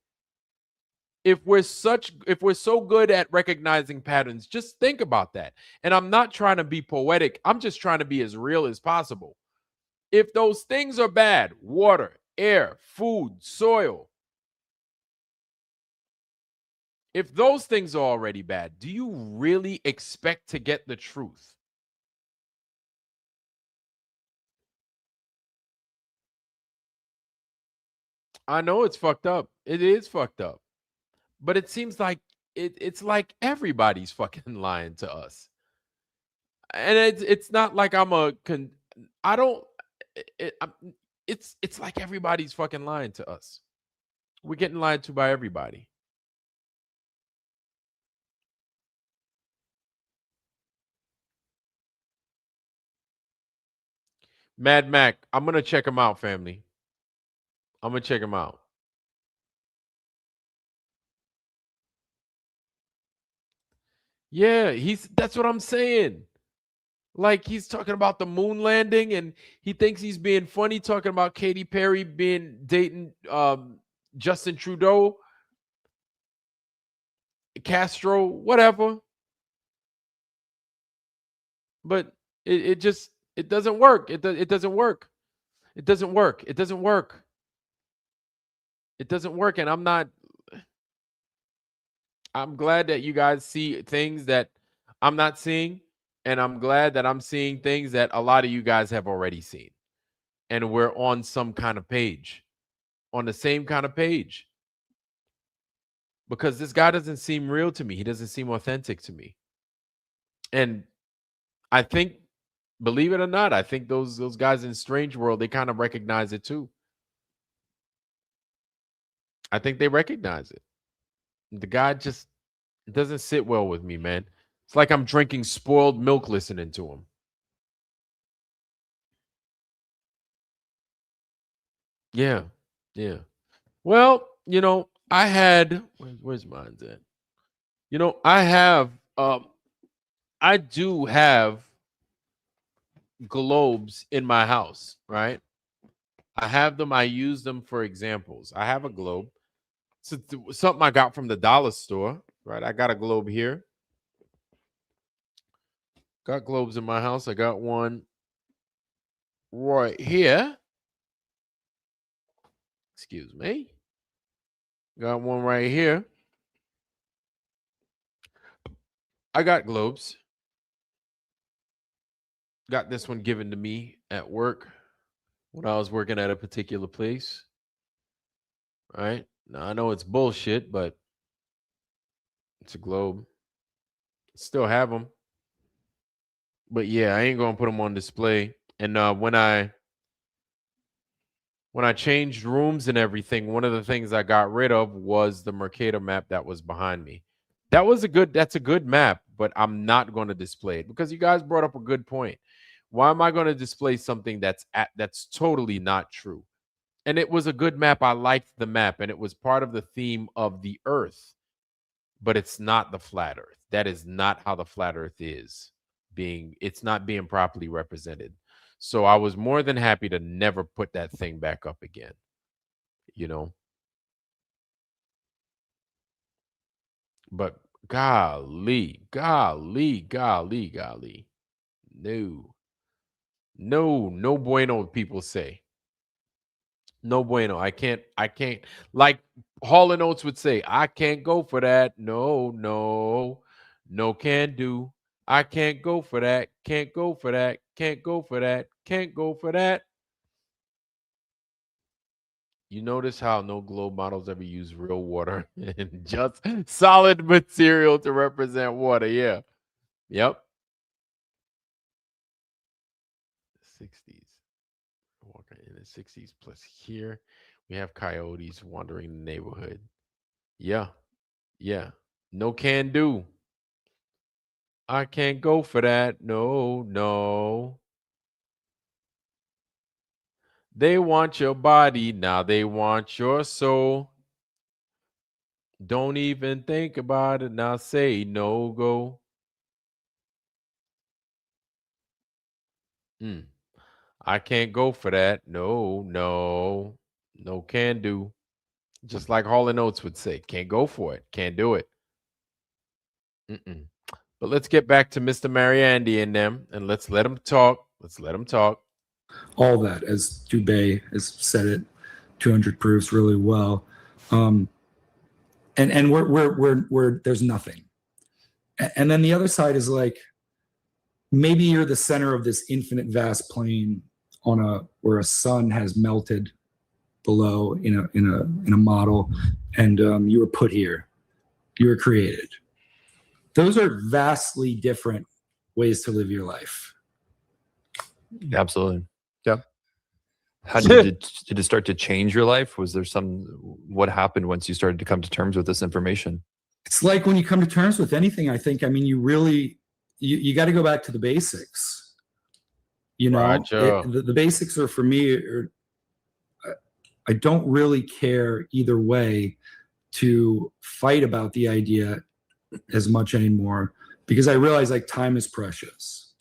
If we're so good at recognizing patterns, just think about that. And I'm not trying to be poetic. I'm just trying to be as real as possible. If those things are bad, water, air, food, soil, if those things are already bad, do you really expect to get the truth? I know it's fucked up. It is fucked up. But it seems like it's like everybody's fucking lying to us. And it's not like I don't it's like everybody's fucking lying to us. We're getting lied to by everybody. Mad Mac, I'm going to check him out, family. I'm going to check him out. Yeah, that's what I'm saying. Like he's talking about the moon landing and he thinks he's being funny talking about Katy Perry dating Justin Trudeau, Castro, whatever. But it doesn't work. It doesn't work. It doesn't work. It doesn't work. It doesn't work. And I'm glad that you guys see things that I'm not seeing. And I'm glad that I'm seeing things that a lot of you guys have already seen. And we're on some kind of page, on the same kind of page. Because this guy doesn't seem real to me. He doesn't seem authentic to me. And I think, believe it or not, I think those guys in Strange World, they kind of recognize it too. I think they recognize it. The guy just doesn't sit well with me, man. It's like I'm drinking spoiled milk listening to him. Yeah. Yeah. Well, I had where's mine at? I do have globes in my house, right? I have them. I use them for examples. I have a globe. It's something I got from the dollar store, right? I got a globe here. Got globes in my house. I got one right here. Excuse me. Got one right here. I got globes. Got this one given to me at work when I was working at a particular place. Right? Now I know it's bullshit, but It's a globe. Still have them. But yeah, I ain't gonna put them on display. And when I changed rooms and everything, one of the things I got rid of was the Mercator map that was behind me. That's a good map, but I'm not going to display it because you guys brought up a good point. Why am I going to display something that's totally not true? And it was a good map. I liked the map, and it was part of the theme of the Earth, but it's not the flat Earth. That is not how the flat Earth is it's not being properly represented. So I was more than happy to never put that thing back up again. You know, but golly. No bueno, people say. No bueno. I can't, like Hall and Oates would say, I can't go for that. No can do. I can't go for that. Can't go for that. Can't go for that. Can't go for that. You notice how no globe models ever use real water and just solid material to represent water. Yeah. Yep. 60s. Walking in the 60s plus here. We have coyotes wandering the neighborhood. Yeah. Yeah. No can do. I can't go for that. No. They want your body. Now they want your soul. Don't even think about it. Now say no go. I can't go for that. No can do. Just like Hall and Oates would say, can't go for it. Can't do it. But let's get back to Mr. Mariande and them, and let's let them talk. All that, as Dubé has said it, 200 proofs really well. And we're there's nothing. And then the other side is like, maybe you're the center of this infinite vast plane where a sun has melted below in a model, and you were put here. You were created. Those are vastly different ways to live your life. Absolutely. Yeah. How did it start to change your life? Was there what happened once you started to come to terms with this information? It's like when you come to terms with anything, I think, I mean, you got to go back to the basics. You know, Roger. The basics are, for me, I don't really care either way to fight about the idea as much anymore, because I realize like time is precious,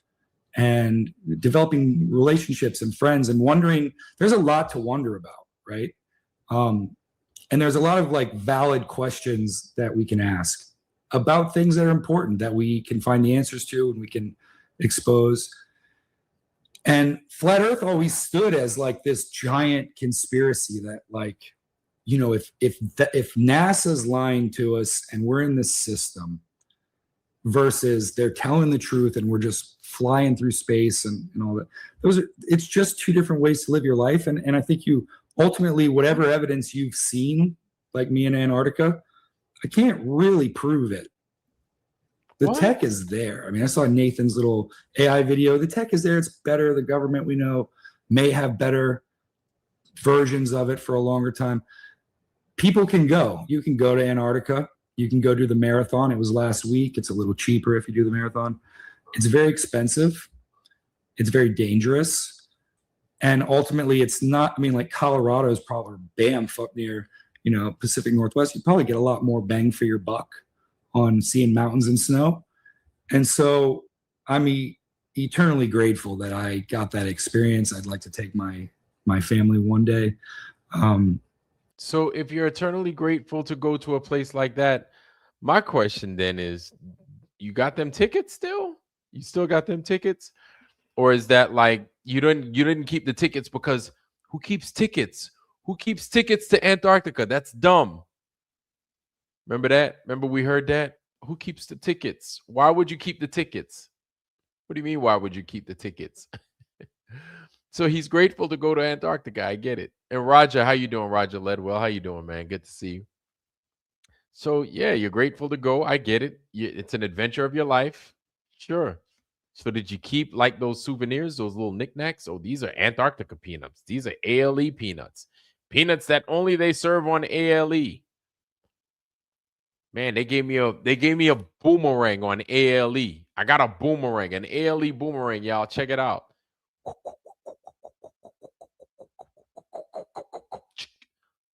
and developing relationships and friends and wondering, there's a lot to wonder about, right? And there's a lot of like valid questions that we can ask about things that are important, that we can find the answers to and we can expose. And Flat Earth always stood as like this giant conspiracy that, like, you know, if NASA's lying to us and we're in this system versus they're telling the truth and we're just flying through space and all that, it's just two different ways to live your life. And I think you ultimately, whatever evidence you've seen, like me in Antarctica, I can't really prove it. The tech is there. I mean, I saw Nathan's little AI video. The tech is there. It's better. The government, we know, may have better versions of it for a longer time. People can go. You can go to Antarctica. You can go do the marathon. It was last week. It's a little cheaper if you do the marathon. It's very expensive. It's very dangerous. And ultimately, it's not, I mean, like Colorado is probably Banff up near, you know, Pacific Northwest. You probably get a lot more bang for your buck on seeing mountains and snow. And so I'm eternally grateful that I got that experience. I'd like to take my family one day. So if you're eternally grateful to go to a place like that, my question then is, you got them tickets still? You still got them tickets? Or is that like you didn't keep the tickets because who keeps tickets? Who keeps tickets to Antarctica? That's dumb. Remember that? Remember we heard that? Who keeps the tickets? Why would you keep the tickets? What do you mean, why would you keep the tickets? So he's grateful to go to Antarctica. I get it. And Roger, how you doing, Roger Ledwell? How you doing, man? Good to see you. So yeah, you're grateful to go. I get it. It's an adventure of your life. Sure. So did you keep like those souvenirs, those little knickknacks? Oh, these are Antarctica peanuts. These are ALE peanuts. Peanuts that only they serve on ALE. Man, they gave me a boomerang on ALE. I got a boomerang, an ALE boomerang, y'all. Check it out.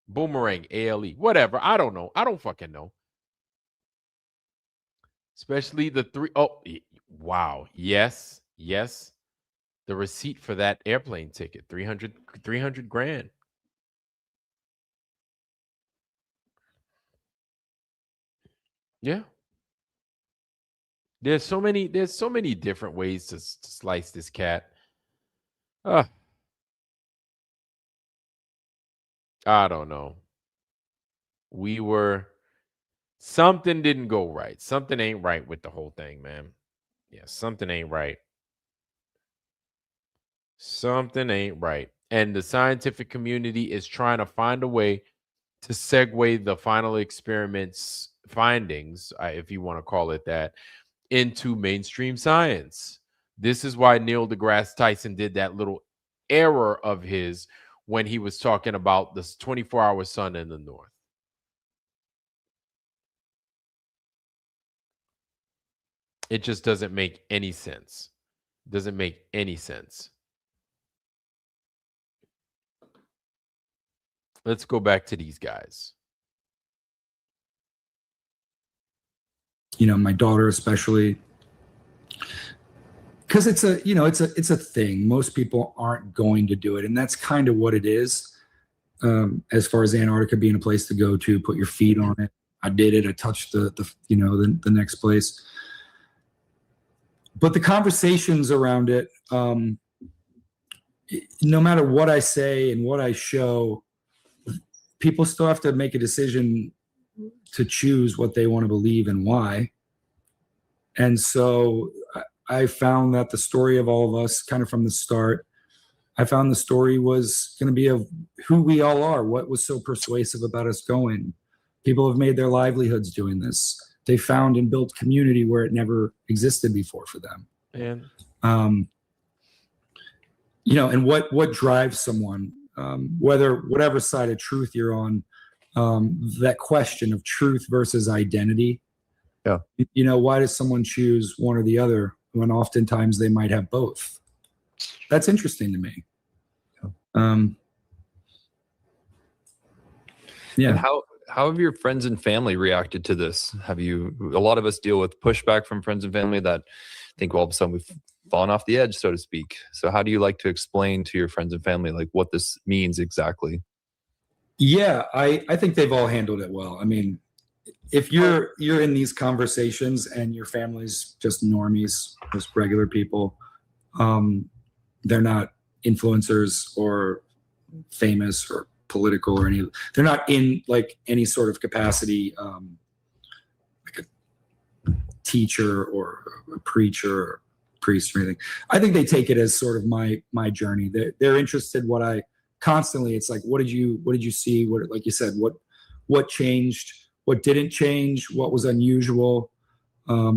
Boomerang, ALE. Whatever. I don't know. I don't fucking know. Especially the three. Oh, wow. Yes. Yes. The receipt for that airplane ticket, 300 grand. Yeah. There's so many different ways to slice this cat. I don't know. Something didn't go right. Something ain't right with the whole thing, man. Yeah, something ain't right. Something ain't right. And the scientific community is trying to find a way to segue the final experiment's findings, if you want to call it that, into mainstream science. This is why Neil deGrasse Tyson did that little error of his when he was talking about this 24-hour sun in the north. It just doesn't make any sense. Doesn't make any sense. Let's go back to these guys. You know, my daughter especially, because it's a thing. Most people aren't going to do it, and that's kind of what it is. As far as Antarctica being a place to go to, put your feet on it. I did it. I touched the next place. But the conversations around it, no matter what I say and what I show, people still have to make a decision to choose what they want to believe and why. And so I found that the story of all of us, kind of from the start, I found the story was going to be of who we all are, what was so persuasive about us going. People have made their livelihoods doing this. They found and built community where it never existed before for them. And and what drives someone, whatever side of truth you're on, that question of truth versus identity. Yeah. Why does someone choose one or the other when oftentimes they might have both? That's interesting to me. Yeah. And how have your friends and family reacted to this? A lot of us deal with pushback from friends and family that think, well, all of a sudden we've fallen off the edge, so to speak. So how do you like to explain to your friends and family like what this means exactly? Yeah, I think they've all handled it well. I mean, if you're in these conversations and your family's just normies, just regular people, they're not influencers or famous or political or they're not in like any sort of capacity, like a teacher or a preacher or priest or anything. I think they take it as sort of my journey. They're interested constantly. It's like, what did you see? What, like you said, what changed? What didn't change? What was unusual? For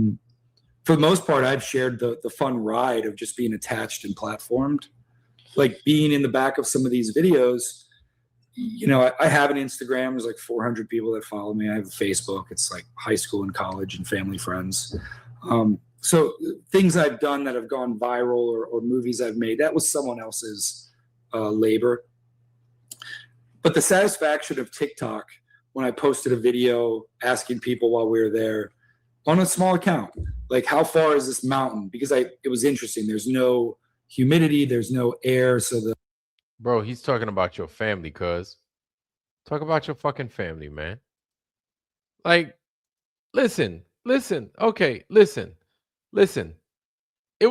the most part, I've shared the fun ride of just being attached and platformed, like being in the back of some of these videos. I have an Instagram. There's like 400 people that follow me. I have a Facebook. It's like high school and college and family friends. So things I've done that have gone viral or movies I've made, that was someone else's labor. But the satisfaction of TikTok, when I posted a video asking people while we were there on a small account, like, how far is this mountain? Because it was interesting. There's no humidity. There's no air. So bro, he's talking about your family, cuz. Talk about your fucking family, man. Like, listen. Okay, listen. Listen, you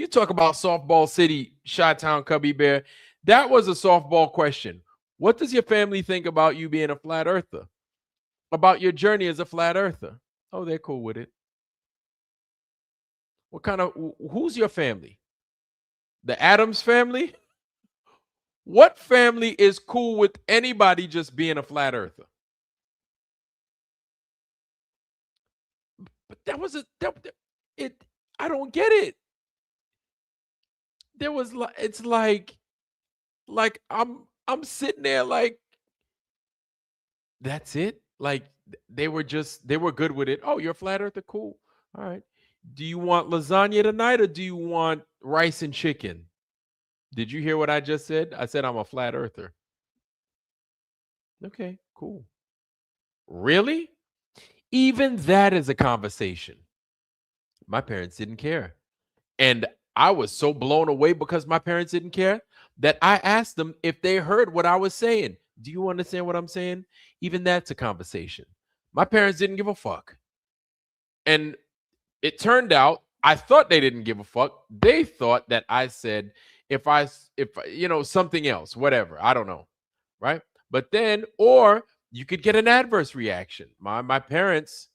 talk about softball city, Chi-Town, Cubby Bear. That was a softball question. What does your family think about you being a flat earther? About your journey as a flat earther? Oh, they're cool with it. Who's your family? The Adams family? What family is cool with anybody just being a flat earther? But that was it. I don't get it. There was like, it's like I'm sitting there like, that's it. Like they were good with it. Oh, you're a flat earther, cool. All right. Do you want lasagna tonight or do you want rice and chicken? Did you hear what I just said? I said I'm a flat earther. Okay, cool. Really? Even that is a conversation. My parents didn't care. And I was so blown away because my parents didn't care that I asked them if they heard what I was saying. Do you understand what I'm saying? Even that's a conversation. My parents didn't give a fuck. And it turned out I thought they didn't give a fuck. They thought that I said if something else, whatever, I don't know, right? But then, or you could get an adverse reaction. My parents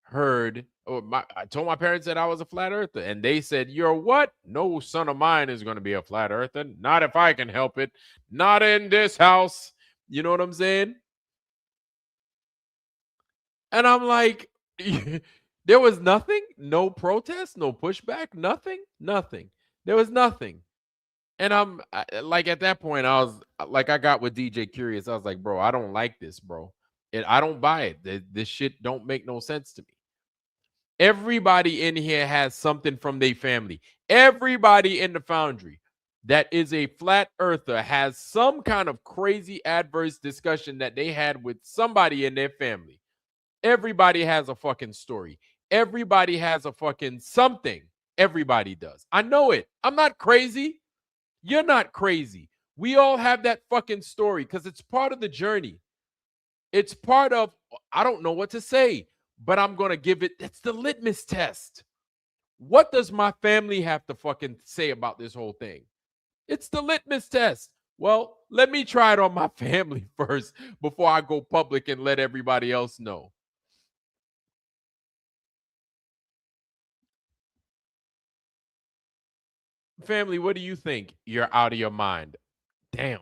heard, I told my parents that I was a flat earther, and they said, "You're what? No son of mine is going to be a flat earther. Not if I can help it. Not in this house." You know what I'm saying? And I'm like, there was nothing, no protest, no pushback, nothing. There was nothing. And like, at that point, I was like, I got with DJ Curious. I was like, bro, I don't like this, bro. I don't buy it. This shit don't make no sense to me. Everybody in here has something from their family. Everybody in the foundry that is a flat earther has some kind of crazy adverse discussion that they had with somebody in their family. Everybody has a fucking story. Everybody has a fucking something. Everybody does. I know it. I'm not crazy. You're not crazy. We all have that fucking story because it's part of the journey. It's part of, I don't know what to say, but I'm going to give it. It's the litmus test. What does my family have to fucking say about this whole thing? It's the litmus test. Well, let me try it on my family first before I go public and let everybody else know. Family, what do you think? You're out of your mind. Damn.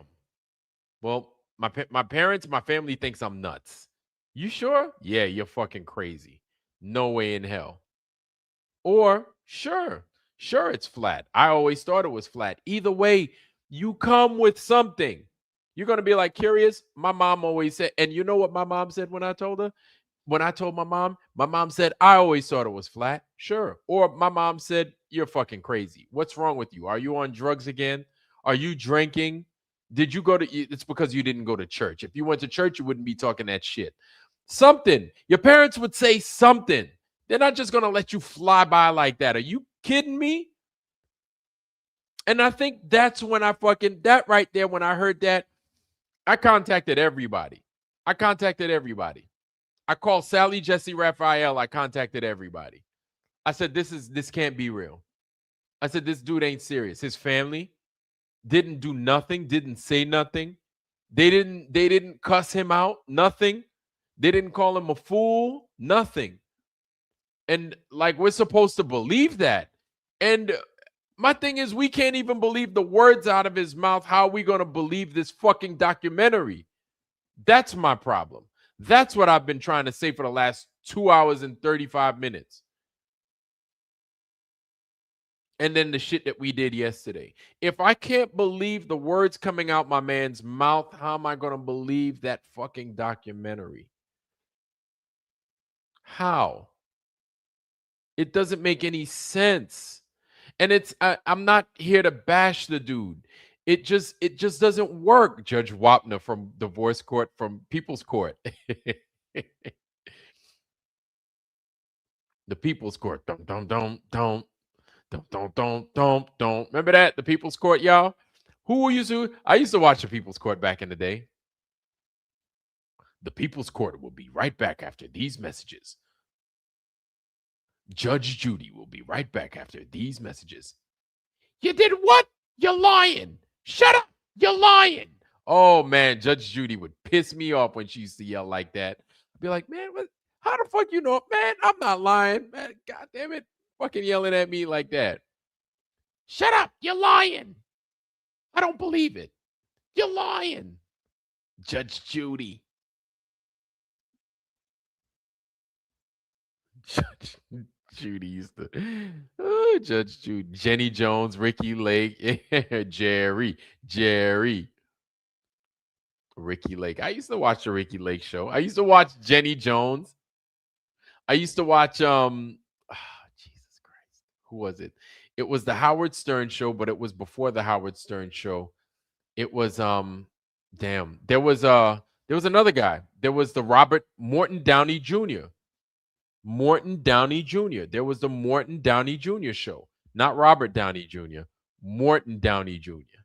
Well, my parents, my family thinks I'm nuts. You sure? Yeah, you're fucking crazy. No way in hell. Or sure, it's flat. I always thought it was flat. Either way, you come with something. You're going to be like, curious. My mom always said, and you know what my mom said when I told her? When I told my mom said, I always thought it was flat. Sure. Or my mom said, you're fucking crazy. What's wrong with you? Are you on drugs again? Are you drinking? Did you go to, it's because you didn't go to church. If you went to church, you wouldn't be talking that shit. Something. Your parents would say something. They're not just going to let you fly by like that. Are you kidding me? And I think that's when that right there, when I heard that, I contacted everybody. I called Sally, Jesse, Raphael. I contacted everybody. I said, this can't be real. I said, this dude ain't serious. His family didn't do nothing, didn't say nothing. They didn't cuss him out, nothing. They didn't call him a fool, nothing. And like, we're supposed to believe that. And my thing is, we can't even believe the words out of his mouth. How are we going to believe this fucking documentary? That's my problem. That's what I've been trying to say for the last 2 hours and 35 minutes. And then the shit that we did yesterday. If I can't believe the words coming out my man's mouth, how am I going to believe that fucking documentary? How? It doesn't make any sense. And I'm not here to bash the dude. It just doesn't work. Judge Wapner from Divorce Court, from People's Court. The People's Court. Don't. Remember that? The People's Court, y'all? I used to watch the People's Court back in the day. The People's Court will be right back after these messages. Judge Judy will be right back after these messages. You did what? You're lying. Shut up. You're lying. Oh, man, Judge Judy would piss me off when she used to yell like that. I'd be like, man, how the fuck you know? Man, I'm not lying. Man, God damn it. Fucking yelling at me like that. Shut up. You're lying. I don't believe it. You're lying. Judge Judy. Judge Judy used to. Oh, Judge Judy. Jenny Jones, Ricky Lake, Jerry. Ricky Lake. I used to watch the Ricky Lake show. I used to watch Jenny Jones. I used to watch Jesus Christ. Who was it? It was the Howard Stern show, but it was before the Howard Stern show. It was damn. There was another guy. There was the Robert Morton Downey Jr. Morton Downey Jr. There was the Morton Downey Jr. show. Not Robert Downey Jr. Morton Downey Jr.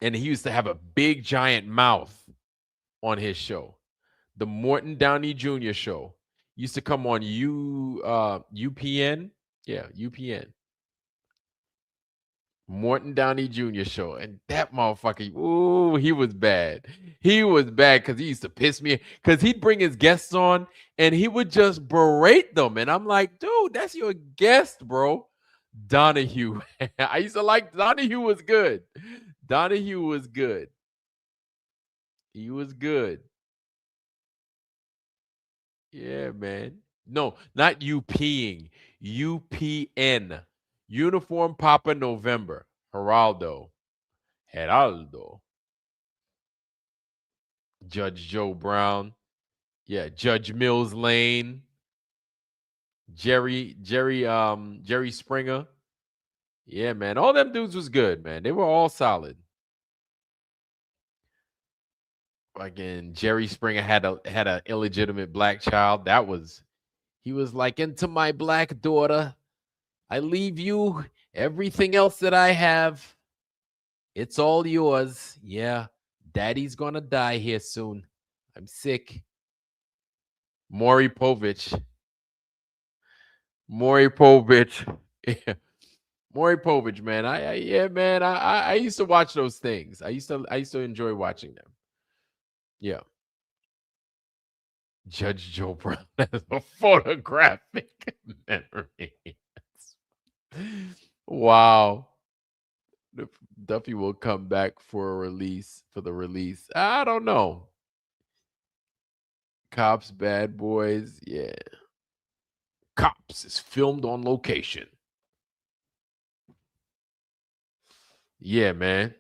And he used to have a big giant mouth on his show. The Morton Downey Jr. show used to come on UPN. Yeah, UPN. Morton Downey Jr. show. And that motherfucker, ooh, he was bad. He was bad because he used to piss me because he'd bring his guests on and he would just berate them. And I'm like, dude, that's your guest, bro. Donahue. I used to like Donahue was good. Donahue was good. He was good. Yeah, man. No, not UPing. UPN. Uniform Papa November. Geraldo. Judge Joe Brown. Yeah, Judge Mills Lane. Jerry Springer. Yeah, man. All them dudes was good, man. They were all solid. Again, Jerry Springer had a illegitimate black child. He was like, into my black daughter, I leave you everything else that I have. It's all yours. Yeah, daddy's gonna die here soon. I'm sick. Maury Povich. Maury Povich, man. I used to watch those things. I used to enjoy watching them. Yeah. Judge Joe Brown has a photographic memory. Wow. Duffy will come back for the release. I don't know. Cops, Bad Boys. Yeah. Cops is filmed on location. Yeah, man.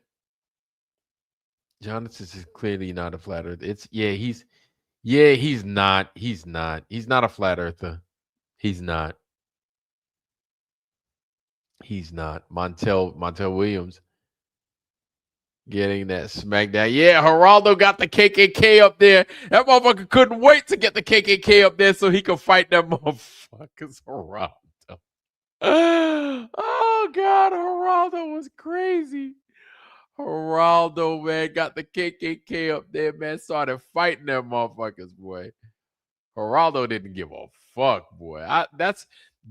Jonathan is clearly not a flat earther. He's not. He's not a flat earther. He's not. Montel Williams getting that smackdown. Yeah, Geraldo got the KKK up there. That motherfucker couldn't wait to get the KKK up there so he could fight them motherfuckers. Geraldo. Oh God, Geraldo was crazy. Geraldo, man, got the KKK up there, man. Started fighting them motherfuckers, boy. Geraldo didn't give a fuck, boy.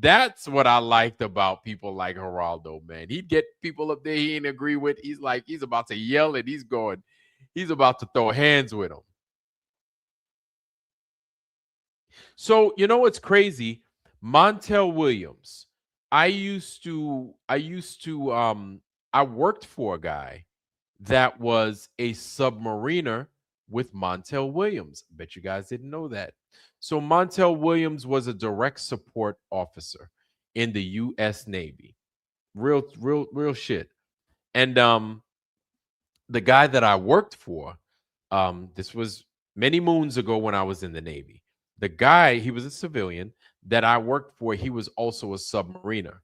That's what I liked about people like Geraldo, man. He'd get people up there he didn't agree with. He's about to yell and he's about to throw hands with them. So, you know what's crazy? Montel Williams. I worked for a guy that was a submariner with Montel Williams. Bet you guys didn't know that. So Montel Williams was a direct support officer in the U.S. Navy. Real shit. And the guy that I worked for, this was many moons ago when I was in the Navy. The guy, he was a civilian that I worked for. He was also a submariner.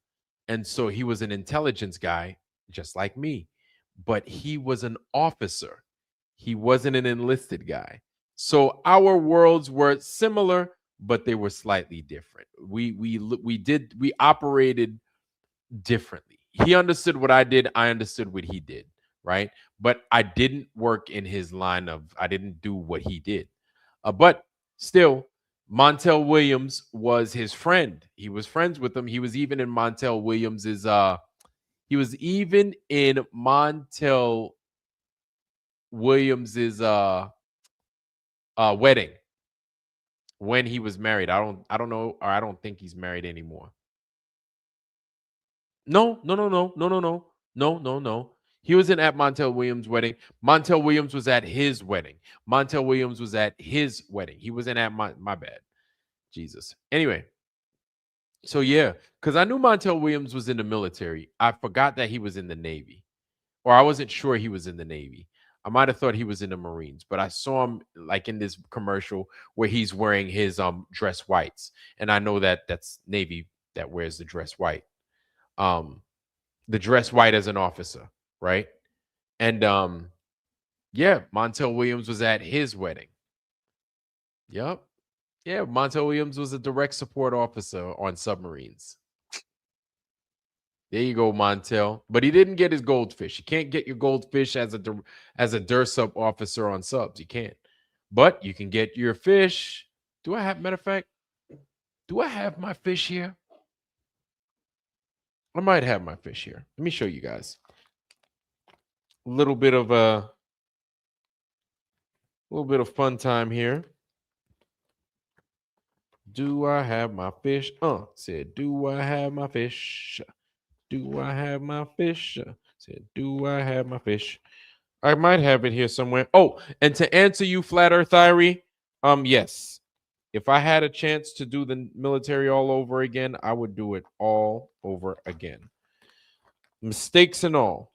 And so he was an intelligence guy, just like me. But he was an officer. He wasn't an enlisted guy. So our worlds were similar, but they were slightly different. We operated differently. He understood what I did. I understood what he did, right? But I didn't work in his line of, I didn't do what he did. But still, Montel Williams was his friend. He was friends with him. He was even in Montel Williams's wedding when he was married. I don't know, or I don't think he's married anymore. No. He wasn't at Montel Williams' wedding. Montel Williams was at his wedding. Montel Williams was at his wedding. He wasn't at my bad. Jesus. Anyway, so yeah, because I knew Montel Williams was in the military. I forgot that he was in the Navy, or I wasn't sure he was in the Navy. I might have thought he was in the Marines, but I saw him like in this commercial where he's wearing his dress whites, and I know that that's Navy that wears the dress white. The dress white as an officer, right? And yeah, Montel Williams was at his wedding. Yep. Yeah, Montel Williams was a direct support officer on submarines. There you go, Montel. But he didn't get his goldfish. You can't get your goldfish as a DURSUP officer on subs. You can't. But you can get your fish. Matter of fact, do I have my fish here? I might have my fish here. Let me show you guys. A little bit of fun time here. Do I have my fish? Said, do I have my fish? Do I have my fish? Said, do I have my fish? I might have it here somewhere. Oh, and to answer you, Flat Earth Irie, yes. If I had a chance to do the military all over again, I would do it all over again. Mistakes and all,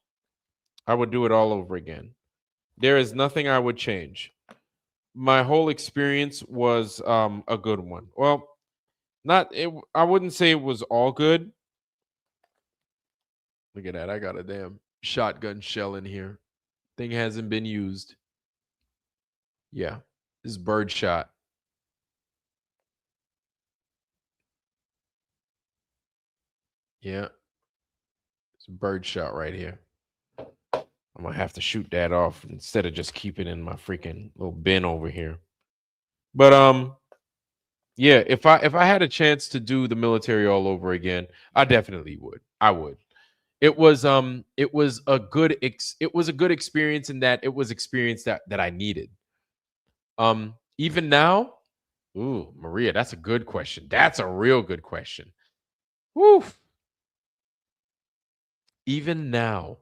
I would do it all over again. There is nothing I would change. My whole experience was a good one. Well, I wouldn't say it was all good. Look at that. I got a damn shotgun shell in here. Thing hasn't been used. Yeah. This is birdshot. Yeah. It's a birdshot right here. I'm gonna have to shoot that off instead of just keeping it in my freaking little bin over here. But yeah, if I had a chance to do the military all over again, I definitely would. I would. It was a good experience in that it was experience that I needed. Even now, ooh, Maria, that's a good question. That's a real good question. Woo. Even now,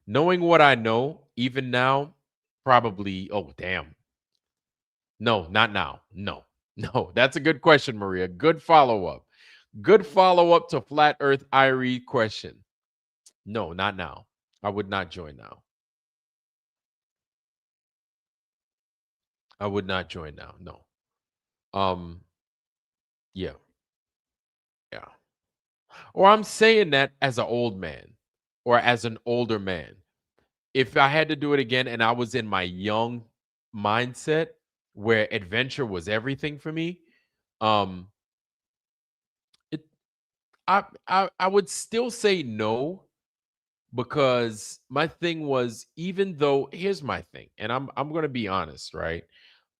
knowing what I know, even now, probably, oh damn. No, not now. No. That's a good question, Maria. Good follow-up. Good follow-up to Flat Earth Irie question. No, not now. I would not join now. I would not join now. No. Yeah. Yeah. Or I'm saying that as an old man or as an older man. If I had to do it again and I was in my young mindset where adventure was everything for me, it I would still say no, because my thing was, even though, here's my thing, and I'm going to be honest, right?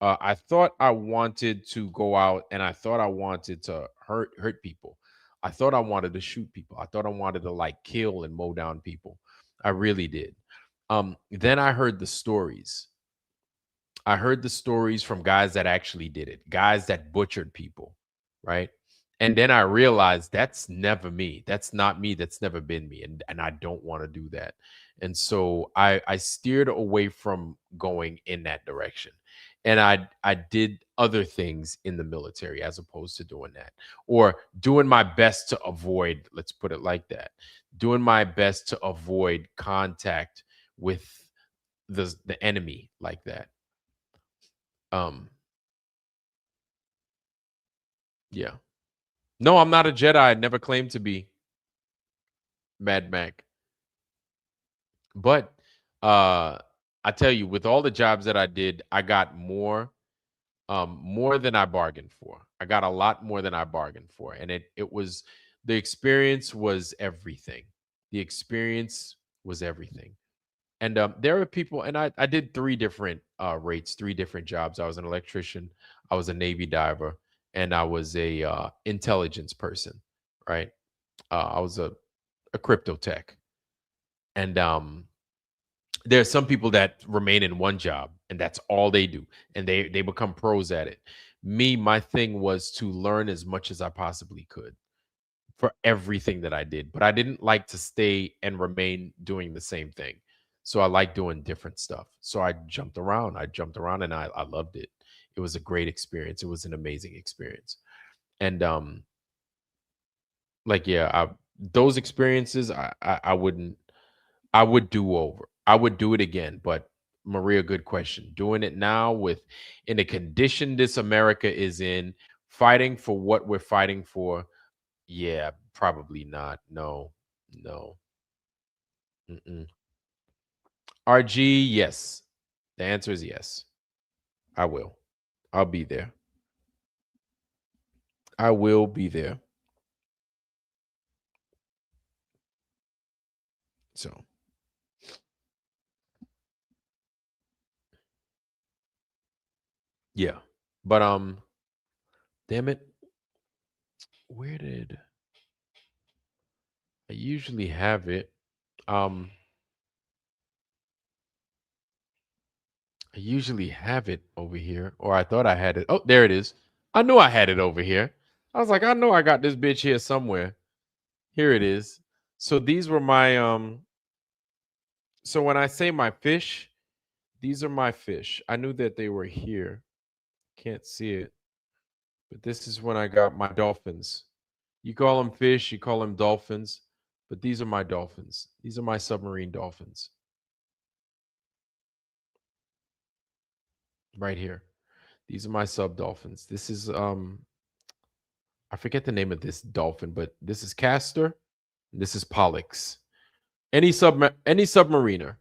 I thought I wanted to go out and I thought I wanted to hurt people. I thought I wanted to shoot people. I thought I wanted to like kill and mow down people. I really did. Then I heard the stories. I heard the stories from guys that actually did it, guys that butchered people, right? And then I realized that's never me. That's not me. That's never been me. And I don't want to do that. And so I steered away from going in that direction. And I did other things in the military as opposed to doing that, or doing my best to avoid, let's put it like that, doing my best to avoid contact with the enemy like that. Yeah. No, I'm not a Jedi. I never claimed to be Mad Mac. But I tell you, with all the jobs that I did, I got more than I bargained for. I got a lot more than I bargained for. And it was, the experience was everything. The experience was everything. And there are people, and I did 3 different rates, 3 different jobs. I was an electrician, I was a Navy diver, and I was a intelligence person, right? I was a crypto tech. And there are some people that remain in one job and that's all they do, and they become pros at it. Me, my thing was to learn as much as I possibly could for everything that I did, but I didn't like to stay and remain doing the same thing. So I like doing different stuff. So I jumped around. And I loved it. It was a great experience. It was an amazing experience. And like yeah, those experiences I wouldn't I would do over. I would do it again, but Maria, good question. Doing it now with in the condition this America is in, fighting for what we're fighting for. Yeah, probably not. No, no. Mm-mm. RG, yes. The answer is yes. I will. I'll be there. I will be there. So, yeah. But damn it. Where did I usually have it? Um I usually have it over here, or I thought I had it. Oh, there it is. I knew I had it over here. I was like, I know I got this bitch here somewhere. Here it is. So these were my so when I say my fish, these are my fish. I knew that they were here. Can't see it. But this is when I got my dolphins. You call them fish, you call them dolphins, but these are my dolphins. These are my submarine dolphins. Right here. These are my sub dolphins. This is I forget the name of this dolphin, but this is Castor. This is Pollux. Any submariner.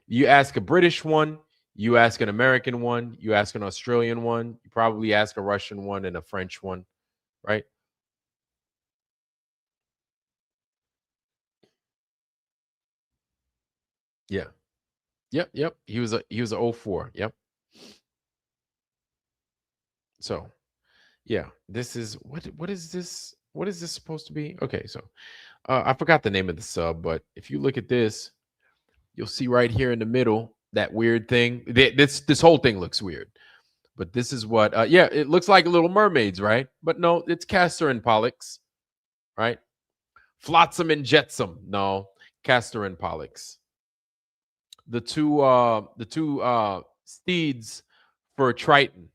You ask a British one, you ask an American one, you ask an Australian one, you probably ask a Russian one and a French one, right? Yeah. Yep. He was a 04. Yep. So, yeah, this is what is this? What is this supposed to be? Okay, so I forgot the name of the sub, but if you look at this, you'll see right here in the middle that weird thing. This whole thing looks weird, but this is what. Yeah, it looks like Little Mermaids, right? But no, it's Castor and Pollux, right? Flotsam and Jetsam. No, Castor and Pollux. The two steeds for Triton.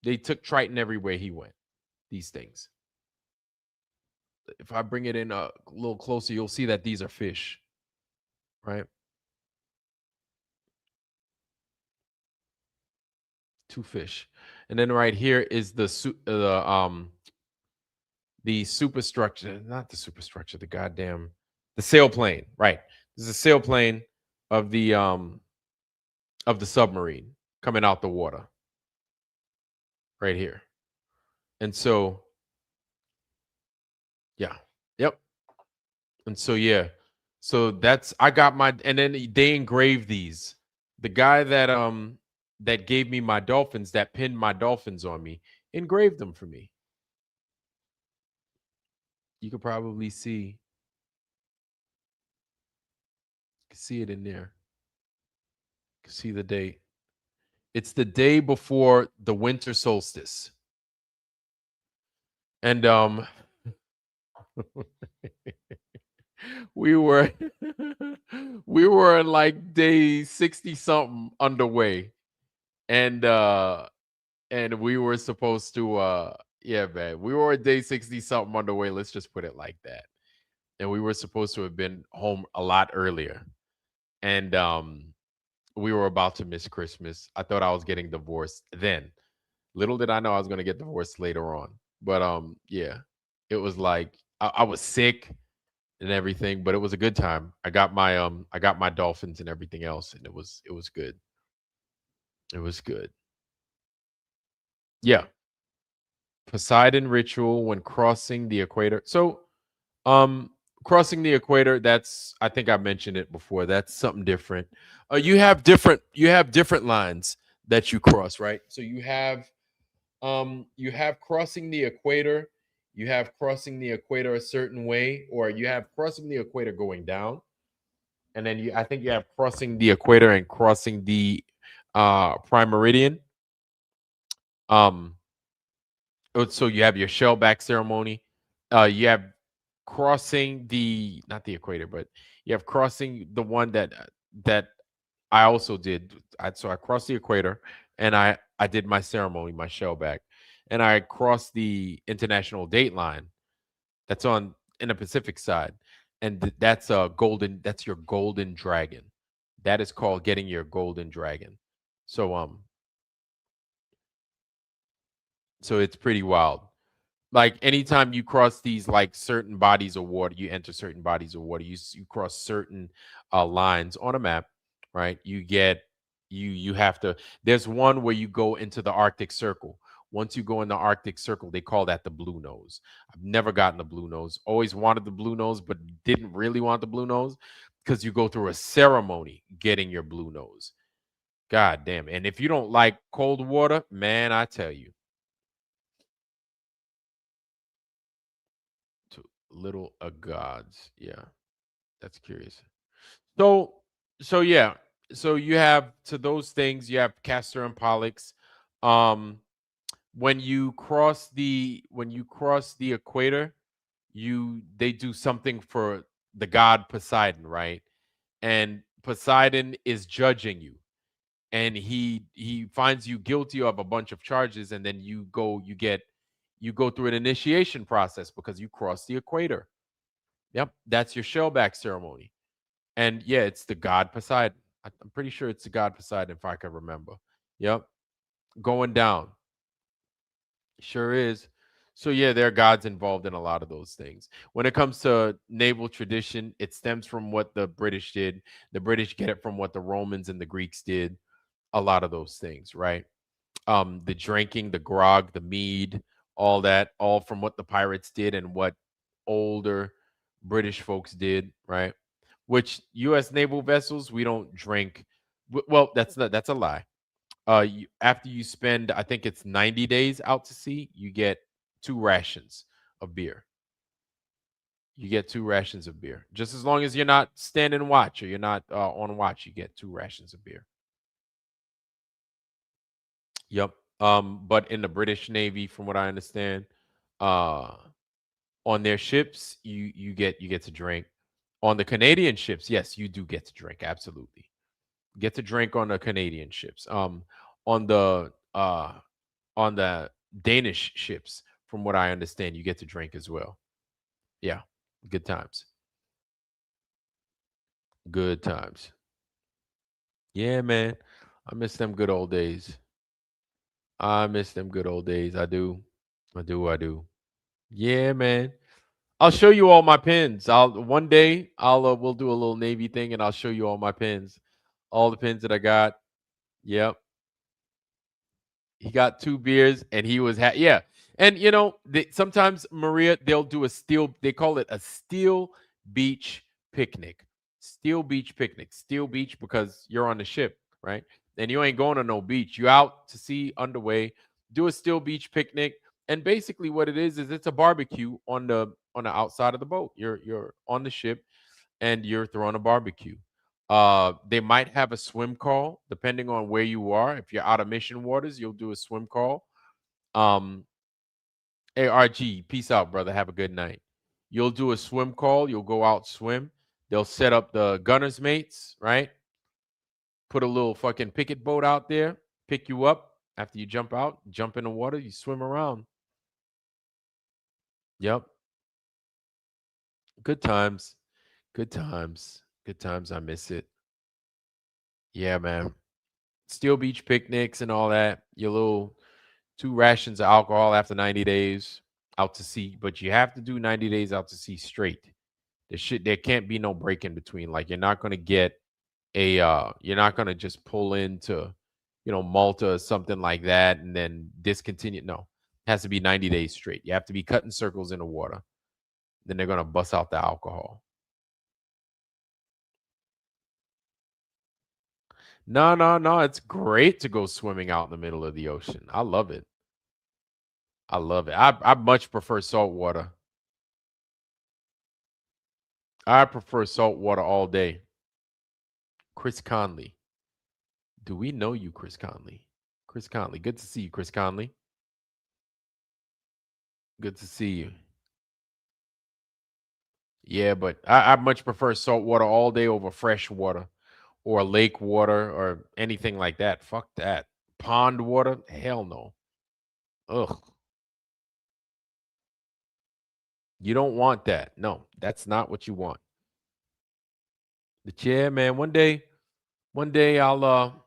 They took Triton everywhere he went. These things. If I bring it in a little closer, you'll see that these are fish, right? Two fish, and then right here is the superstructure, not the superstructure, the sailplane, right? This is a sailplane of the submarine coming out the water, right here, and so yeah, yep, and so yeah, so that's I got my, and then they engraved these. The guy that gave me my dolphins, that pinned my dolphins on me, engraved them for me. You could probably see it in there. You can see the date. It's the day before the winter solstice. And we were we were in like day 60 something underway. And we were supposed to yeah, man. We were at day 60 something underway. Let's just put it like that. And we were supposed to have been home a lot earlier. And we were about to miss Christmas. I thought I was getting divorced then. Little did I know I was going to get divorced later on. But yeah, it was like I was sick and everything, but it was a good time. I got my dolphins and everything else, and it was good. It was good. Yeah. Poseidon ritual when crossing the equator. So crossing the equator, that's, I think I mentioned it before, that's something different. You have different lines that you cross, right? So you have crossing the equator, you have crossing the equator a certain way, or you have crossing the equator going down, and then I think you have crossing the equator and crossing the prime meridian. So you have your shellback ceremony. You have crossing not the equator, but you have crossing the one that I also did. So I crossed the equator, and I did my ceremony, my shell back, and I crossed the international date line. That's on in the Pacific side, and that's that's your golden dragon. That is called getting your golden dragon. So so it's pretty wild. Like anytime you cross these like certain bodies of water, you enter certain bodies of water, you cross certain lines on a map, right? You have to. There's one where you go into the Arctic Circle. Once you go in the Arctic Circle, they call that the blue nose. I've never gotten the blue nose. Always wanted the blue nose, but didn't really want the blue nose because you go through a ceremony getting your blue nose. God damn. And if you don't like cold water, man, I tell you. To little gods. Yeah, that's curious. So yeah. So you have to those things, you have Castor and Pollux. Um when you cross the equator, they do something for the god Poseidon, right? And Poseidon is judging you, and he finds you guilty of a bunch of charges, and then you go through an initiation process because you cross the equator. Yep, that's your shellback ceremony. And yeah, it's the god Poseidon. I'm pretty sure it's the god Poseidon if I can remember. Yep, going down. Sure is. So yeah, there are gods involved in a lot of those things. When it comes to naval tradition, it stems from what the British did. The British get it from what the Romans and the Greeks did. A lot of those things, right? The drinking, the grog, the mead, all that, all from what the pirates did and what older British folks did, right? Which U.S. naval vessels we don't drink. Well, that's a lie. After you spend, I think it's 90 days out to sea, you get 2 rations of beer. You get 2 rations of beer. Just as long as you're not standing watch or you're not on watch, you get 2 rations of beer. Yep. But in the British Navy, from what I understand, uh, on their ships, you get to drink. On the Canadian ships, yes, you do get to drink. Absolutely, get to drink on the Canadian ships. On the uh, on the Danish ships, from what I understand, you get to drink as well. Yeah, good times. Good times. Yeah, man. I miss them good old days. I miss them good old days. I do. I do. I do. Yeah, man. I'll show you all my pins. I'll we'll do a little Navy thing and I'll show you all my pins. All the pins that I got. Yep. He got 2 beers and he was yeah. And sometimes Maria, they'll do they call it a steel beach picnic. Steel beach picnic. Steel beach because you're on the ship, right? And you ain't going to no beach. You out to sea underway, do a steel beach picnic. And basically what it is it's a barbecue on the outside of the boat. You're on the ship and you're throwing a barbecue. They might have a swim call depending on where you are. If you're out of mission waters, you'll do a swim call. ARG, peace out, brother. Have a good night. You'll do a swim call. You'll go out swim. They'll set up the gunner's mates, right? Put a little fucking picket boat out there, pick you up after you jump out, jump in the water, you swim around. Yep. Good times. Good times. Good times. I miss it. Yeah, man. Steel beach picnics and all that. Your little 2 rations of alcohol after 90 days out to sea, but you have to do 90 days out to sea straight. There can't be no break in between. Like you're not gonna get you're not gonna just pull into, Malta or something like that and then discontinue. No, it has to be 90 days straight. You have to be cutting circles in the water. Then they're gonna bust out the alcohol. No, no, no. It's great to go swimming out in the middle of the ocean. I love it. I love it. I much prefer salt water. I prefer salt water all day. Chris Conley. Do we know you, Chris Conley? Chris Conley. Good to see you, Chris Conley. Good to see you. Yeah, but I much prefer salt water all day over fresh water or lake water or anything like that. Fuck that. Pond water? Hell no. Ugh. You don't want that. No, that's not what you want. But yeah, man, one day I'll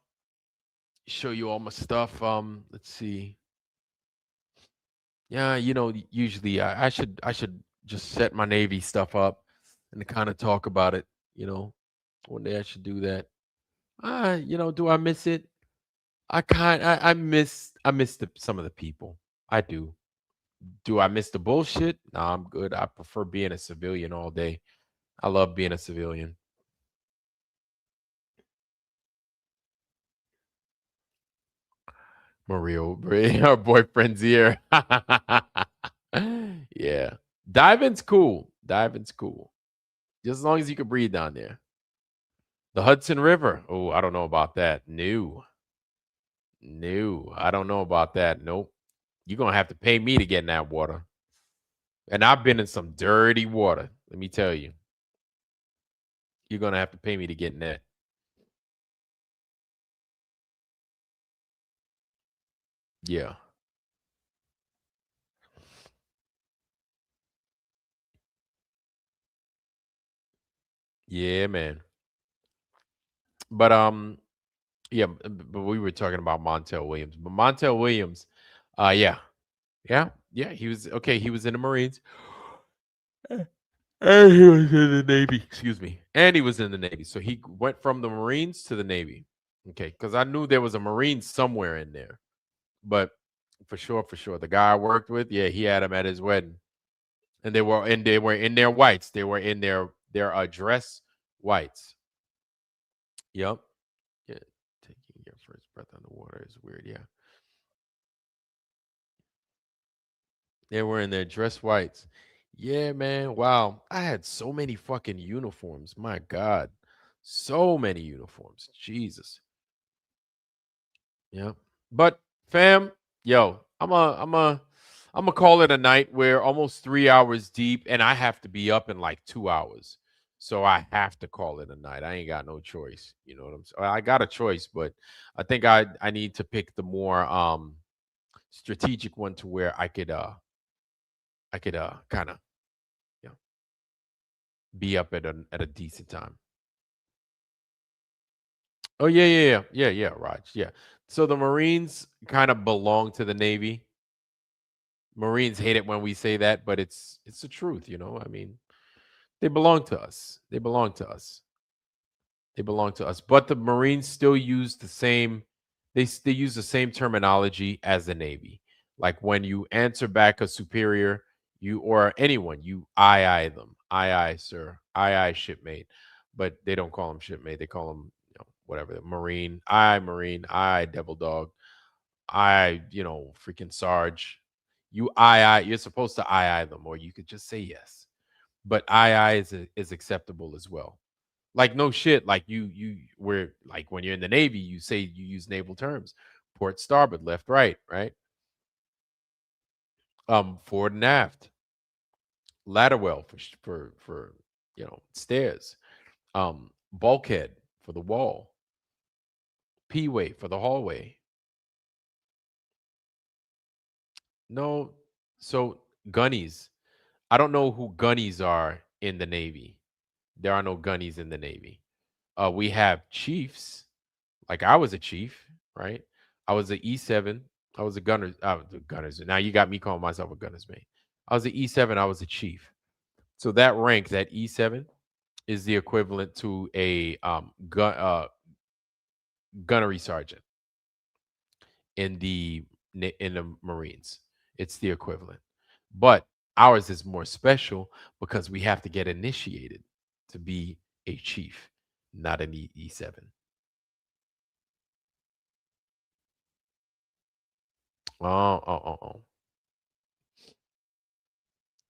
show you all my stuff. Let's see. Yeah, usually I should just set my Navy stuff up and kind of talk about it, you know. One day I should do that. Do I miss it? I miss some of the people. I do. Do I miss the bullshit? Nah, I'm good. I prefer being a civilian all day. I love being a civilian. Mario, our boyfriend's here. Yeah. Diving's cool. Diving's cool. Just as long as you can breathe down there. The Hudson River. Oh, I don't know about that. No. No. I don't know about that. Nope. You're gonna have to pay me to get in that water. And I've been in some dirty water. Let me tell you. You're gonna have to pay me to get in that. Yeah. Yeah, man. But yeah, but we were talking about Montel Williams. But Montel Williams, yeah. Yeah. Yeah, he was okay, he was in the Marines. And he was in the Navy. Excuse me. And he was in the Navy. So he went from the Marines to the Navy. Okay, because I knew there was a Marine somewhere in there. But for sure. The guy I worked with, yeah, he had him at his wedding. And they were in their whites. They were in their dress whites. Yep. Yeah. Taking your first breath underwater is weird. Yeah. They were in their dress whites. Yeah, man. Wow. I had so many fucking uniforms. My God. So many uniforms. Jesus. Yeah. But fam, yo, I'm a call it a night. We're almost 3 hours deep, and I have to be up in like 2 hours. So I have to call it a night. I ain't got no choice. You know what I'm saying? I got a choice, but I think I need to pick the more strategic one to where I could kind of, you know, be up at a decent time. Oh yeah, yeah, yeah, yeah, yeah, Raj. Yeah. So the Marines kind of belong to the Navy. Marines hate it when we say that, but it's the truth, you know. I mean, they belong to us. They belong to us. They belong to us. But the Marines still use the same they use the same terminology as the Navy. Like when you answer back a superior, you or anyone, you aye them. Aye, sir. Aye, shipmate. But they don't call them shipmate. They call them, whatever, the Marine, aye, devil dog, freaking Sarge. You you're supposed to aye them, or you could just say yes. But is acceptable as well. Like no shit. Like you where like when you're in the Navy, you say you use naval terms. Port, starboard, left, right? Forward and aft, ladder well for stairs. Bulkhead for the wall, P-way for the hallway. No, so gunnies. I don't know who gunnies are in the Navy. There are no gunnies in the Navy. We have chiefs. Like I was a chief, right? I was an E7. I was a gunner. The gunners. Now you got me calling myself a gunner's mate. I was an E7. I was a chief. So that rank, that E7, is the equivalent to a gunnery sergeant in the Marines. It's the equivalent, but ours is more special because we have to get initiated to be a chief, not an E7. Oh.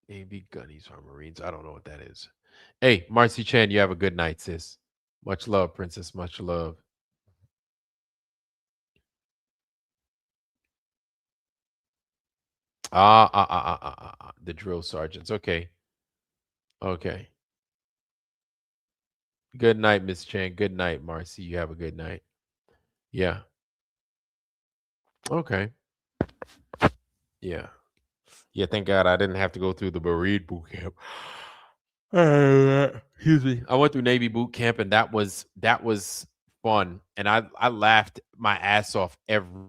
Navy gunnies or Marines. I don't know what that is. Hey, Marcy Chan, you have a good night, sis. Much love, princess. Much love. The drill sergeants. Okay. Okay. Good night, Miss Chang. Good night, Marcy. You have a good night. Yeah. Okay. Yeah. Yeah, thank God I didn't have to go through the bereaved boot camp. Excuse me. I went through Navy boot camp, and that was fun. And I laughed my ass off every.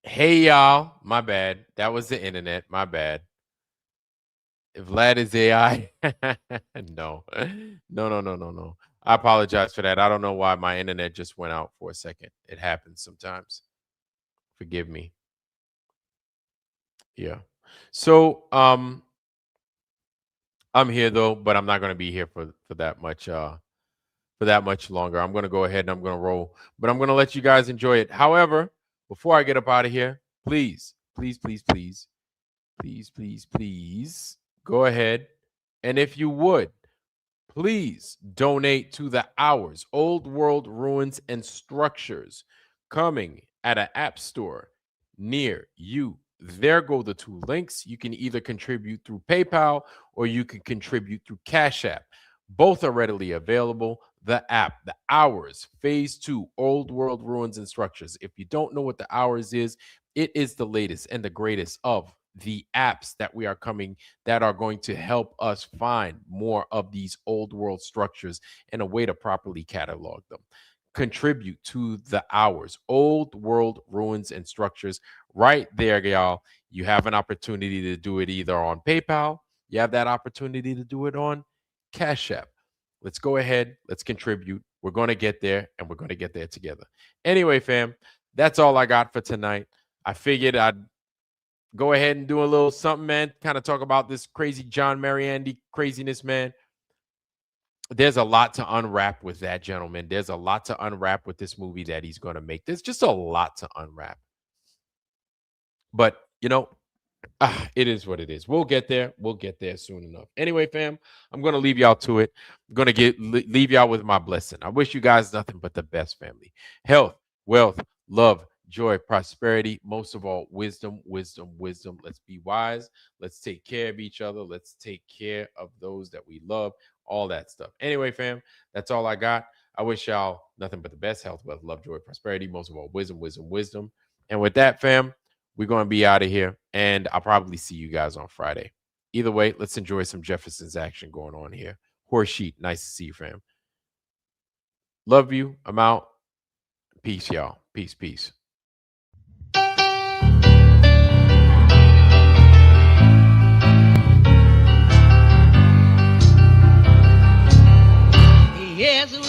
Hey y'all, my bad. That was the internet. My bad. If Vlad is AI, no, no. I apologize for that. I don't know why my internet just went out for a second. It happens sometimes. Forgive me. Yeah. So I'm here though, but I'm not going to be here for that much longer. I'm going to go ahead and I'm going to roll, but I'm going to let you guys enjoy it. However, before I get up out of here, please go ahead, and if you would, please donate to the OWRS Old World Ruins and Structures, coming at an app store near you. There go the two links. You can either contribute through PayPal or you can contribute through Cash App. Both are readily available. The app, the OWRS Phase 2 Old World Ruins and Structures. If you don't know what the OWRS is, it is the latest and the greatest of the apps that we are coming that are going to help us find more of these old world structures and a way to properly catalog them. Contribute to the OWRS Old World Ruins and Structures right there, y'all. You have an opportunity to do it either on PayPal. You have that opportunity to do it on Cash App. Let's go ahead. Let's contribute. We're going to get there, and we're going to get there together. Anyway, fam, that's all I got for tonight. I figured I'd go ahead and do a little something, man. Kind of talk about this crazy John Mariande craziness, man. There's a lot to unwrap with that, gentleman. There's a lot to unwrap with this movie that he's going to make. There's just a lot to unwrap. But, you know, it is what it is. We'll get there. We'll get there soon enough. Anyway, fam, I'm going to leave y'all to it. I'm going to leave y'all with my blessing. I wish you guys nothing but the best, family. Health, wealth, love, joy, prosperity, most of all, wisdom. Let's be wise. Let's take care of each other. Let's take care of those that we love, all that stuff. Anyway, fam, that's all I got. I wish y'all nothing but the best: health, wealth, love, joy, prosperity, most of all, wisdom. And with that, fam, we're going to be out of here, and I'll probably see you guys on Friday. Either way, let's enjoy some Jefferson's action going on here. Horse sheet, nice to see you, fam. Love you. I'm out. Peace, y'all. Peace. Yes.